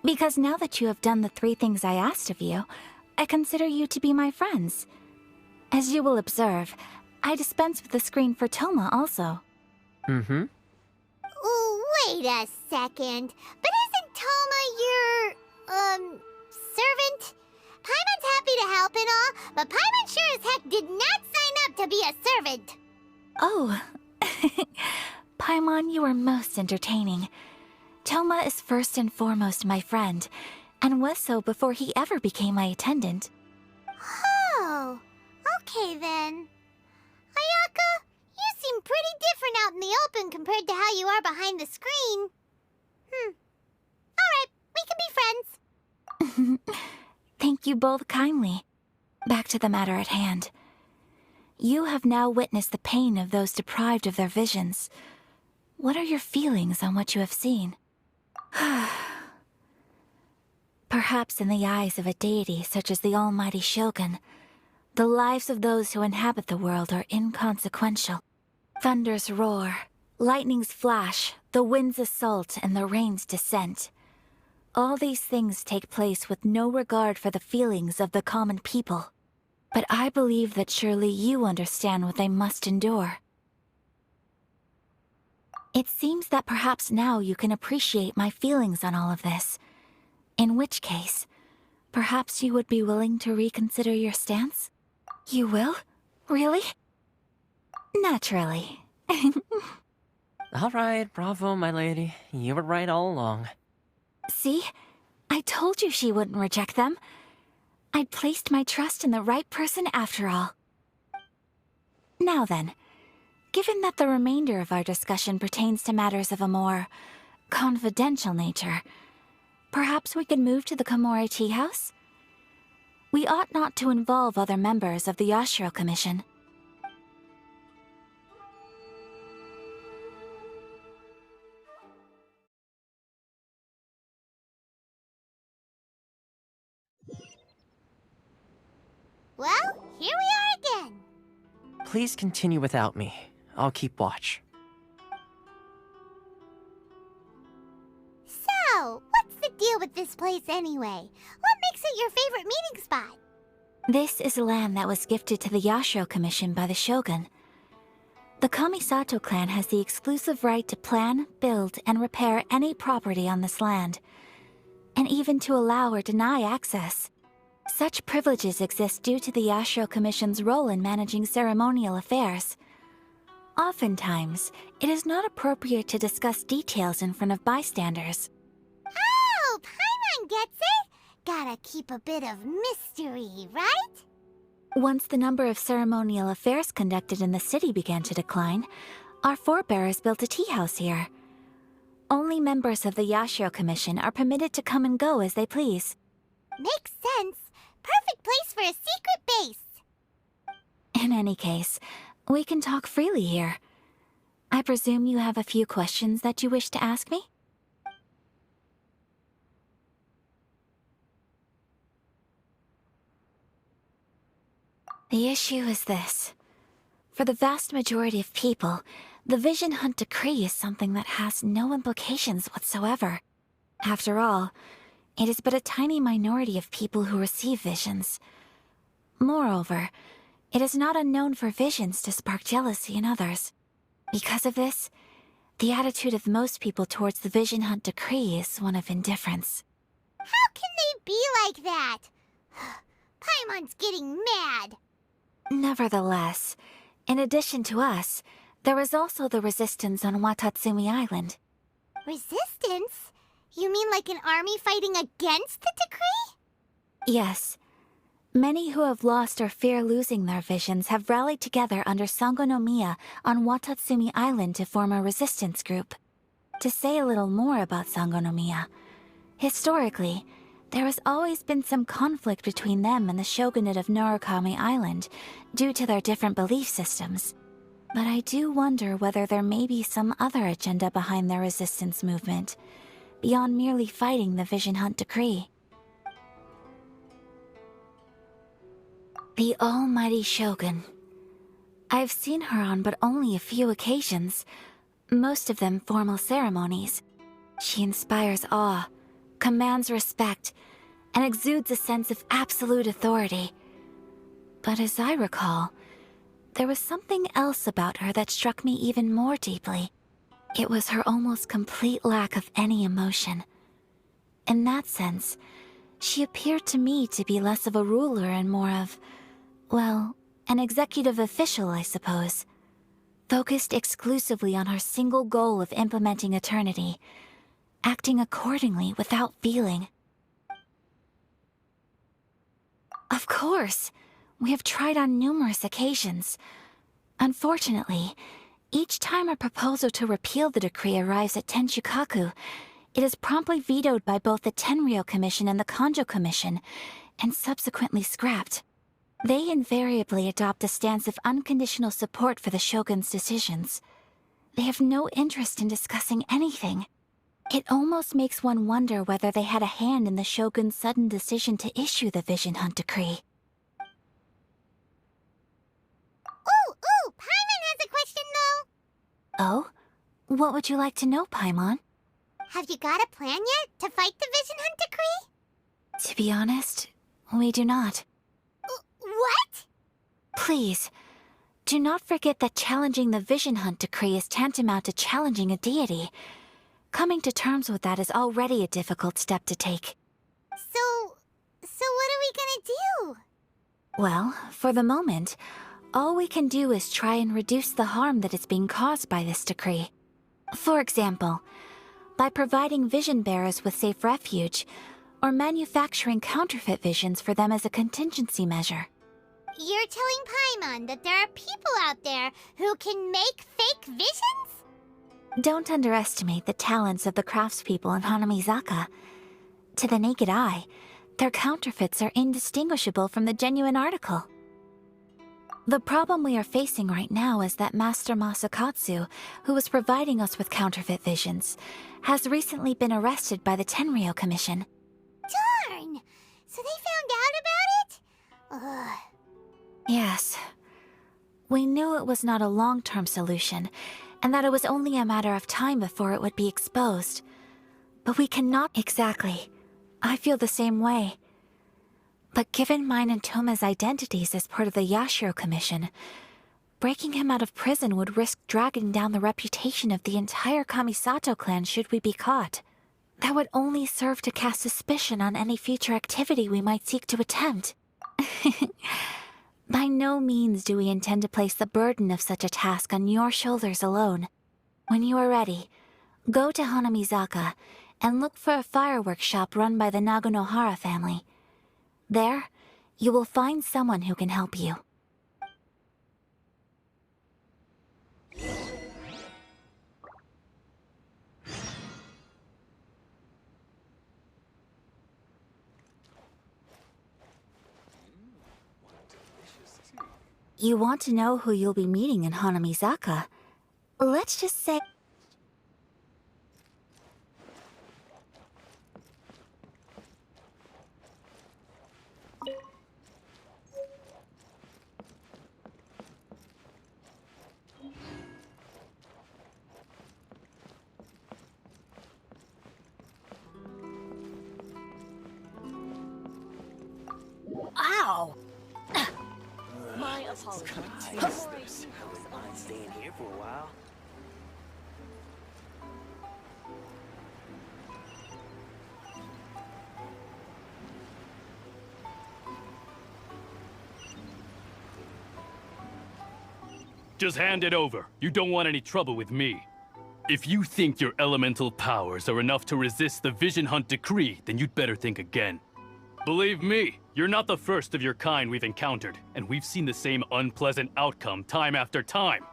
Because now that you have done the three things I asked of you, I consider you to be my friends. As you will observe, I dispense with the screen for Toma also. Mm-hmm. Ooh, wait a second. But isn't Toma your, servant? Paimon's happy to help and all, but Paimon sure as heck did not sign up to be a servant. Oh. Paimon, you are most entertaining. Toma is first and foremost my friend, and was so before he ever became my attendant. Oh, okay then. Ayaka, you seem pretty different out in the open compared to how you are behind the screen. Alright, we can be friends. Thank you both kindly. Back to the matter at hand. You have now witnessed the pain of those deprived of their visions. What are your feelings on what you have seen? Perhaps in the eyes of a deity such as the almighty Shogun, the lives of those who inhabit the world are inconsequential. Thunders roar, lightnings flash, the winds assault, and the rains descent. All these things take place with no regard for the feelings of the common people. But I believe that surely you understand what they must endure. It seems that perhaps now you can appreciate my feelings on all of this. In which case, perhaps you would be willing to reconsider your stance? You will? Really? Naturally. All right, bravo, my lady. You were right all along. See? I told you she wouldn't reject them. I'd placed my trust in the right person after all. Now then, given that the remainder of our discussion pertains to matters of a more confidential nature, perhaps we could move to the Komore Tea House? We ought not to involve other members of the Yashiro Commission. Well, here we are again. Please continue without me. I'll keep watch. So, what's the deal with this place anyway? What makes it your favorite meeting spot? This is land that was gifted to the Yashiro Commission by the Shogun. The Kamisato clan has the exclusive right to plan, build, and repair any property on this land, and even to allow or deny access. Such privileges exist due to the Yashiro Commission's role in managing ceremonial affairs. Oftentimes, it is not appropriate to discuss details in front of bystanders. Oh, Paimon gets it! Gotta keep a bit of mystery, right? Once the number of ceremonial affairs conducted in the city began to decline, our forebears built a tea house here. Only members of the Yashiro Commission are permitted to come and go as they please. Makes sense. Perfect place for a secret base. In any case, we can talk freely here. I presume you have a few questions that you wish to ask me? The issue is this. For the vast majority of people, the Vision Hunt Decree is something that has no implications whatsoever. After all, it is but a tiny minority of people who receive visions. Moreover, it is not unknown for visions to spark jealousy in others. Because of this, the attitude of most people towards the Vision Hunt Decree is one of indifference. How can they be like that? Paimon's getting mad. Nevertheless, in addition to us, there is also the resistance on Watatsumi Island. Resistance? You mean like an army fighting against the decree? Yes. Many who have lost or fear losing their visions have rallied together under Sangonomiya on Watatsumi Island to form a resistance group. To say a little more about Sangonomiya, historically, there has always been some conflict between them and the shogunate of Narukami Island due to their different belief systems. But I do wonder whether there may be some other agenda behind their resistance movement, beyond merely fighting the Vision Hunt Decree. The almighty Shogun. I've seen her on but only a few occasions, most of them formal ceremonies. She inspires awe, commands respect, and exudes a sense of absolute authority. But as I recall, there was something else about her that struck me even more deeply. It was her almost complete lack of any emotion. In that sense, she appeared to me to be less of a ruler and more of, well, an executive official, I suppose. Focused exclusively on her single goal of implementing eternity, acting accordingly without feeling. Of course, we have tried on numerous occasions. Unfortunately, each time a proposal to repeal the decree arrives at Tenshukaku, it is promptly vetoed by both the Tenryou Commission and the Kanjo Commission, and subsequently scrapped. They invariably adopt a stance of unconditional support for the Shogun's decisions. They have no interest in discussing anything. It almost makes one wonder whether they had a hand in the Shogun's sudden decision to issue the Vision Hunt Decree. Ooh, Paimon has a question though. Oh? What would you like to know, Paimon? Have you got a plan yet to fight the Vision Hunt Decree? To be honest, we do not. What? Please, do not forget that challenging the Vision Hunt Decree is tantamount to challenging a deity. Coming to terms with that is already a difficult step to take. So what are we gonna do? Well, for the moment, all we can do is try and reduce the harm that is being caused by this decree. For example, by providing vision bearers with safe refuge, or manufacturing counterfeit visions for them as a contingency measure. You're telling Paimon that there are people out there who can make fake visions? Don't underestimate the talents of the craftspeople in Hanamizaka. To the naked eye, their counterfeits are indistinguishable from the genuine article. The problem we are facing right now is that Master Masakatsu, who was providing us with counterfeit visions, has recently been arrested by the Tenryou Commission. Darn! So they found out about it? Ugh. Yes. We knew it was not a long-term solution, and that it was only a matter of time before it would be exposed. But we cannot exactly. I feel the same way. But given mine and Toma's identities as part of the Yashiro Commission, breaking him out of prison would risk dragging down the reputation of the entire Kamisato clan should we be caught. That would only serve to cast suspicion on any future activity we might seek to attempt. By no means do we intend to place the burden of such a task on your shoulders alone. When you are ready, go to Hanamizaka and look for a fireworks shop run by the Naganohara family. There, you will find someone who can help you. You want to know who you'll be meeting in Hanamizaka? Let's just say... Mind staying here for a while? Just hand it over. You don't want any trouble with me. If you think your elemental powers are enough to resist the Vision Hunt decree, then you'd better think again. Believe me, you're not the first of your kind we've encountered, and we've seen the same unpleasant outcome time after time.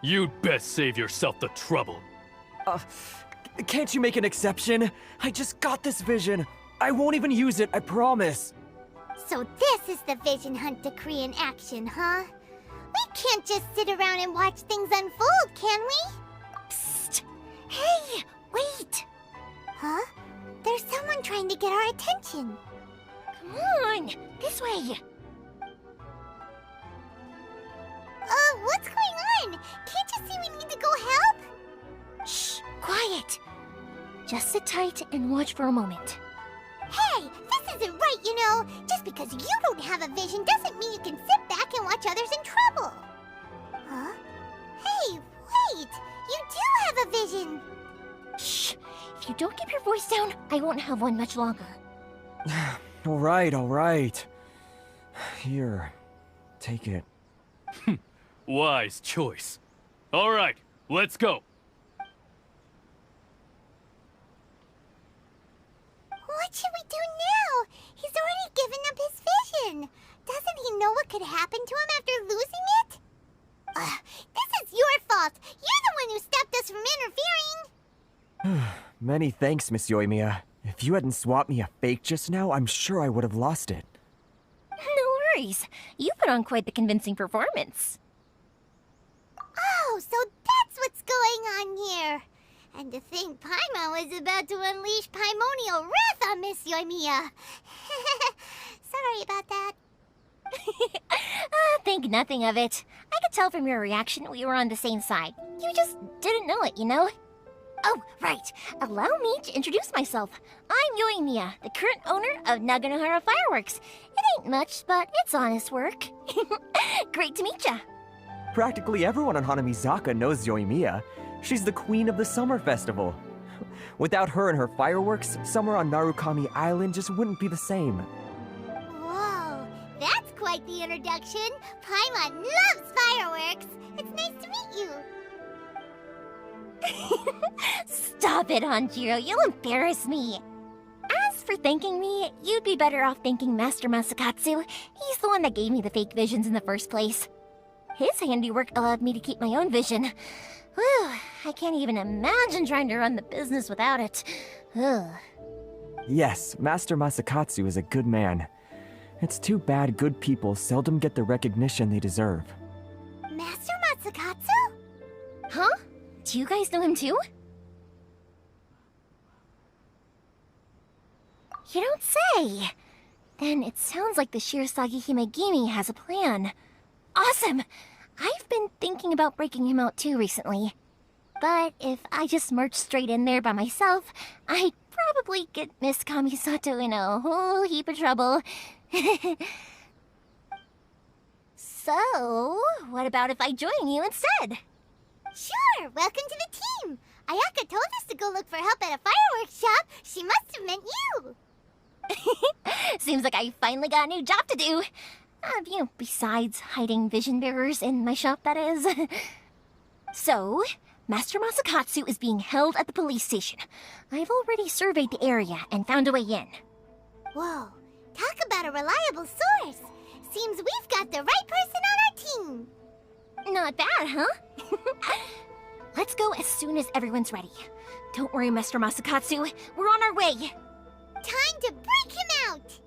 You'd best save yourself the trouble. Can't you make an exception? I just got this vision. I won't even use it, I promise. So this is the Vision Hunt decree in action, huh? We can't just sit around and watch things unfold, can we? Psst! Hey, wait! Huh? There's someone trying to get our attention. Come on, this way. What's going on? Can't you see we need to go help? Shh, quiet. Just sit tight and watch for a moment. Hey, this isn't right, you know. Just because you don't have a vision doesn't mean you can sit back and watch others in trouble. Huh? Hey, wait! You do have a vision! Shh! If you don't keep your voice down, I won't have one much longer. All right. Here, take it. Wise choice. All right, let's go. What should we do now? He's already given up his vision. Doesn't he know what could happen to him after losing it? This is your fault. You're the one who stopped us from interfering. Many thanks, Miss Euthymia. If you hadn't swapped me a fake just now, I'm sure I would have lost it. No worries. You put on quite the convincing performance. Oh, so that's what's going on here. And to think Paimon was about to unleash Paimonial wrath on Miss Euthymia. Sorry about that. Think nothing of it. I could tell from your reaction we were on the same side. You just didn't know it, you know? Oh, right. Allow me to introduce myself. I'm Euthymia, the current owner of Naganohara Fireworks. It ain't much, but it's honest work. Great to meet ya. Practically everyone on Hanamizaka knows Euthymia. She's the queen of the summer festival. Without her and her fireworks, summer on Narukami Island just wouldn't be the same. Whoa, that's quite the introduction. Paimon loves fireworks. It's nice to meet you. Stop it, Hanjiro. You'll embarrass me. As for thanking me, you'd be better off thanking Master Masakatsu. He's the one that gave me the fake visions in the first place. His handiwork allowed me to keep my own vision. Whew, I can't even imagine trying to run the business without it. Ugh. Yes, Master Masakatsu is a good man. It's too bad good people seldom get the recognition they deserve. Master Masakatsu? Huh? Do you guys know him too? You don't say! Then it sounds like the Shirasagi Himegimi has a plan. Awesome! I've been thinking about breaking him out too recently. But if I just marched straight in there by myself, I'd probably get Miss Kamisato in a whole heap of trouble. So, what about if I join you instead? Sure, welcome to the team. Ayaka told us to go look for help at a fireworks shop. She must have meant you. Seems like I finally got a new job to do. Besides hiding vision bearers in my shop, that is. So, Master Masakatsu is being held at the police station. I've already surveyed the area and found a way in. Whoa, talk about a reliable source. Seems we've got the right person on our team. Not bad, huh? Let's go as soon as everyone's ready. Don't worry, Master Masakatsu. We're on our way. Time to break him out!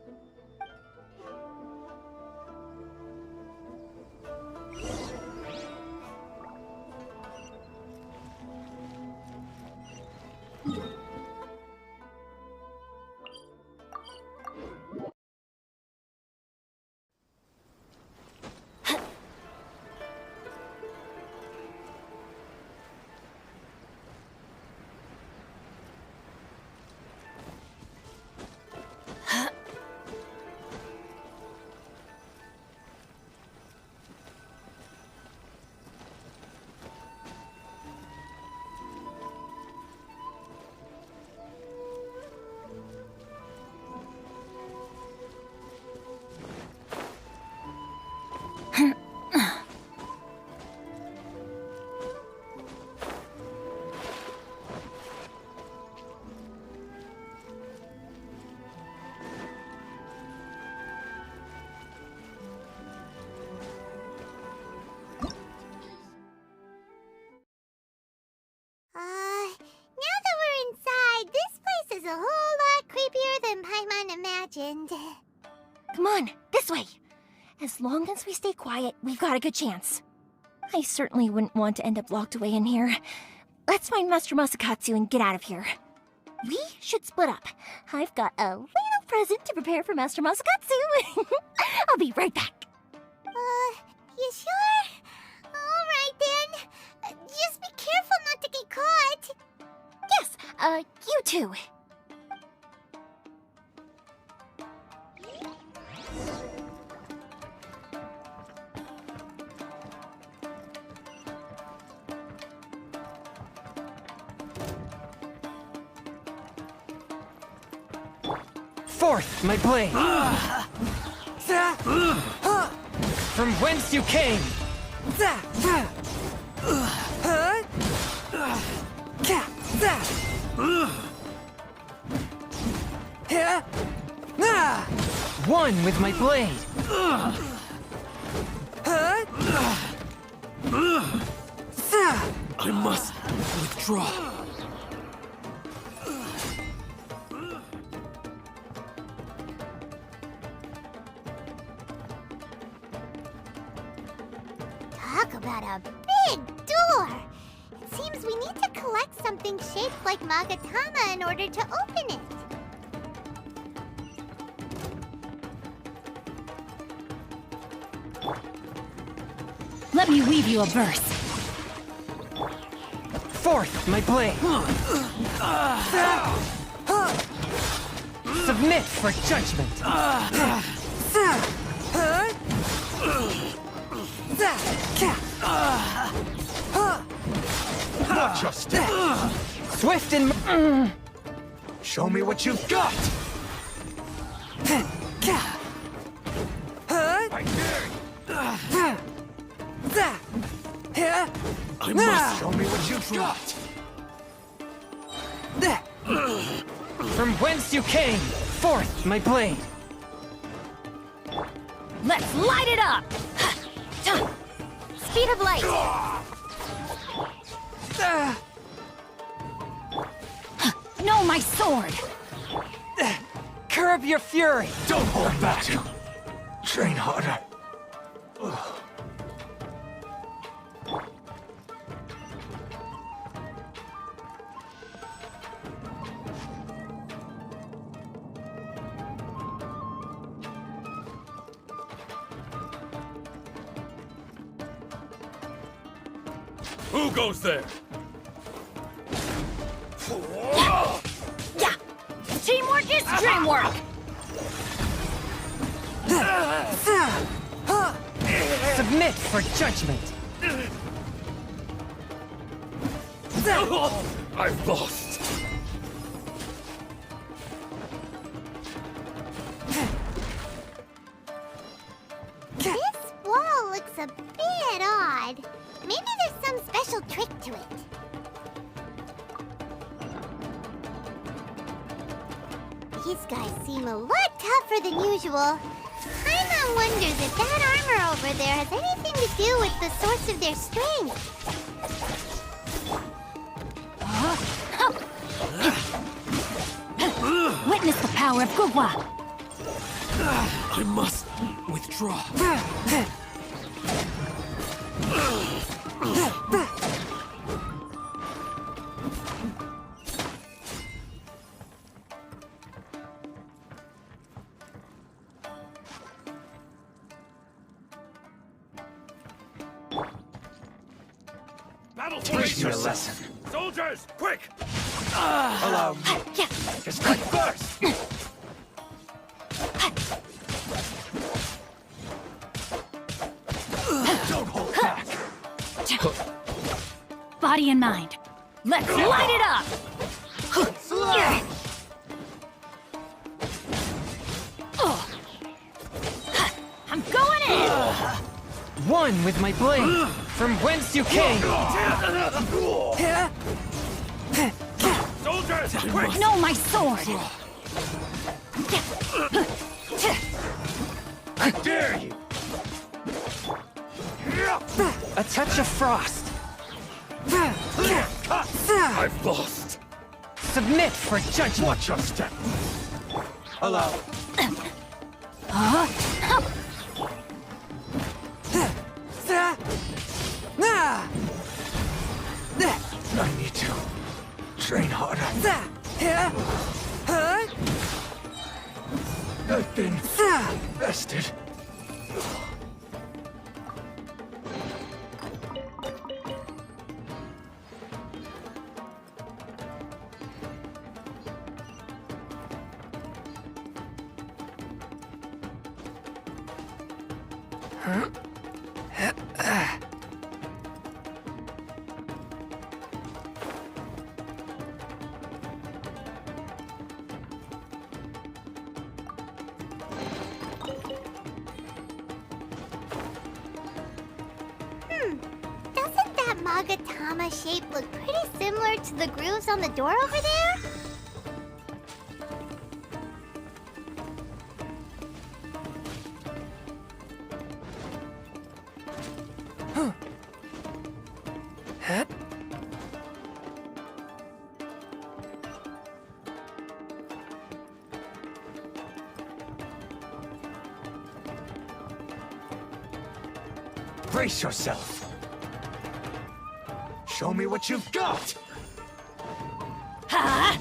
As long as we stay quiet, we've got a good chance. I certainly wouldn't want to end up locked away in here. Let's find Master Masakatsu and get out of here. We should split up. I've got a little present to prepare for Master Masakatsu. I'll be right back. You sure? Alright then. Just be careful not to get caught. Yes, you too. Forth, my blade! From whence you came! One with my blade! I must withdraw. Talk about a big door! It seems we need to collect something shaped like Magatama in order to open it. Let me weave you a verse. Forth, my blade! Submit for judgment! Watch your step. Swift and... Show me what you've got. I dare you. I must show me what you've got. From whence you came, forth, my blade! Let's light it up! Speed of light. No, my sword! Curb your fury! Don't hold back. Train harder. Who goes there? Yeah! Teamwork is dreamwork! Submit for judgment! I've lost. This wall looks a bit odd. Maybe there's some special trick to it. These guys seem a lot tougher than usual. Paimon wonders if that armor over there has anything to do with the source of their strength. Witness the power of Gugwa! I must withdraw. Battle Teach me a lesson. Soldiers, quick! Allow me to strike first. Don't hold back. Body and mind. Let's light it up! I'm going in! One with my blade! From whence you came! Soldiers, quick! No, my sword! I dare you! A touch of frost! I've lost! Submit for judgment! Watch your step! Allow. I need to train harder. I've been bested. Doesn't that Magatama shape look pretty similar to the grooves on the door over there? Brace yourself. Show me what you've got. Ha!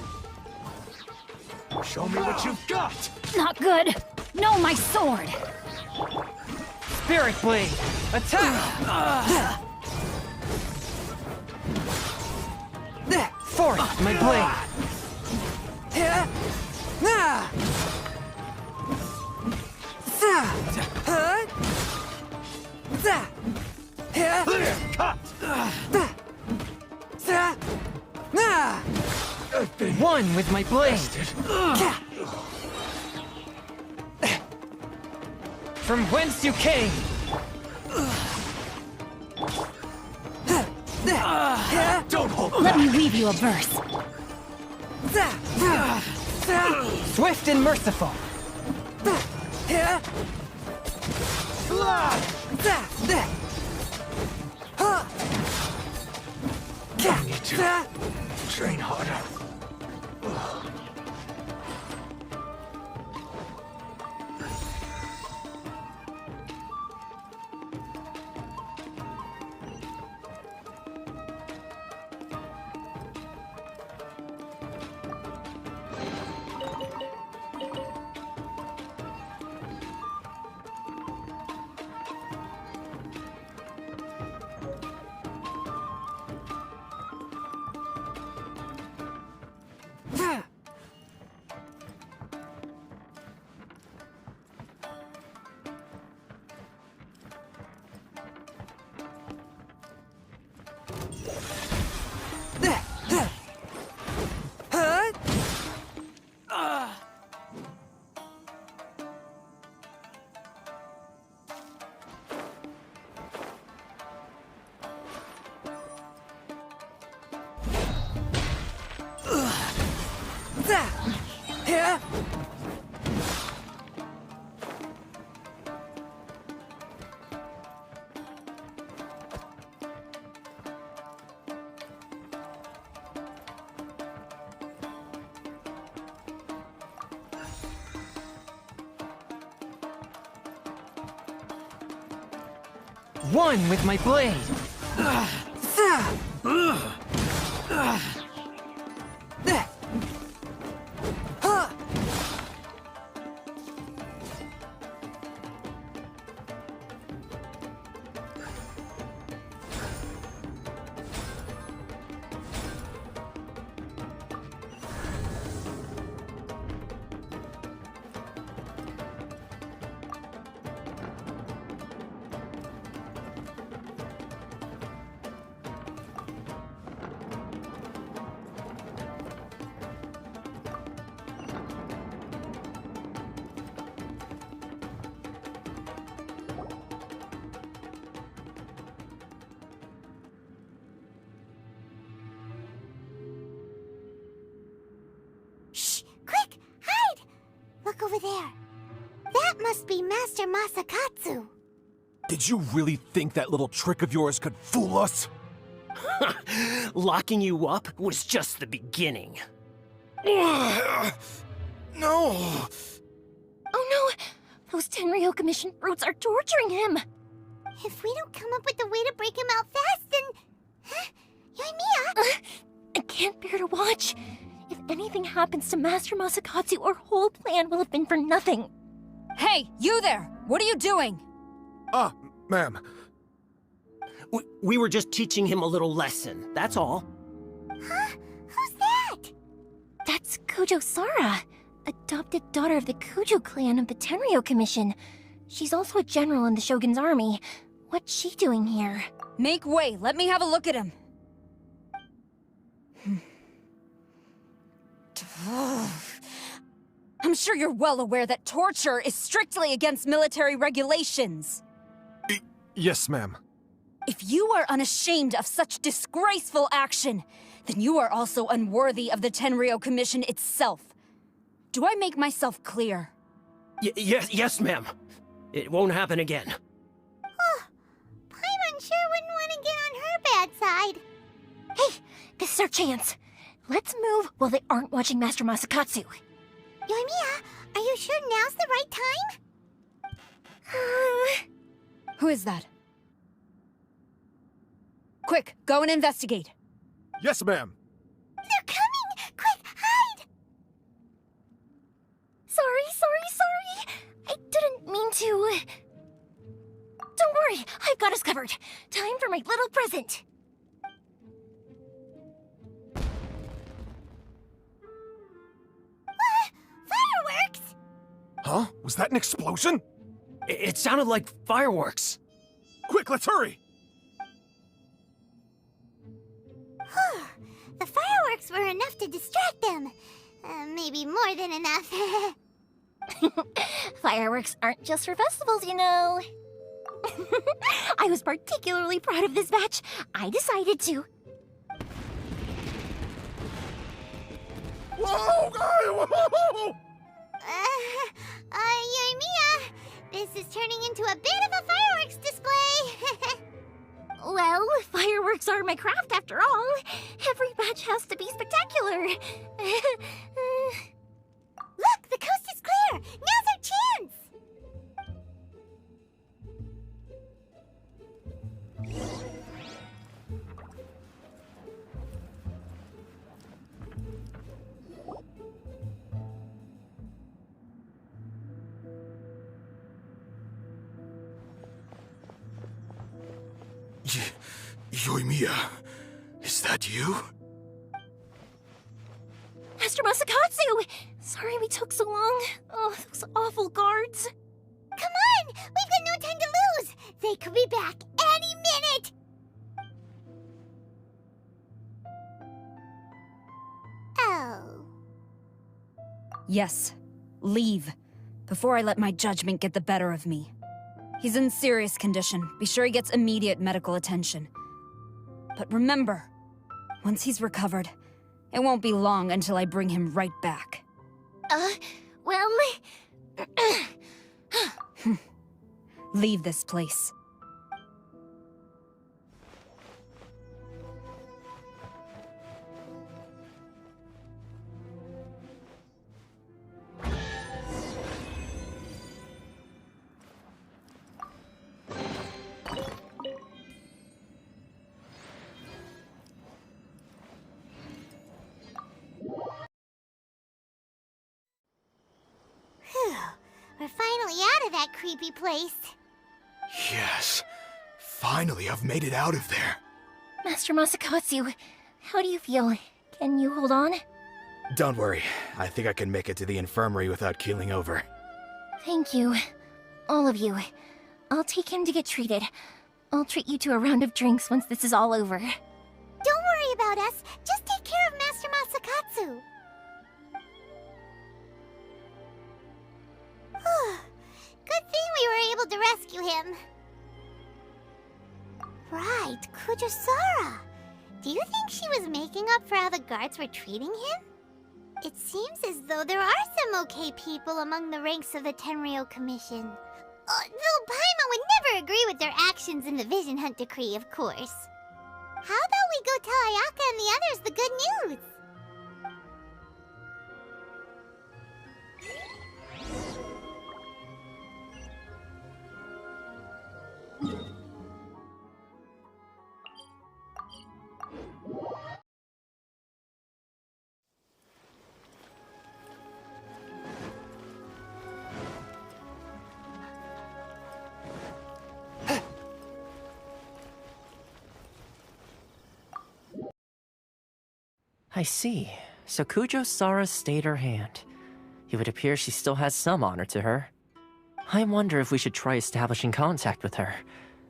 Show me what you've got. Not good. No, my sword. Spirit Blade! Attack! Forth, my blade! One with my blade! From whence you came! Don't hold Let me weave you a verse. Swift and merciful! I need to train harder. One with my blade! Quick, hide! Look over there. That must be Master Masakatsu. Did you really think that little trick of yours could fool us? Locking you up was just the beginning. No! Oh no! Those Tenryou Commission brutes are torturing him! If we don't come up with a way to break him out fast, then wretch! If anything happens to Master Masakatsu, our whole plan will have been for nothing. Hey, you there! What are you doing? Ma'am. We were just teaching him a little lesson, that's all. Huh? Who's that? That's Kujo Sara, adopted daughter of the Kujo clan of the Tenryo Commission. She's also a general in the Shogun's army. What's she doing here? Make way, let me have a look at him. I'm sure you're well aware that torture is strictly against military regulations. Yes, ma'am. If you are unashamed of such disgraceful action, then you are also unworthy of the Tenryo Commission itself. Do I make myself clear? Yes, ma'am. It won't happen again. Oh, Paimon sure wouldn't want to get on her bad side. Hey, this is our chance. Let's move while they aren't watching Master Masakatsu. Yoimiya, are you sure now's the right time? Who is that? Quick, go and investigate. Yes, ma'am. They're coming! Quick, hide! Sorry. I didn't mean to. Don't worry, I've got us covered. Time for my little present. Fireworks! Huh? Was that an explosion? It sounded like fireworks. Quick, let's hurry! The fireworks were enough to distract them. Maybe more than enough. Fireworks aren't just for festivals, you know. I was particularly proud of this batch. I decided to. Whoa! Whoa! Yoimiya, this is turning into a bit of a fireworks display. Well, fireworks are my craft after all. Every batch has to be spectacular. Look, the coast is clear. Now's our chance. Yoimiya, is that you? Master Masakatsu! Sorry we took so long. Oh, those awful guards. Come on! We've got no time to lose! They could be back any minute! Oh. Yes, leave. Before I let my judgment get the better of me. He's in serious condition. Be sure he gets immediate medical attention. But remember, once he's recovered, it won't be long until I bring him right back. Well... Leave this place. We're finally out of that creepy place. Yes. Finally, I've made it out of there. Master Masakatsu, how do you feel? Can you hold on? Don't worry. I think I can make it to the infirmary without keeling over. Thank you. All of you. I'll take him to get treated. I'll treat you to a round of drinks once this is all over. Don't worry about us. Just take care of Master Masakatsu. Good thing we were able to rescue him. Right, Kujusara. Do you think she was making up for how the guards were treating him? It seems as though there are some okay people among the ranks of the Tenryo Commission. Though Paimon would never agree with their actions in the Vision Hunt Decree, of course. How about we go tell Ayaka and the others the good news? I see. So Kujo Sara stayed her hand. It would appear she still has some honor to her. I wonder if we should try establishing contact with her.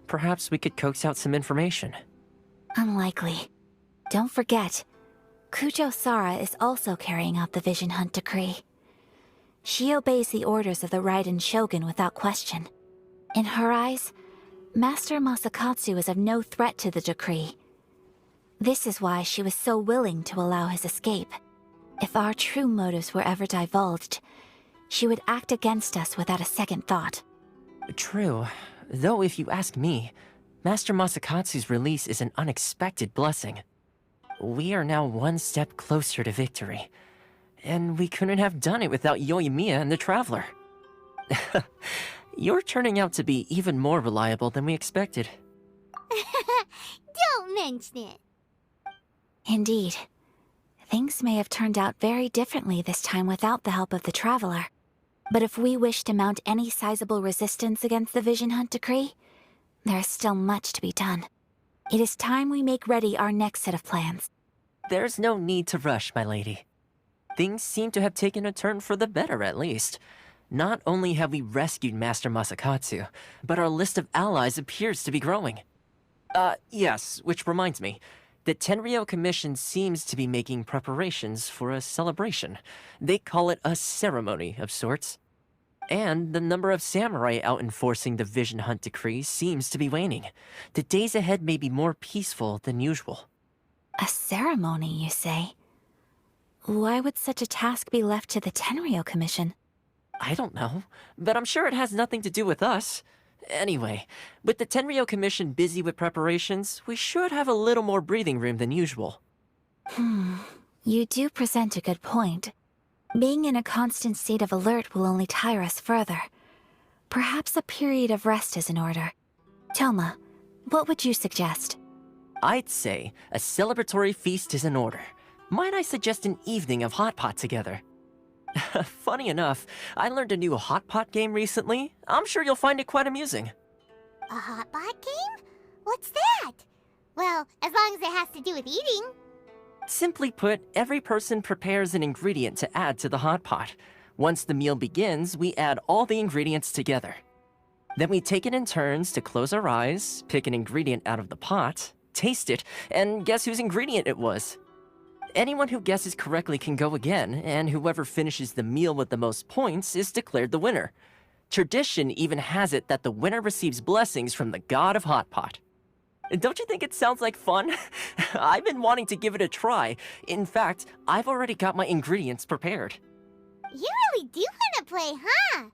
Perhaps we could coax out some information. Unlikely. Don't forget, Kujo Sara is also carrying out the Vision Hunt decree. She obeys the orders of the Raiden Shogun without question. In her eyes, Master Masakatsu is of no threat to the decree. This is why she was so willing to allow his escape. If our true motives were ever divulged, she would act against us without a second thought. True. Though if you ask me, Master Masakatsu's release is an unexpected blessing. We are now one step closer to victory. And we couldn't have done it without Euthymia and the Traveler. You're turning out to be even more reliable than we expected. Don't mention it. Indeed. Things may have turned out very differently this time without the help of the Traveler. But if we wish to mount any sizable resistance against the Vision Hunt decree, there is still much to be done. It is time we make ready our next set of plans. There's no need to rush, my lady. Things seem to have taken a turn for the better, at least. Not only have we rescued Master Masakatsu, but our list of allies appears to be growing. Yes, which reminds me. The Tenryou Commission seems to be making preparations for a celebration. They call it a ceremony of sorts. And the number of samurai out enforcing the Vision Hunt decree seems to be waning. The days ahead may be more peaceful than usual. A ceremony, you say? Why would such a task be left to the Tenryou Commission? I don't know, but I'm sure it has nothing to do with us. Anyway, with the Tenryou Commission busy with preparations, we should have a little more breathing room than usual. You do present a good point. Being in a constant state of alert will only tire us further. Perhaps a period of rest is in order. Toma, what would you suggest? I'd say a celebratory feast is in order. Might I suggest an evening of hot pot together? Funny enough, I learned a new hot pot game recently. I'm sure you'll find it quite amusing. A hot pot game? What's that? Well, as long as it has to do with eating. Simply put, every person prepares an ingredient to add to the hot pot. Once the meal begins, we add all the ingredients together. Then we take it in turns to close our eyes, pick an ingredient out of the pot, taste it, and guess whose ingredient it was. Anyone who guesses correctly can go again, and whoever finishes the meal with the most points is declared the winner. Tradition even has it that the winner receives blessings from the god of hot pot. Don't you think it sounds like fun? I've been wanting to give it a try. In fact, I've already got my ingredients prepared. You really do want to play, huh?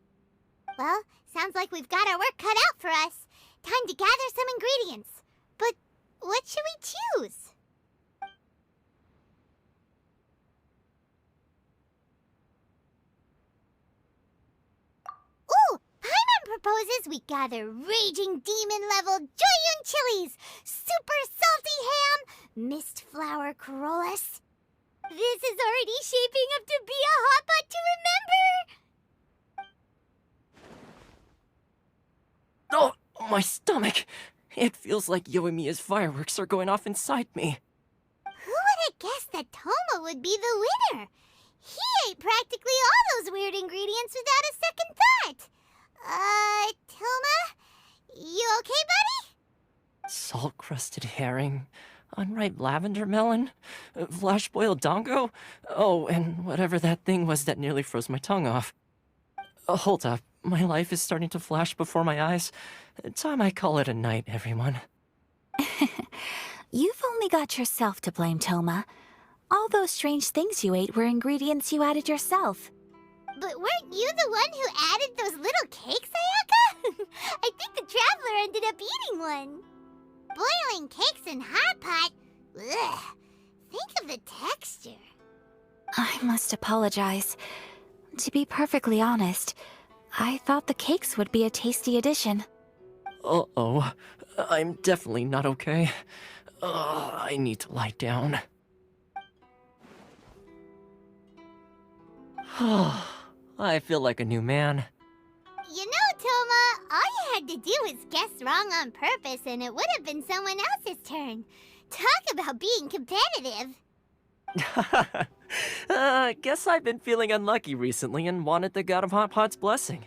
Well, sounds like we've got our work cut out for us. Time to gather some ingredients. But what should we choose? Ooh! Paimon proposes we gather raging demon-level Joyun chilies, super salty ham, mist flower corollas. This is already shaping up to be a hot pot to remember! Oh, my stomach! It feels like Yoimiya's fireworks are going off inside me. Who would have guessed that Toma would be the winner? He ate practically all those weird ingredients without a second thought. Toma? You okay, buddy? Salt-crusted herring, unripe lavender melon, flash-boiled dongo, oh, and whatever that thing was that nearly froze my tongue off. Hold up, my life is starting to flash before my eyes. Time I call it a night, everyone. You've only got yourself to blame, Toma. All those strange things you ate were ingredients you added yourself. But weren't you the one who added those little cakes, Ayaka? I think the Traveler ended up eating one. Boiling cakes in hot pot? Ugh. Think of the texture. I must apologize. To be perfectly honest, I thought the cakes would be a tasty addition. Uh-oh. I'm definitely not okay. I need to lie down. I feel like a new man. You know, Toma, all you had to do was guess wrong on purpose and it would have been someone else's turn. Talk about being competitive. Guess I've been feeling unlucky recently and wanted the God of Hot Pot's blessing.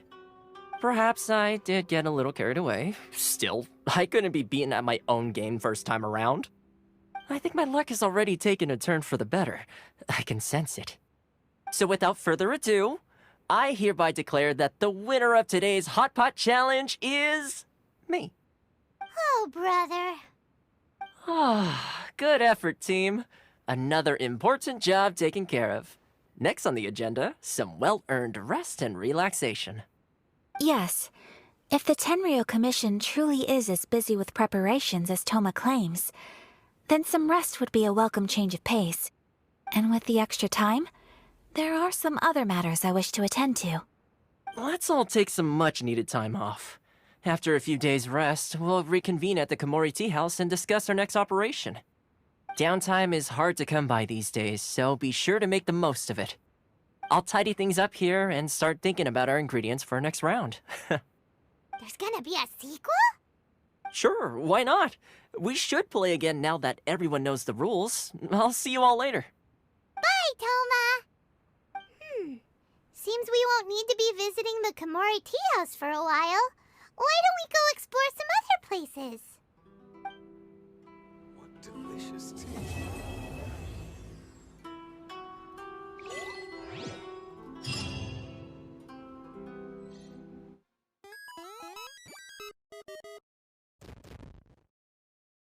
Perhaps I did get a little carried away. Still, I couldn't be beaten at my own game first time around. I think my luck has already taken a turn for the better. I can sense it. So without further ado, I hereby declare that the winner of today's Hot Pot Challenge is... me. Oh, brother. Ah, good effort, team. Another important job taken care of. Next on the agenda, some well-earned rest and relaxation. Yes. If the Tenryou Commission truly is as busy with preparations as Toma claims, then some rest would be a welcome change of pace. And with the extra time, there are some other matters I wish to attend to. Let's all take some much-needed time off. After a few days' rest, we'll reconvene at the Komori Tea House and discuss our next operation. Downtime is hard to come by these days, so be sure to make the most of it. I'll tidy things up here and start thinking about our ingredients for our next round. There's gonna be a sequel? Sure, why not? We should play again now that everyone knows the rules. I'll see you all later. Bye, Toma! Seems we won't need to be visiting the Komori Tea House for a while. Why don't we go explore some other places? What delicious tea.